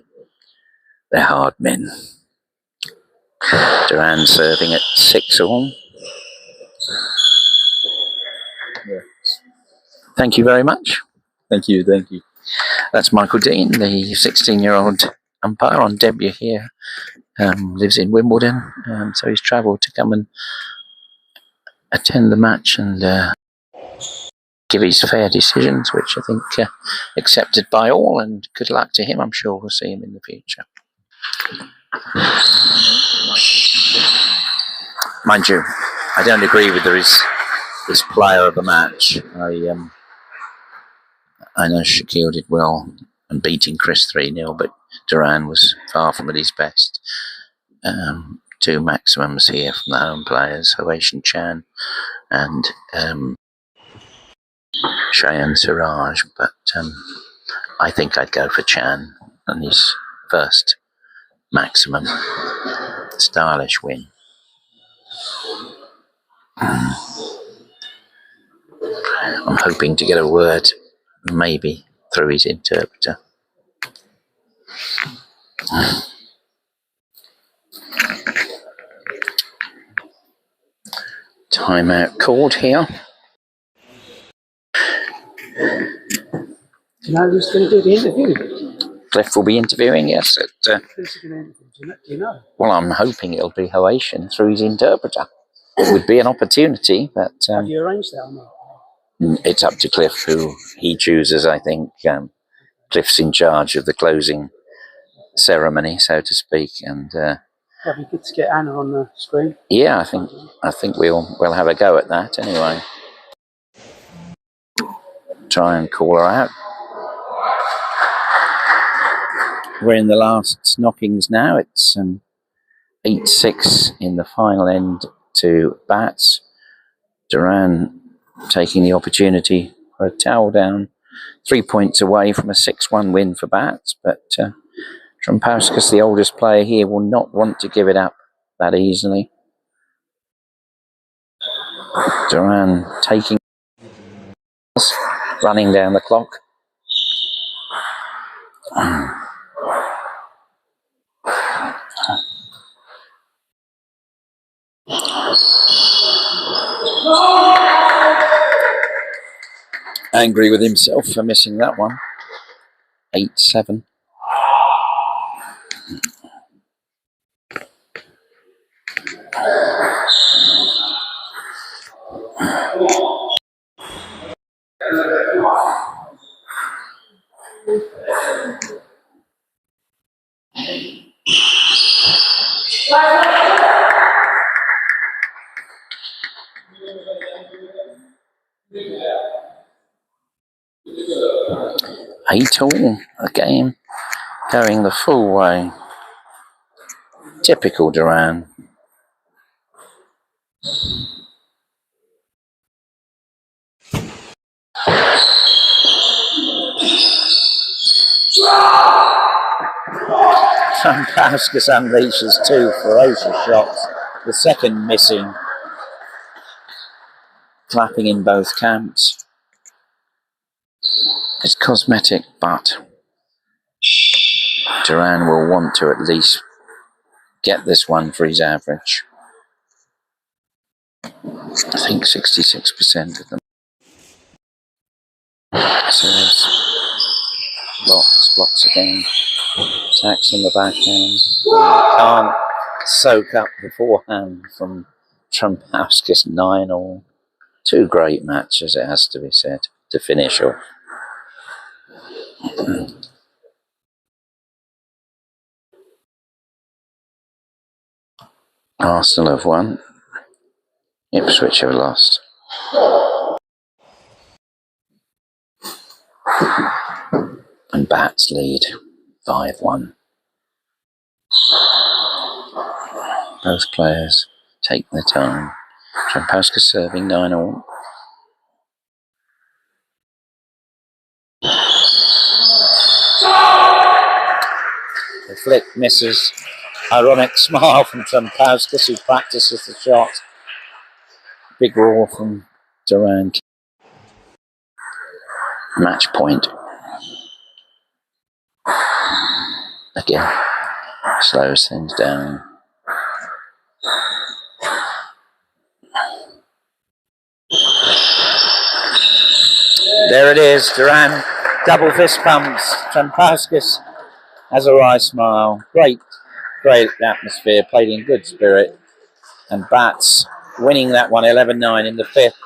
They're hard men. Duran serving at 6-all. Yeah. Thank you very much. Thank you. That's Michael Dean, the 16-year-old umpire on debut here. Lives in Wimbledon, so he's travelled to come and attend the match and give his fair decisions, which I think accepted by all, and good luck to him. I'm sure we'll see him in the future. Mind you, I don't agree with his player of the match. I know Shaquille did well and beating Chris 3-0, but Duran was far from at his best. Two maximums here from the home players, Hoation Chan and Cheyenne Siraj, but I think I'd go for Chan on his first maximum. Stylish win. I'm hoping to get a word, maybe through his interpreter. Timeout called here. Do you know who's going to do the interview? Cliff will be interviewing, yes. Who's going to interview? Do you know? Well, I'm hoping it'll be Hoation through his interpreter. It would be an opportunity, but Have you arranged that or not? it's up to Cliff who he chooses, I think. Cliff's in charge of the closing ceremony, so to speak, and That'd be good to get Anna on the screen. yeah, I think we'll have a go at that anyway. Try and call her out. We're in the last knockings now. It's 8-6 in the final end to BATTS. Duran taking the opportunity for a towel down, 3 points away from a 6-1 win for BATTS, but Trompauskas, the oldest player here, will not want to give it up that easily. Duran taking, running down the clock. Angry with himself for missing that one. 8-7. Eight all, a game going the full way. Typical Duran. Trompauskas unleashes two ferocious shots. The second missing. Clapping in both camps. It's cosmetic, but Duran will want to at least get this one for his average. I think 66% of them. Serves. Blocks again. Attacks on the backhand. Can't soak up the forehand from Trompauskas 9-all. Two great matches, it has to be said, to finish off. Arsenal have won. Ipswich have lost. And BATTS lead 5-1. Both players take their time. Jampowska serving 9-all. The flick misses. Ironic smile from Jampowska, who practices the shot. Big roar from Durand. Match point. Again, slows things down. There it is, Durand. Double fist pumps. Jampowska has a wry smile. Great atmosphere. Played in good spirit. And BATTS winning that one 11-9 in the fifth.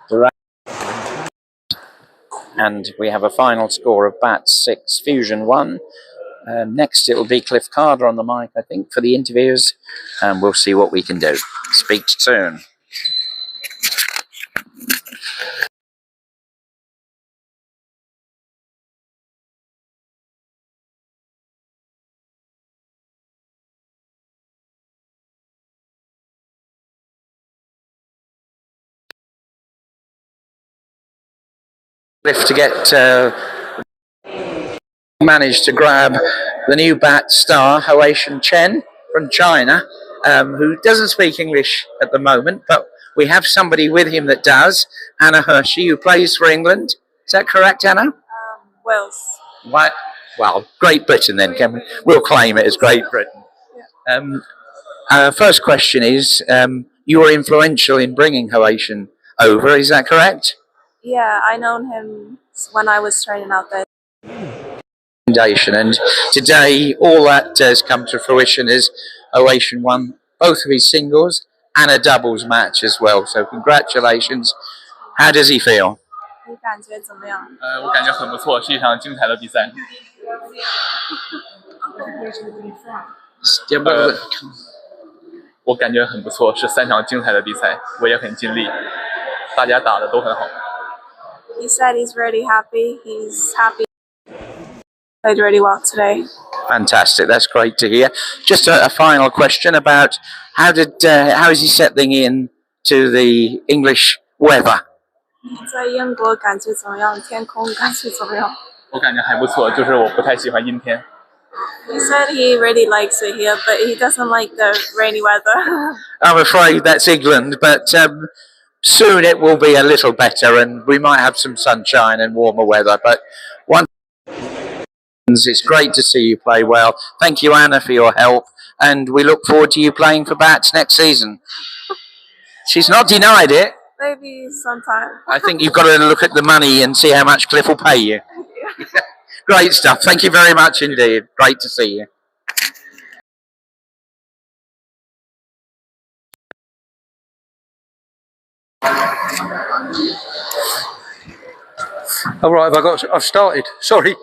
Durand. And we have a final score of BATTS 6, Fusion 1. Next, it will be Cliff Carter on the mic, I think, for the interviews, and we'll see what we can do. Speak soon. Cliff to get managed to grab the new BATTS star, Hoation Chen from China, who doesn't speak English at the moment, but we have somebody with him that does, Anna Hershey, who plays for England. Is that correct, Anna? Wales. What? Well, Great Britain then, can we? We'll claim it as Great Britain. First question is, you were influential in bringing Hoation over, is that correct? Yeah, I known him when I was training out there. And today all that has come to fruition as Hoation won both of his singles and a doubles match as well, so congratulations. How does he feel? 你感觉怎么样？我感觉很不错，是一场精彩的比赛。我感觉很不错，是3场精彩的比赛，我也很尽力，大家打的都很好。He said he's really happy. He's happy. Played really well today. Fantastic, that's great to hear. Just a final question about how is he settling in to the English weather? 在英国感觉怎么样？天空感觉怎么样？我感觉还不错，就是我不太喜欢阴天。He said he really likes it here, but he doesn't like the rainy weather. I'm afraid that's England, but soon it will be a little better and we might have some sunshine and warmer weather. But it's great to see you play well. Thank you, Anna, for your help, and we look forward to you playing for BATTS next season. She's not denied it. Maybe sometime. I think you've got to look at the money and see how much Cliff will pay you. Great stuff. Thank you very much indeed. Great to see you. All right, I've started. Sorry.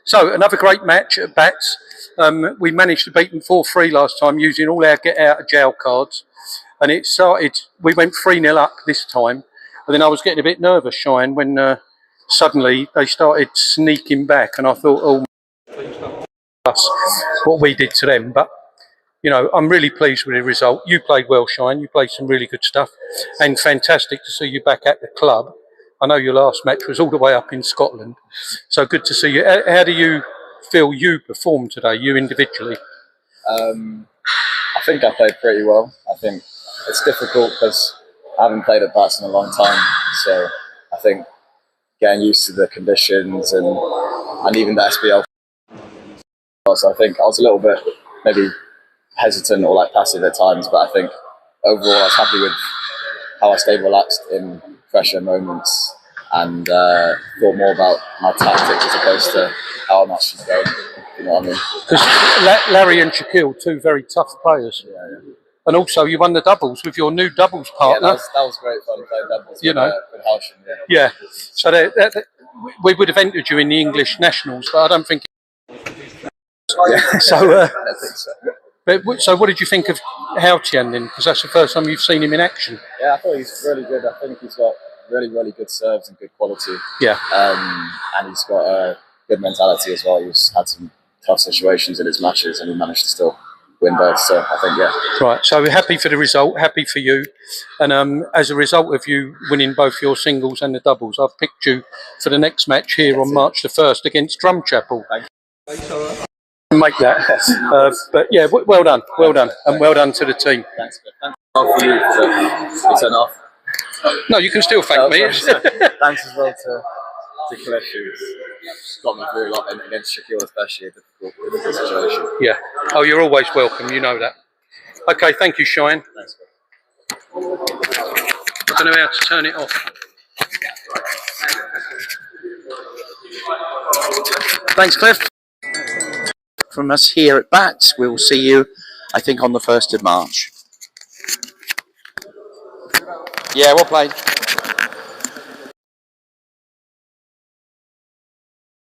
So another great match at BATTS. We managed to beat them 4-3 last time using all our get out of jail cards, and it started. We went 3-0 up this time, and then I was getting a bit nervous, Shine, when suddenly they started sneaking back, and I thought, oh, us what we did to them. But you know, I'm really pleased with the result. You played well, Shine. You played some really good stuff, and fantastic to see you back at the club. I know your last match was all the way up in Scotland, so good to see you. How do you feel you performed today, you individually? I think I played pretty well. I think it's difficult because I haven't played at BATTS in a long time, so I think getting used to the conditions and even the SBL. So I think I was a little bit maybe hesitant or like passive at times, but I think overall I was happy with how I stayed relaxed in pressure moments and thought more about my tactics as opposed to how I'm actually going. You know what I mean? Because Larry and Shaquille, two very tough players. Yeah. And also you won the doubles with your new doubles partner. Yeah, that was great fun playing doubles with Halshin, Yeah. So we would have entered you in the English nationals, but I don't think. Yeah. So. I don't think so. But so what did you think of Hao Tian then? Because that's the first time you've seen him in action. Yeah, I thought he's really good. I think he's got really, really good serves and good quality. Yeah. And he's got good mentality as well. He's had some tough situations in his matches, and he managed to still win both. So I think, yeah. Right, so we're happy for the result, happy for you. And as a result of you winning both your singles and the doubles, I've picked you for the next match here on March the 1st against Drumchapel. Make that. But yeah, well done, and well done to the team. Thanks. Thanks for you for turn off. No, you can still thank me. Thanks as well to Cliff, who's got me through a lot, and against Shaquille especially, a difficult situation. Yeah. Oh, you're always welcome, you know that. Okay, thank you, Shine. Thanks. I don't know how to turn it off. Thanks, Cliff. From us here at BATTS, we'll see you, I think, on the 1st of March. Yeah, well played.